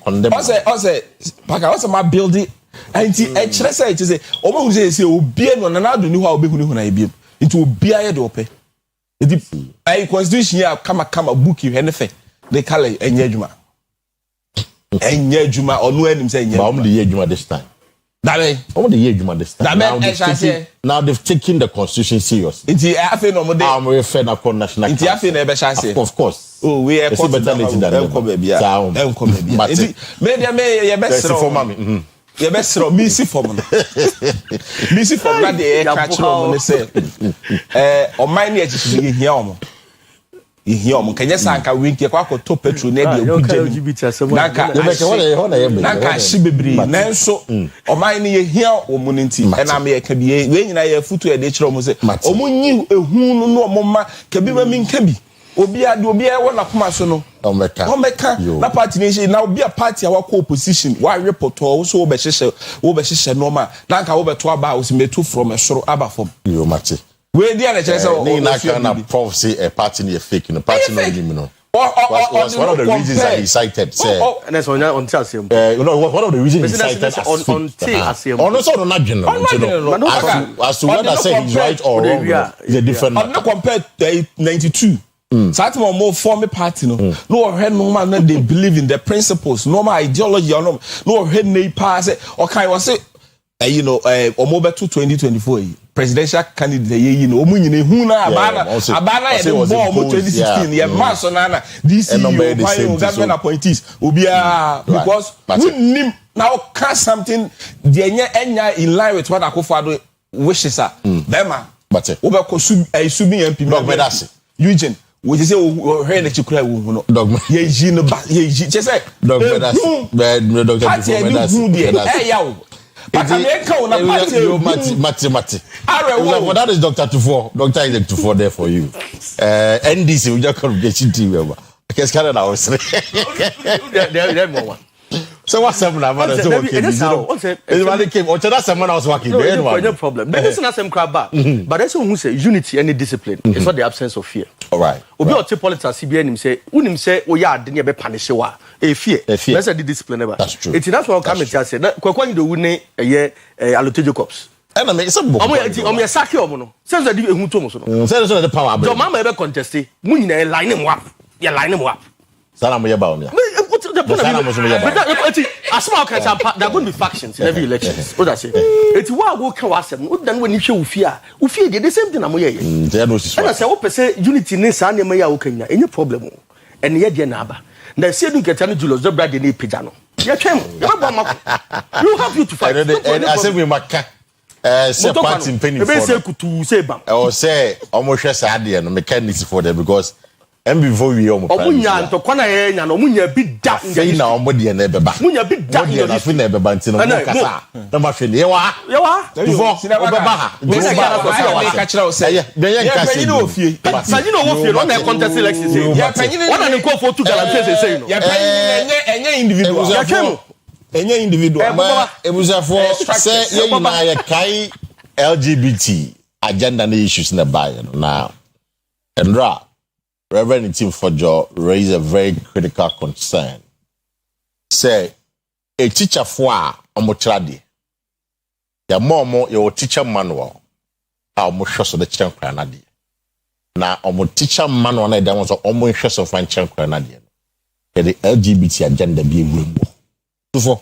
condemnable say paka what's my building anti e chire say it say omo hu say obi no na do ni ho obi hu ni hu na ebiem into obi aye de ope I constitution ya kama book you anything they call it enye adwuma onu anim say enye ba om the adwuma this time that om the adwuma this time now they've taken the constitution serious nti afi no mo dey am refer na national nti afi na e be chance of course oh we are better late than never me ye best for mami ye best for me see for me see for na dey catch no me say o mind e chichi ye hia omo ihia omo kanya sanka winki kwa to petrol na dey oguje nanka shi bebre nanso o mind ye hia omo nti e na me ye ka bi we nyina ye futu e dey kire omo say omo nyi ehun no omo ma ka bi ma mi nka bi obi e wona koma so no omeka na party nation na obi a party a wako opposition wa report so wo be hyehyɛ no ma na nka wo beto aba o si metu from esoro aba from yo mate we dey na kyerɛ sɛ ni na kana prof say a party near fake no party no give me no was one of the reasons that he cited say and that's on asem you know one of the reasons he cited as on asem no so no nadwin as to whether say he's right or wrong is a different matter. No compare 92 Satima more form a party no head no man they believe in the principles no ideology or no head ne pass okay was say you know omobe to 2024 presidential candidate you know omunyine hu na abana ye bo 2016 ye mass na this government appointees obia because we now can something the enya in line with what Akufo wishes are bema but obeko subi MP no Eugene we say hear the chikura wo no dogma ye ji no ba ye ji che say dogma that's bad doctor eh ya wo pata me ka wo na party mate well that is Dr. Tufo Dr. Isaac Tufo there for you NDC we just come get TV over because Canada was there more so what's up now man so okay everybody came or that someone was working no problem this is not some crab but that's who say unity and discipline it's not the absence of fear all right obi o te politics CBN him say unim say o ya ade ne be punish wa fear let's say the discipline ever that's true that's what come to say kwakwa you do win Alote Jacobs and I make some omo saki omo no say so the ehun to mo so no say so the power do mama be contest mu nyina line him up ya line him up Salam ya ba o me asma can there going to be factions in every election what I say it's what go can was them then when you show fear the same thing am here there no and I say what say unity ne sa ne ma ya wo kanya any problem and ye dey na aba na say do get an Julius the brother dey pija no ye twem you have you to fight and I say we maka say party penny for. Say kutu say bam. I say almost say ade no mechanics for them because before we omunya to kwana ye nya no omunya bi da say na omode na beba omunya bi da na fi na beba ntino mo kasa na ma hwe ne yewa before obeba ha be say ka kira o say be yen ka say no ofie sanyi no wo fie no na contest election say ya panyin wana ne ko for to guarantee say no ya panyin enye individual ya twem enye individual ebuzafo say ye na ye kai LGBT agenda na issues na buy na Endra Reverend Tim Fojo raised a very critical concern. Say a teacher for omotrade. Ya momo your teacher manual. How much so the champ granadi. Na omo teacher manual na dem so omo hwese of fan champ granadi. The LGBT agenda be wimbo. So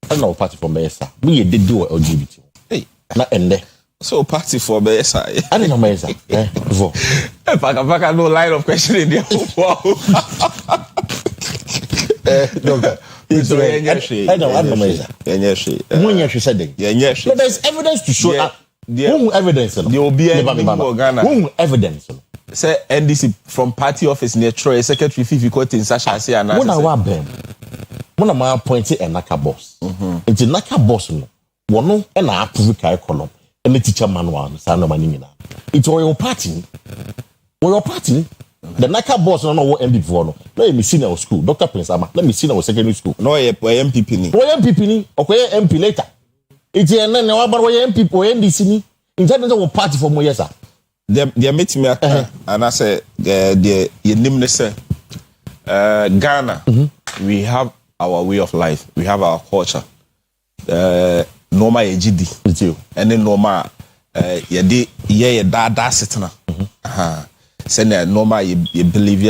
I know party for Mesa. We did do LGBT. Hey, na ende. So party for Mesa. I didn't know Mesa. Before. Paka no line of questioning there. Wow. I don't know Mesa. Yes, said yes. So there's evidence to show that. Evidence. There will be evidence. Say NDC from party office near Troy secretary Fifi Court in Sasha say and when I wa bem. When am appointed a Naka boss. It's a Naka boss no. One no na approve curriculum. The teacher manual no money na it's your party the Naka boss no what MD for no let me see our school Dr. Prince Ama let me see our secondary school no MPP ni okay MP later it's na na about MPP or NDC ni in that no party for more years they meet me and I say the name say Ghana we have our way of life we have our culture normal EGD and then normal ye da setna say normal you believe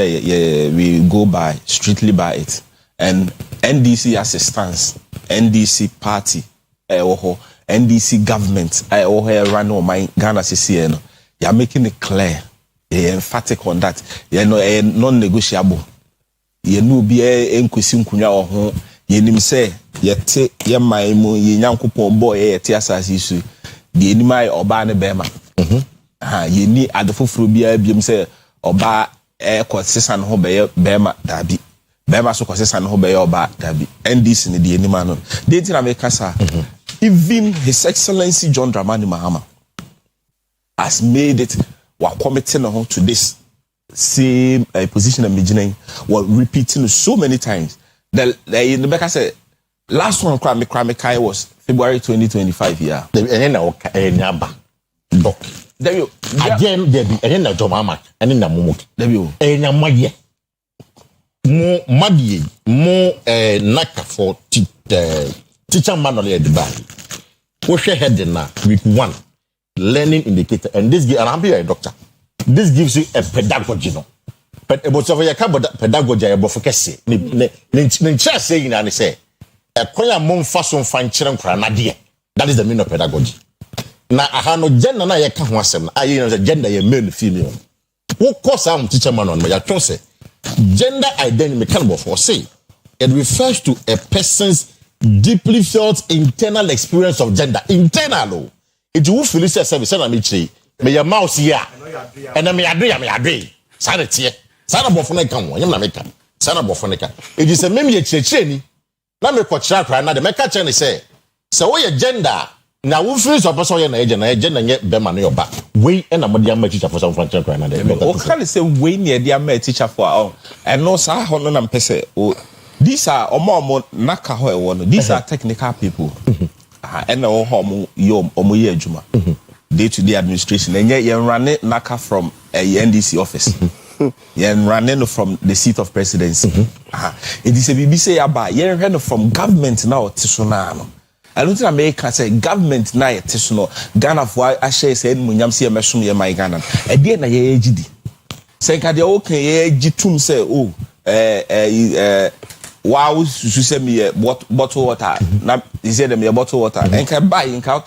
we go by strictly by it and NDC assistance NDC party NDC government run on my Ghana CCN no you are making it clear you emphatic on that you know non-negotiable you know be enkwesi nkunya ho yenim say yete ye man mu ye nyankopon boy yete asase su de enimai oba ne bema yeni adofoforo bia biem say oba kwasesa ne ho be bema dabi bema so kwasesa ne ho be oba dabi NDC ne de enima no de tira me kasa even His Excellency John Dramani Mahama has made it wa committing on to this same position and beginning were repeating so many times. The Becca said last one crime Kai was February 2025 yeah. And then doc. There you again there be and then Jomama and then Mumuk. There you Magie. More Magie, more Naka for teacher manual at the back. We share head now week 1 learning indicator and this and I'm here a doctor. This gives you a pedagogy no. But about your pedagogy about focus. Ne saying and say a koya mom fason fan children kranadia. That is the meaning of pedagogy. Na aha no gender na ye ka ho asem. Aye no gender ye male female. Wo course am teacher man on me ya tell say gender identity mechanical for say it refers to a person's deeply felt internal experience of gender. Internal. It will feel service na me chi. Me ya mouse here. And me ade. Sanity. Sana bofone kan wo, nyem na meka. Sana bofone kan. It is a meme ye chire ni. Na me ko chira kra na de meka chire ni say wo ye gender na wo free so person ye na agenda nye be ma no yoba. We na mo de am teacher for some function kra na de. O can say we near de am teacher for and no sa ho no na mpese o these are omo naka ho e wo no these are technical people. And no ho yo omo ye adwuma. Day-to-day administration and yet you run it naka from a NDC office. You run it from the seat of presidency. It is a BBC about you run from government now tisonano. I don't think America say government now tisono Ghana for I share say munyam see mesum ye my Ghana. E dey na ye gidi. Say ka dey okay ye gitum say wow say me bottle water na he said them bottle water and can buy in ka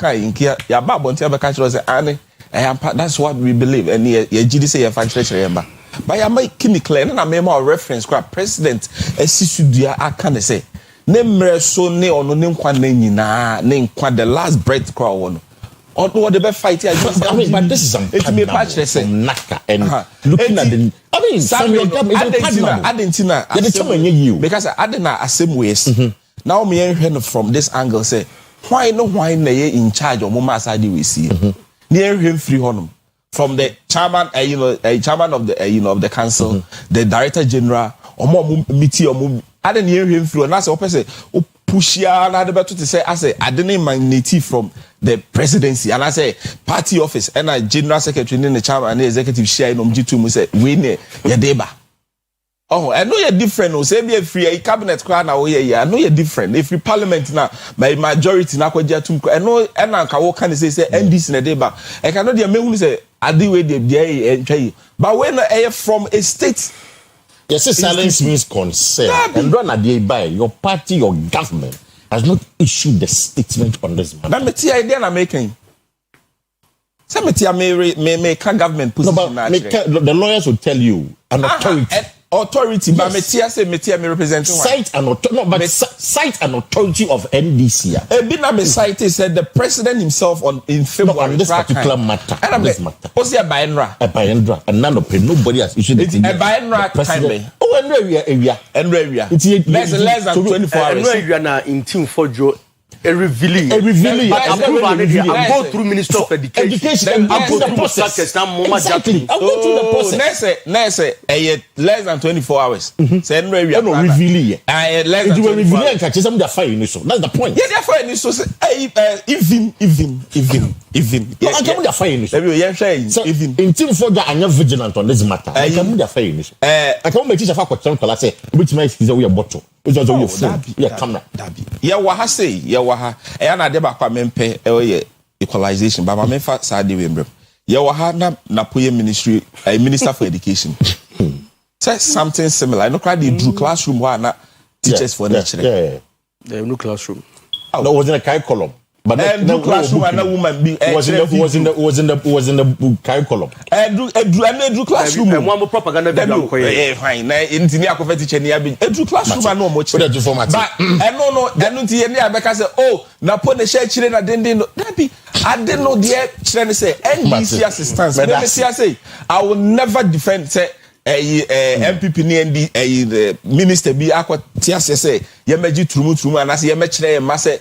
ya ba bonti abeka chiro say ane that's what we believe and ye gidi say ye fan chire remember but ya make clear na me ma reference crap president esisudua aka ne say ne mre so ne ono ne nkwa na nyina ne nkwa the last breath crowd one or the best fight. I mean, but this is some Naka and looking at the. I mean, Argentina, because I didn't know same ways. Now me hearing from this angle say, why they in charge of Mama Asadi we see. Near him free honum from the chairman, chairman of the of the council, the director general, or more meeting or I didn't hear him through, and that's what I say. Push ya, and I about to say, I say, I didn't my native from the presidency, and I say, party office, and I general secretary, and the chairman, and the executive share in G2, we say, we need your deba. Oh, I know you're different. No, say be free. A cabinet crowd now. Yeah. I know you're different. If you parliament now, by majority now, I know. And I can say NDC in the deba. I cannot hear me who say I do with the but when I from a state. Yes, silence means consent. And run a day by your party, your government has not issued the statement on this matter. Let me tell you, idea I'm making. Some may government position. The lawyers will tell you an authority. Authority, but me represent cite an authority of NDC. Bina cite said the president himself in February on this particular matter. This matter. What's your Bayenra? A Bayenra, and none of nobody has issued it. A Bayenra time. Oh, and area. It's less than 24 hours. In team for Joe. A revealing. I go through Minister of Education. I go through the process. Exactly. I go through the process. Next, less than 24 hours. Say no revealing. Less than 24 hours. Catch some the fire in so. That's the point. Yeah, they're fire in so. Even. No, I come with fire in so. In team for that, I'm not vigilant on this matter. I come with fire in so. I come with teacher for question. I say, which makes is a bottle. Which was your phone. Yeah, camera. Yeah, what I say. Yeah. And I deba kwa mempe equalization but my memfa sadi wembrem ye wa ha na poye ministry minister for education say something similar. I know crowd they drew classroom where na teachers for nature there no classroom no was in a curriculum but no classroom and a woman be was in the curriculum drew classroom and one propaganda fine na intini akofet teacher ni abi drew classroom and no mo chire but no enti ye ni abeka say oh na po na share chire na denden that be I didn't know the chire say NDC assistance let me say I will never defend say MPP ni the minister bi akwati ase say ye meji trumu and as ye me kire ma say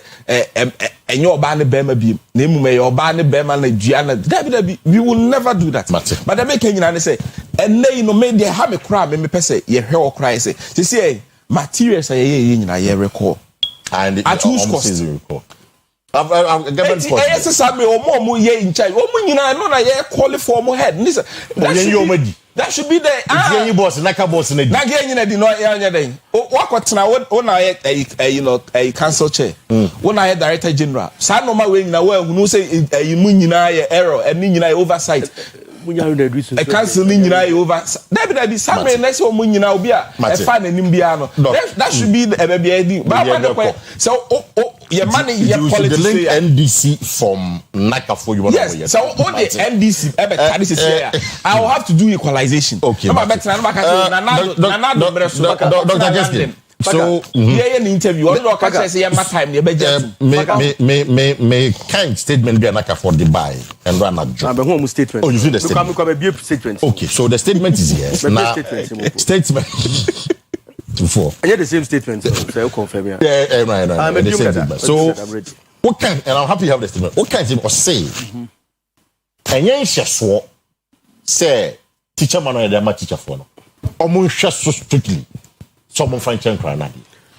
enye oba ne bema bi na emu me oba ne bema na dua na that we will never do that but the make nyina ne say enne no me dey ha me kra me pese ye hwe o kra say materials ye nyina ye record and at whose cost I've government cost yes sabe o mo ye in charge o mo nyina no na ye call for mo head that should be the you boss naka boss na nyina di no anya den wakotena wo na a council chair wo na director general sa no ma we nyina wo hunu say mu nyina ye error and nyina oversight a council nyina ye over that be sabe na say o mu nyina obi a e fa na nim bia no that should be the baby but so your money your politics link NDC from Naka for you yes so all the NDC this is here I will have to do equalization okay Dr. Justin so an interview may kind statement be Naka for the buy and run a job statement you see the statement okay so the statement is here now statement before. I the same statement. So confirm yeah. Yeah, right. The same statement. So what kind? And I'm happy you have the statement. What kind of say? And you swore say teacher man or my teacher for no. Almost so strictly. Someone find change crying.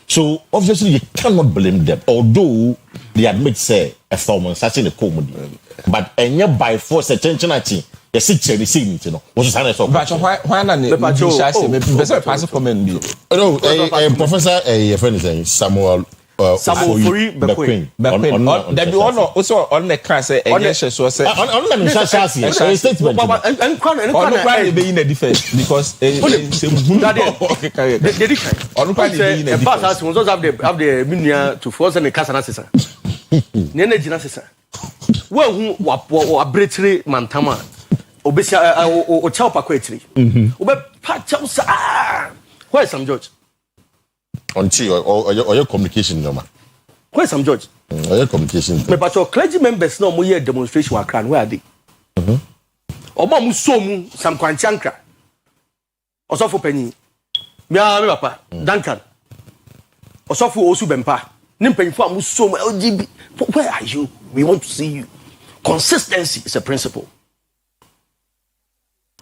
So obviously you cannot blame them, although they admit say a form such in the comedy. But and you by force attention at you. Yes, it's a scene, you know. What's the so? But why not? Pass comment. No, Professor, a friend is saying Samuel McQueen. That be also on the class. On the statement. And be in a defense because have the minia to force and the Casanasa. Nene Jinasa. Well, who were Britry Mantama. Obesia o chapa kwetri obe pa chausa where some George on chi or your communication normal Where's Sam George? Communication. But your clergy members no more demonstration wa kran. Where are they? Oba mu so mu Sam Kwanchanka. Osofo panyi. Me papa Duncan. Osofo Osu Bempa. Nim panyifo amu so mu LGB. Where are you? We want to see you. Consistency is a principle.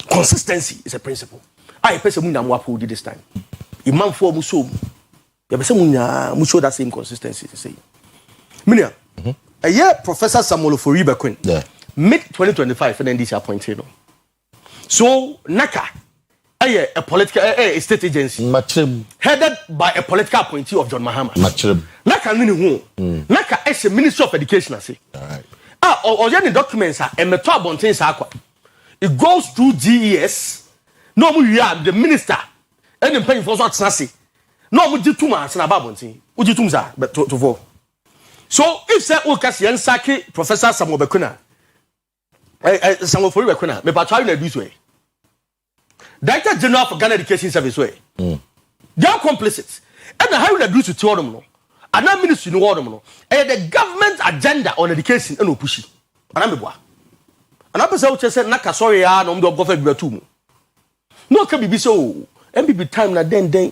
Consistency is a principle. I person mu na mo uphold this time. Imam for mu so mu. Ya person mu show that same consistency to say. Minia. A year Professor Samuel Foriba Queen. Yeah. Mid 2025 and then this appointed. So Naka a political a state agency headed by a political appointee of John Mahama. Naka nini hu. Naka is a Ministry of Education I say. All right. Or any documents are a metal bontin aqua. It goes through GES. No mu the minister and the paying for what say. No mu di 2 months na babontin. Uji tumza but to vote. So if say Okasian Saki Professor Samuel Bekuna Samuel Fori Bekuna me patwa na do so e. Director General for Ghana Education Service way. They are complicit. And how will do to them no? And that ministry no order no. And the government agenda on education and no pushy. And I'm boa. And I person say naka sorry ya no do government be too. No can be so. MBB time na then there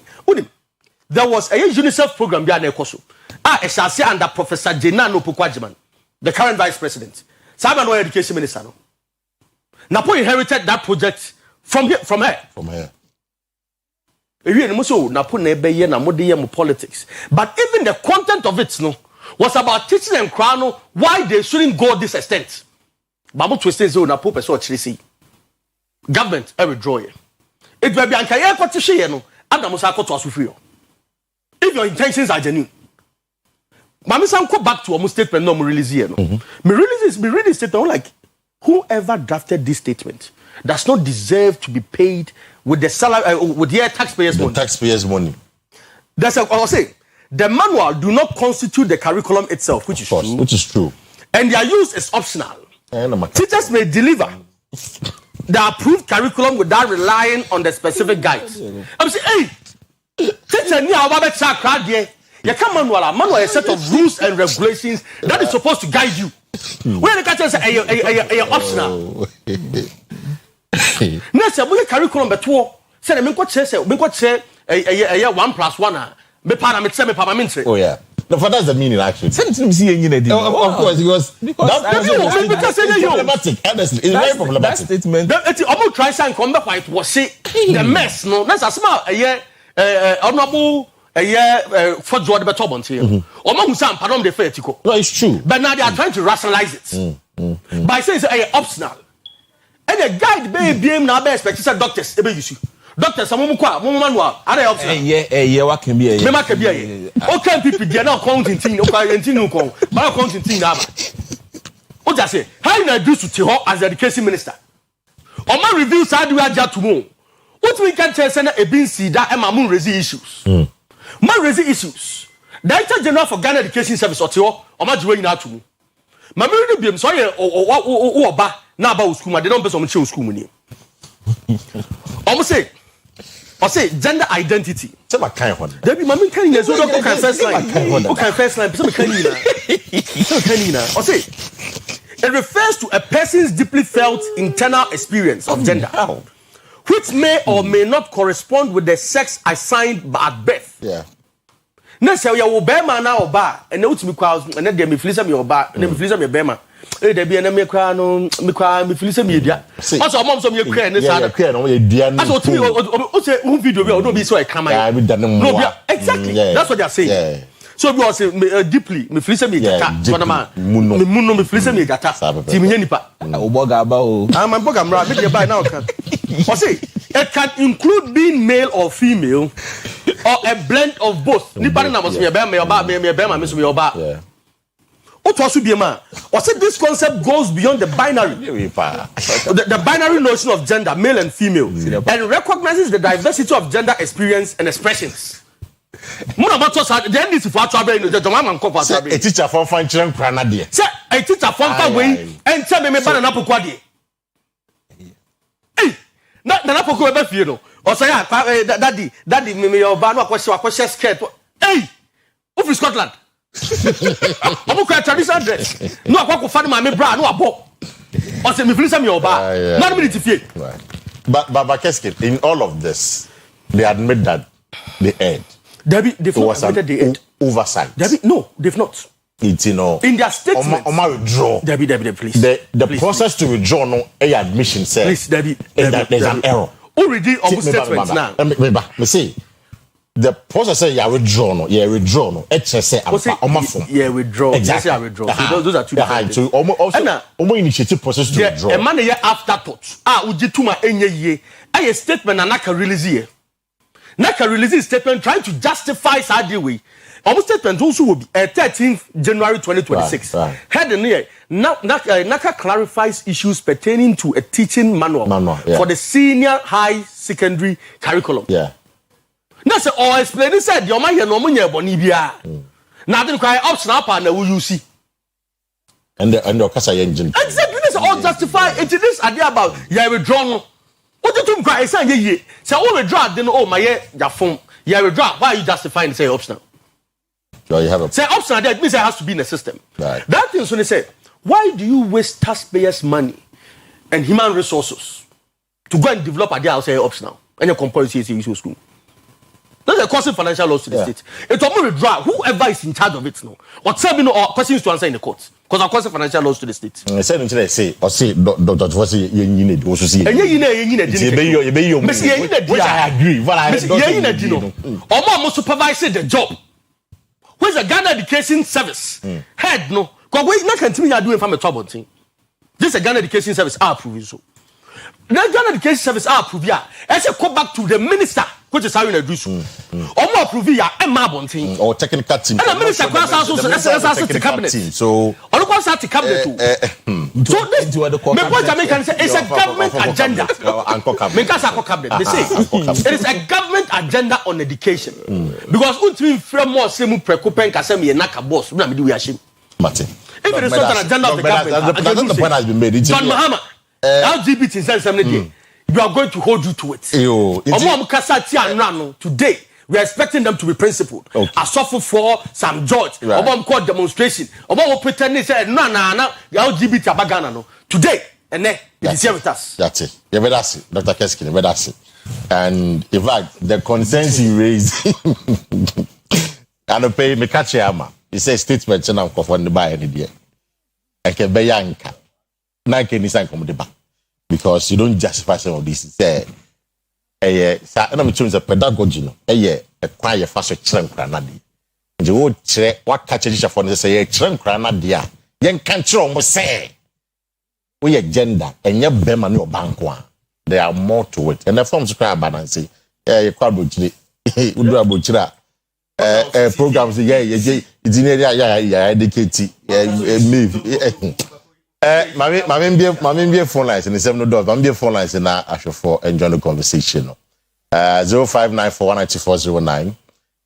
was a UNICEF program there na ekoso. I shall say under Professor Jena no Pukwajiman, the current vice president. Cyber no education minister no. Napo inherited that project from her. From her. Napo nebeye na modeye mo politics. But even the content of it no was about teaching them crown why they shouldn't go this extent. Babu twiste zo Napo person chiri government withdraw it. It will be ankaye kwatishe ye no Adam sa akoto asufri. If your intentions are genuine. Mami Sam go back to our statement no release here no. Me release statement like whoever drafted this statement does not deserve to be paid with the salary with their taxpayers' money. Taxpayers' money. That's what I was saying. The manual do not constitute the curriculum itself, which is true. And their use is optional. Teachers may deliver the approved curriculum without relying on the specific guides. I'm saying, hey, teacher, ni awabe chakra die. You come manual a set of rules and regulations that is supposed to guide you. When the teacher say a optional. Next, we curriculum beto. Say me kwat say 1+1 me para me say me papa me. Oh yeah. No, for that's the meaning actually. Of course, because that's problematic. Honestly, it's very problematic. That statement. I'm trying to come back it was say the mess. No, that's a small honorable for Jordan Betobon here. Pardon the fair. No, it's true. But now they are trying to rationalize it by saying it's optional. And the guide baby now be expect say doctors ebe use. Doctors some kwa manual are optional. What can be me ma can be okay people dey now counting thing no kon ba counting thing na ba. O just say how you do to Tiho as education minister. O ma review side we aja tomorrow. What we can tell say na ebinsi da e ma mun raise issues. Ma raise issues. Director General for Ghana Education Service or Tiho o ma jiwe nyina atumu. Ma me really biem so ye o ba na ba school ma dey don person che school mu ni. I say gender identity. Say my kind one. There be mama kan yin so do kan first line. O kan first line, say kan yin na. I say it refers to a person's deeply felt internal experience of gender, which may or may not correspond with the sex assigned at birth. Yeah. Na say you wo be ma na oba, and na utimi kwa na dem me filisa me oba, na me filisa me be ma. There be na me kwa no me feel say me dia. Also mom so me kwa ne sa. Yeah, no we dia no. Also o say one video be o no be so e kama. Yeah, we done no exactly. That's what they are saying. Yeah. So we say deeply me feel say me gata. So na ma me muno me feel say me gata. Ti me nipa. Oboga ba o. Ah man boga mra me dey buy now can. O say it can include being male or female or a blend of both. Nipa na mo so me be me oba me be me so me oba. Yeah. Or say this concept goes beyond the binary, the binary notion of gender, male and female, and recognizes the diversity of gender experience and expressions. A teacher from function Granadier. Say a teacher from way and tell me banana poquadi. Hey, not the Napoco Befino. Or say, daddy, me your ban, what was your skirt? Hey, over Scotland. Omo kwa traditional dress. No akwa fa ma me bra no abo. O se me feel say me oba. No me tifie. But Keskin, in all of this, they admit that they erred. They've not admitted they erred. Oversight. No, they've not. It's, you know, in their statement. Withdraw. Debbie, please. The process to withdraw no admission says. Please, Debbie, there's an error. Already almost statements now. Me say the process say you withdraw no. It say withdraw. Exactly. I withdraw. Those are two different things. So also initiative process to withdraw. A man afterthought. Uji tuma enye ye. A statement na naka release ye. Naka release statement trying to justify sad way. Almost statement also will be 13th January 2026. Head in here. Naka clarifies issues pertaining to a teaching manual for the senior high secondary curriculum. Yeah. Now say or explain it said your man here no munye boni bia. Now the cry option up and will you see. And the kasa engine. Exactly, this all justify it is idea about ya withdraw. What do you cry say ye? Say all withdraw then oh my ya phone. Ya withdraw. Why are you justifying say optional? So you have a say optional there means it has to be in the system. Right. That thing when they say, why do you waste taxpayers' money and human resources to go and develop a deal say optional and you compare CSE school? That's a causing financial loss to the state. It's almost withdraw whoever is in charge of it now. Or tell me no questions to answer in the court. Because I'm causing financial loss to the state. I said until I say or say Dr. Fossey you need also see. And you which I agree. What I Omo supervise the job. Where's the Ghana Education Service? Head no. Because we not continue doing from a trouble thing. This is a Ghana Education Service are approving so. The Ghana Education Service are approving. I say go back to the minister, which is how you do so. Omo approving ya Emma Bonting. Or technical team. And the minister class also the cabinet. So on the start the cabinet too. So this the point I make can say it's a government agenda. Cabinet. They say it is a government agenda on education. Because ultimately frame more same preoccupant kasem ye naka boss. We na me do we ashim. Martin. If it is not an agenda of the government, the point has been made. John Mahama, LGBT says something. You are going to hold you to it. Today, we are expecting them to be principled. I suffer for some George. Court demonstration. Pretending say no, LGBT abagana no. Today, and then it is here with us. That's it. Yeah, but that's it, Dr. Keskin. But that's it. And in fact, the concerns he raised, and pay me catch ama. He says statement and I'm for the buy any day. I can buy yanka. Now can you sign come the back because you don't justify some of this. Say, I'm choosing a pedagogy. No, a quiet fast trend granadi. The old tre what catch it for say trend granadia. Young country almost say we agenda and your bema no bank one. There are more to it. And the forms cry balance. You quite butchery. We do a butcher. Programs educate Mami phone lines in the 7 doors. Mami phone lines in our for enjoy the conversation. 0594192409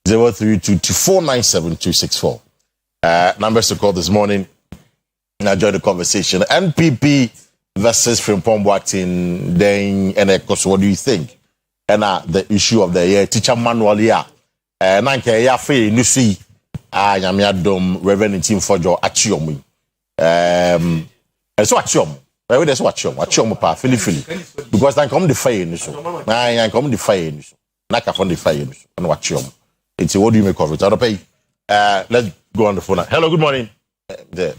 0322497264. Numbers to call this morning. Enjoy the conversation. NPP versus Frimpong Boateng. Then and of course, what do you think? And the issue of the teacher manual here. Nanke ya fe ni si nyame adom reverend team for jo achiom so achiom we dey so achiom pa fili because then come the fire ni so na come the fire ni so na ka from the fire ni so na achiom it's what do you make of it pay let's go on the phone. Hello, good morning. There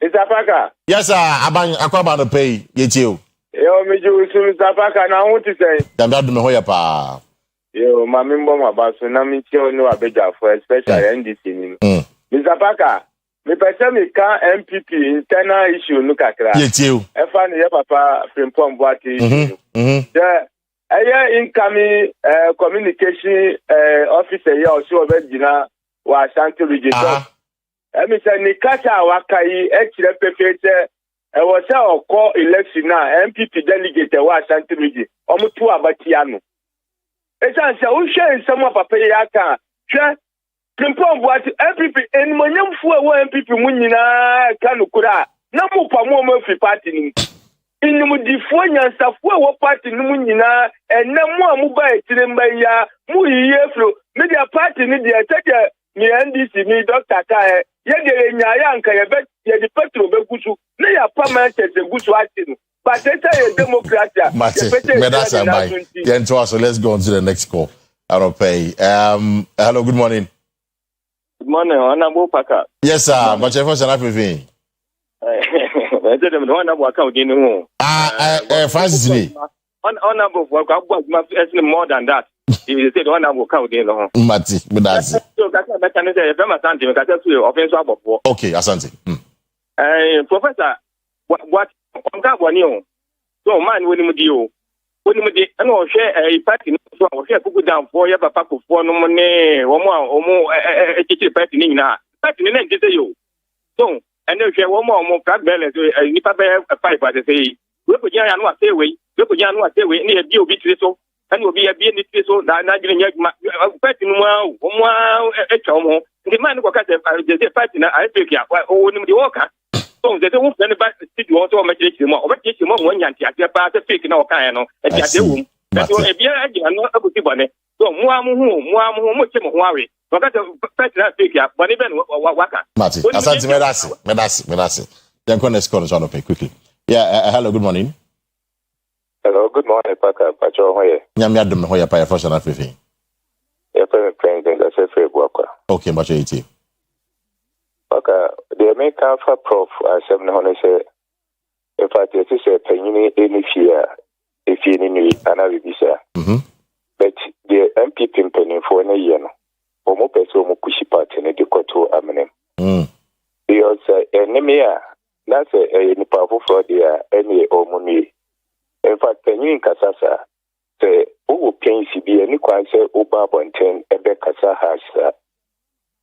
Mr. Parker. Yes sir, akwa ba no pay yetio yo meju Mr. Parker na won ti say dem da do me hoya pa. Yo, mami mboma baso na mi ti onu abeja for especially NDC ni. Mr. Parker, me pese me ka MPP internal issue nu kakra. Yetiu. E fa ni ye papa Frimpong Boateng. The incoming communication officer here also obedina wa Ashanti region. Me say ni kacha wakai e kire pefete e wo say okọ election na MPP delegate wa Ashanti region. Omo tu abatia no. Esanse o hwe nsem papa ya ka hwe Frimpong Boateng MPP enmonyamfu e wo MPP mu nyina ka no kura na mu pa mu ma fi party ni inimu difo nyansafo e wo party ni mu nyina enna mu amuba etiremba ya mu yiye fro media party ni de tete ni NDC ni Dr. Kae ye de nyaaya anka ye be ye di petro be gusu na ya permanent se gusu ati no but they say democracy so let's go on to the next call. I don't pay. Hello, good morning. Good morning, Honorable Paka. Yes, sir. But your first and everything. Francis me. Honorable more than that. You said honorable count in the Mati, Mudazi. Okay, Asante. Professor, what so man when you I know share a party so share put down for your papa for no money or more a party na party name to you. So and then share one more card balance a five by the say we put ya no say we put ya no say we near deal bit so and will be a being so that party no a chomo the man who got the party I pick ya oh the worker. So they don't want anybody to do also make it more. What is more one yanti at the part of fake no kind of at the room. That will be a not able to bonnet. So much worry. But that's a person fake up, but even waka. Mati, Asante Medasi. Then connect scores on pay quickly. Yeah, hello, good morning. Hello, good morning, Paka. Pacho Hoye. Yam Hoya Paya first and everything. Your president, that's a free worker. Okay, much 80. Okay, the American for Prof. I 700 say, if I just say, penny any fear, if you need another visa. But the MP pimping for a year, or more person pushy part in the Koto Aminem. Because Nemia, that's a powerful fraud there, any or money. In fact, penny in Casasa say, who pain CB any quite Oba Bonten, Ebe Casa has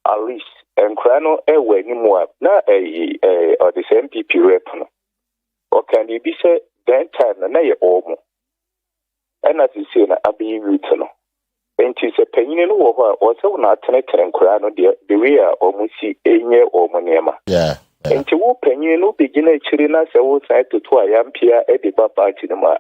at least. And Crano ewe ni mwa na or the same MPP rep no. Or can you be said then time na ye omo. And as you say na abi route no. And it's a penny no or so na tenete and Crano the way almost see enye omo nema. Yeah. And to wo penny no begin a chirina se wo side to a yampia ediba party no ma.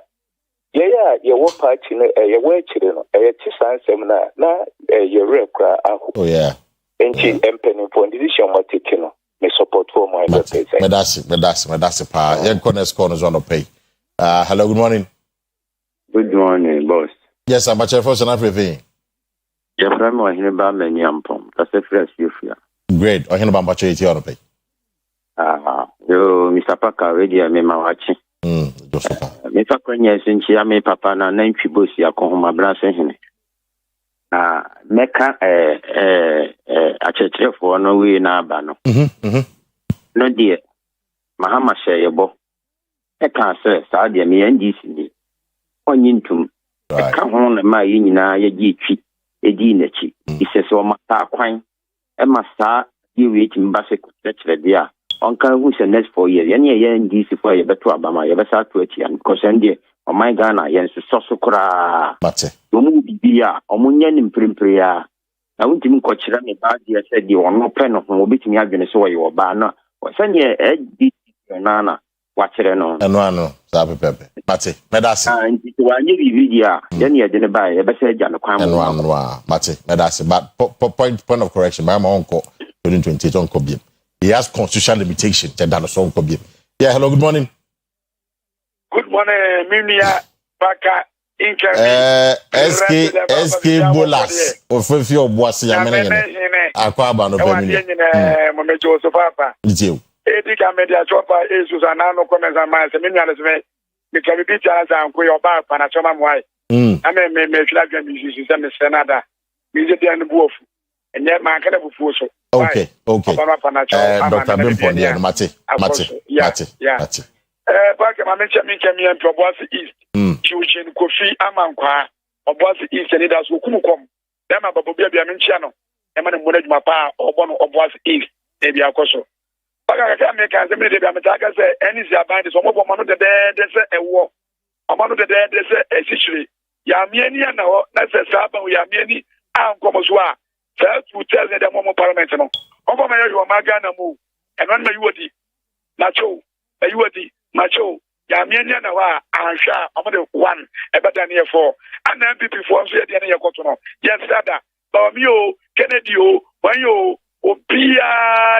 Yeah, your work party no a way chirino a tisan seminar na ye rep cra. Oh yeah. Enti empeni for decision what taking no me support for my Medasi pa yen connect corners on pay. Hello, good morning. Good morning, boss. Yes, I'm your first and everything. Your friend was in about many ampom. That's a fresh you fear. Great. I hear about much 80 on pay. Yo, Mr. Parker, already I made my watching. Mr. Quenya, since you are papa, and then Chibusi, I call my brother. Meka achechire for no we na aba no no die mahama sheyebo e kan se sa de me NDC ni onyintum e ka ho na ma yi nyina ye gi twi e di na chi ise so mata kwan e ma sa ye we ti mbase ku chire dia on kan hu se next 4 years ye NDC for ye beto abama ye be sa to achi an ko sende o my Ghana yen so kura mate omu bibia omunya ni mprimpri ya na wuntimi kochira me ba dia se di ono pe no ho obetimi adwene so wo ba na sanye di na wachere no ano sa pepe mate medasi nti wanye bibidia yen ye de ne ba ye be se agya no kwan ano mate medasi but point of correction my uncle 2028 uncle biem he has constitutional limitation to that so uncle biem. Yeah, hello, good morning. Good morning, Mimia Baka SK Bolas ofefi obuasi ya menene akwa aba no pemi mo so papa ntiu edi ka media chopa Susanna no comments ma se menya ne se me ka bi tia za nko yo ba pa na choma mwai ame me fila gwa mi sisi se me senada mi je dia no buofu enye ma ka da bufu so okay Dr. Bimpon dia no mate Back my mention and Obuasi East. Chuchin Kofi Amankwa, Obuasi East, and it has Ukumukom. Then my Babu Baby Aminciano, and my Munaj Mapa, or one Obuasi East, maybe Akoso. But I can't make as a minute. Amataka say, any Zaband is one of the dead, there's a war. Among the dead, there's a situation. Yamiani, that's a Saba, Yamiani, and Komoswa. First, you tell them the Momo Parliament. Over my Magana move, and on my Yodi, Nacho, a Yodi. Macho, Yamiania Nawa, Ansha, Amade 1, a better near 4, and then people for the Kotono. Yes, Dada, Bamio, Kennedy, when you obia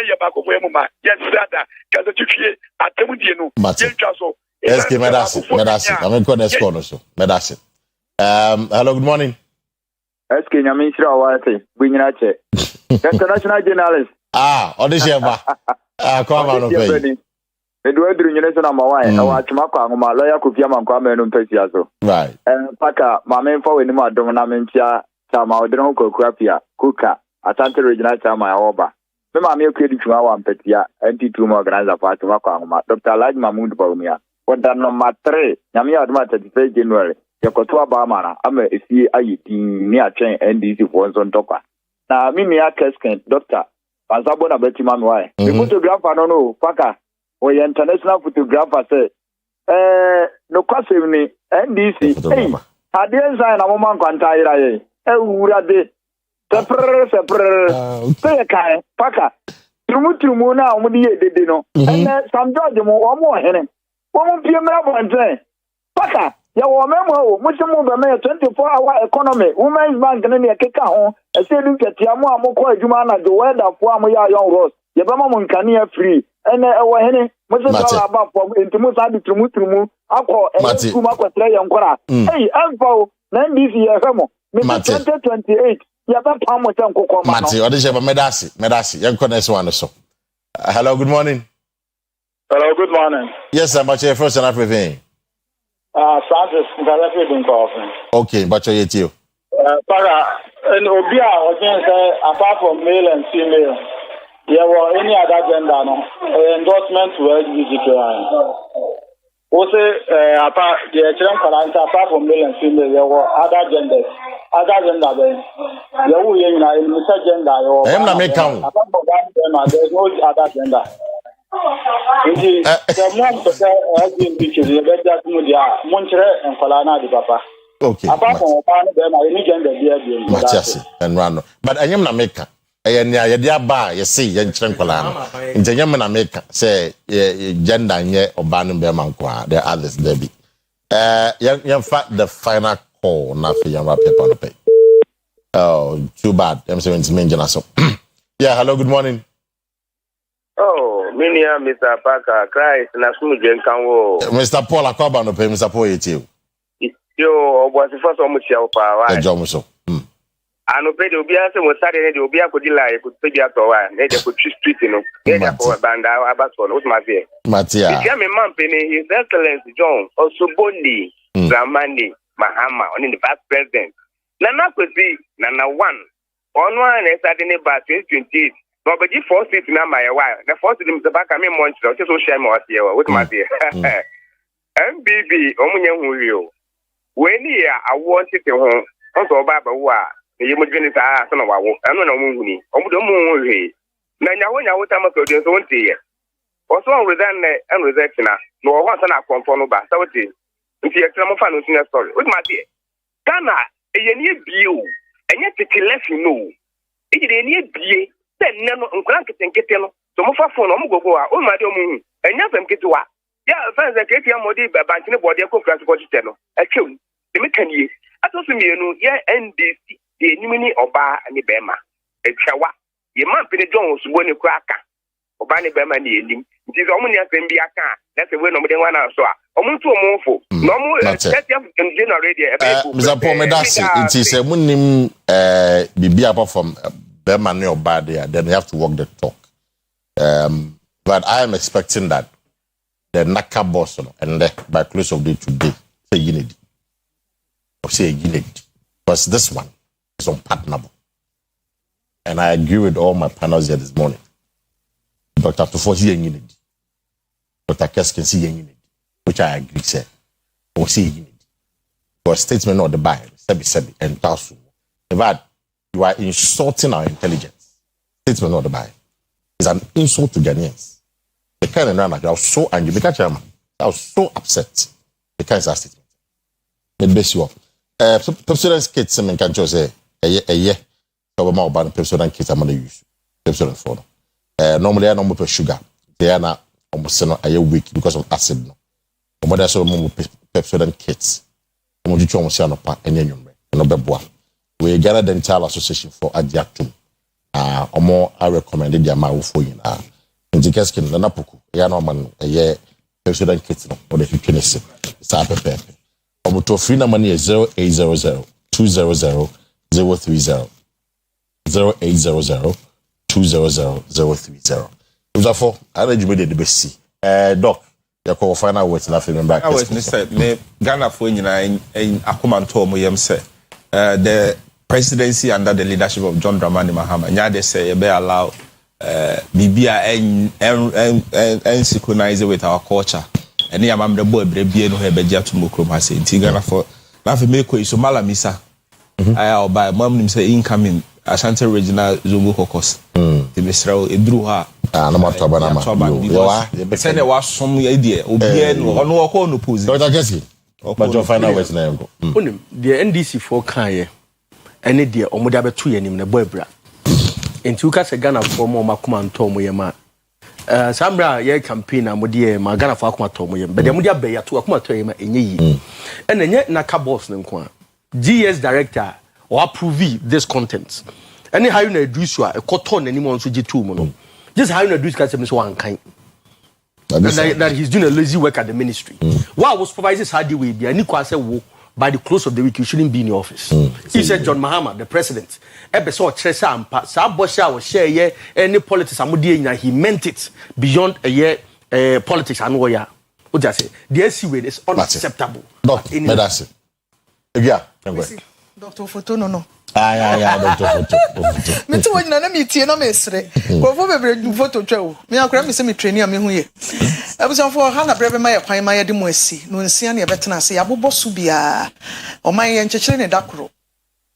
ya ba ko mu ma yes that kaza twitwe atemu die no yentwa so SK medasi I'm going to score so medasi hello good morning SK nyame nshira wate bunyina che international journalist audition ba come on pay Edward nyine so na mawai na watuma kwa ngoma lawyer kofia mankwa menu mpesi so right paka mama mfa weni ma dom na mentia chama odron kokua pia kuka Asante regional chama ya oba me mama ekwedi twuma wa mpetia anti-tum organizer for atuma kwa ngoma Dr. Alhaji Mahmoud Bawumia wada number 3 nyame ya aduma 35 January yakoto abamana ama esi ayidin ni atwen NDC for nzo ntokwa na mimi ya kesken Dr. Panzabo na beti mami wai photographer no paka o international photographer say no kwasem ni NDC ade nsan na moma nkwanta ira ye ewura de seprer say kai paka trumu na omudi ye dede no Sam George mo omo hene omo piemra bonten paka ya wo memo musimu be me 24-hour economy women's bank ne ekeka ho esedu ketia mo amokọ adwuma na do weather fo am ya yon ross ye be mo nkania free ene ewo hene musu dollar ba fo intimu sa di trumu akọ kuma akọtre ye nkora emfo na NDC ye hemo 2028 ya ba pa mo tan kokọ ma Mati odije ba medasi ye nkọ next one so hello good morning yes sir but your first and everything Francis Ngalafi Dinkofen. Okay, but you're you. Para and Obia against apart from male and female, there were any other gender no endorsement to LGBT. Also, apart the apart from male and female, there were other genders. Other gender then. There were in a gender. I'm not making count. Apart from that, there is no other gender. Okay. And run. But I am not maker. I am near the bar, you see, young Tranquilano. In the Yaman America, say gender ye or Bannon Bermanqua, the others there be. Young fat the final call, not for young paper on the pay. Oh, too bad. I'm saying it's main so. Yeah, hello, good morning. Minia Mr. Parker, Christ, na sunu jenkanwo. Mr. Paul Akwa no pay Mr. Paul yeti. Yo, was the first one mutia opa wa. Ejo so. Ano pe de obi ase mo sare ne de obi akodila e ko pe dia to wa, ne de ko street no. Ne de ko banda abaso no, what ma be. Matia. If me man pe ne His Excellency John Osobondi Dramani Mahama on the past president. Nana Kwesi, Nana 1. On one is at the bar 2028. No, but you force it now, my wife. The first of them is back. I mean, Montreal, just so share more here. What my dear? MBB, Omunya Hurio. When here, I wanted to home. Also, Baba, you must be in the house. I don't know Muni. Omudomu. Nanya, when I was a master, there's one year. Also, with that, and with that, no one can confirm about 70. If you have some fun in your story, with my dear. Ghana, a near view, and yet to let you know. It is a near view. Nano nkran ketenkete no so mo fa phone mo gogo a o ma de mo hu enya fam ketewa ya fans e ketia mo di bantine body ko class ko tete no atwem de me kanie atoso mienu ye NDC de enimini oba ani bema etwawa ye man pene John Osubo ne kura aka oba ne bema ne enim nti so mo ne asem bi aka na se we no mo de wana so a omo ntu omo fo no mo ketia in general radio Mr. Paul medasi nti se munim bibia apart from money or bad there, then you have to walk the talk. But I am expecting that the Naka boss and by close of day today, say unity. Because this one is unpardonable. And I agree with all my panels here this morning. Dr. Tufosi unity. Dr. Keskin see unity, which I agree, sir. Or see unity. For a statement of the Bible, sebi, and Tasu. In fact, you are insulting our intelligence. Statement not the buy. It's an insult to Ghanaians. The kind of I was so angry. I was so upset. The kind of statement. It base you up. Pepsodent kits, some can just say a year. So I'm about Pepsodent kits. I'm going to use Pepsodent for. Normally I don't put sugar. They are not almost a week because of acid. No, but that's all Pepsodent kits. I'm going to try to say no part and then you know. We Ghana Dental Association for Adiatum. omo I recommended the amount for you na nti keskin na napoku ya no man eye president kit no o de fitness sa pepe omo to free na money 0800 200 030 0800 200 030 Uzafo I read you the best doc you call final words na film back. I was say me Ghana for nyina in Akumanto mo yem say the presidency under the leadership of John Dramani Mahama nya they say you be allow bibia en synchronize with our culture and ya mam the boy brebie no he begia to mokrom ha say nti Ghana for na fe make so malamisa I buy mom nim say incoming Ashanti Regional Zongo Caucus the Misrao edru ha na mataba na ma yo say na wasom idea obi no ono wako no pose Dr. Kwesi but your final words na go onim the NDC for kan ye ene de omoda beto ye nim na boy bra enti uka se Ghana for mo makoma nto mo ye ma sambra ye campaign amode ye ma Ghana for akoma to mo ye but dem de abeya to akoma to ye ma enye yi ene nye na ka boss ne nko a GS director or approve this content any how you na do so e koto na nim onso je tu mo no just how you na do so say so wan kan that he's doing a lazy work at the ministry why was supervisors hard way bia ni kwa say wo by the close of the week you shouldn't be in your office he said John Mahama the president ebe so chresa ampa sa bosha wo share ye any politics amode nyina he meant it beyond a year politics anu ya o just say the SC way is unacceptable not medase ebia Dr. Foto no Dr. Foto me to wona na me tie no me sere ko fo bebre photo twa o me akora me se me training am hu ye abusan fo ha na brebe ma ye kwan ma ye de mo asi no nsia na ye betena se yabobɔ su bia o man ye nkyekere ne dakoro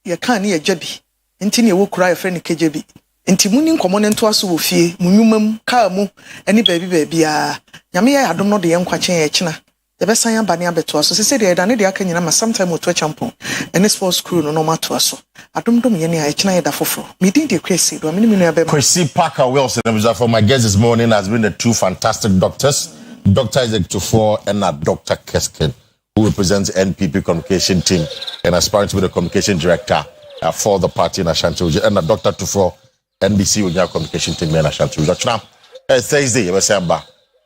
ye kan ne ye gyabi nti ne ye wokura ye fre ne kejebi nti muni nkomo ne nto aso wo fie munwumam ka mu ani baabi a nyame ye adom no de ye nkwachen ye kyena the best I am banning beto so say the dane de aka nyina ma sometime to champon and sports crew no matter so adom ye ne a kyena ye da foforo me din de Kwesi do me no be Kwesi Parker Wilson for my guest this morning has been the two fantastic doctors Dr. Isaac Tufo and Dr. Keskin who represents NPP communication team and aspiring to be the communication director for the party in Ashanti region and Dr. Tufo NBC with your communication team in Ashanti region now Thursday you say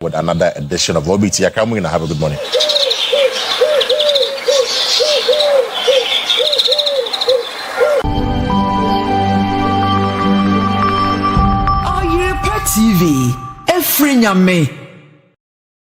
with another edition of OBT. I come in and have a good morning. Oyerepa TV, Efrinyame.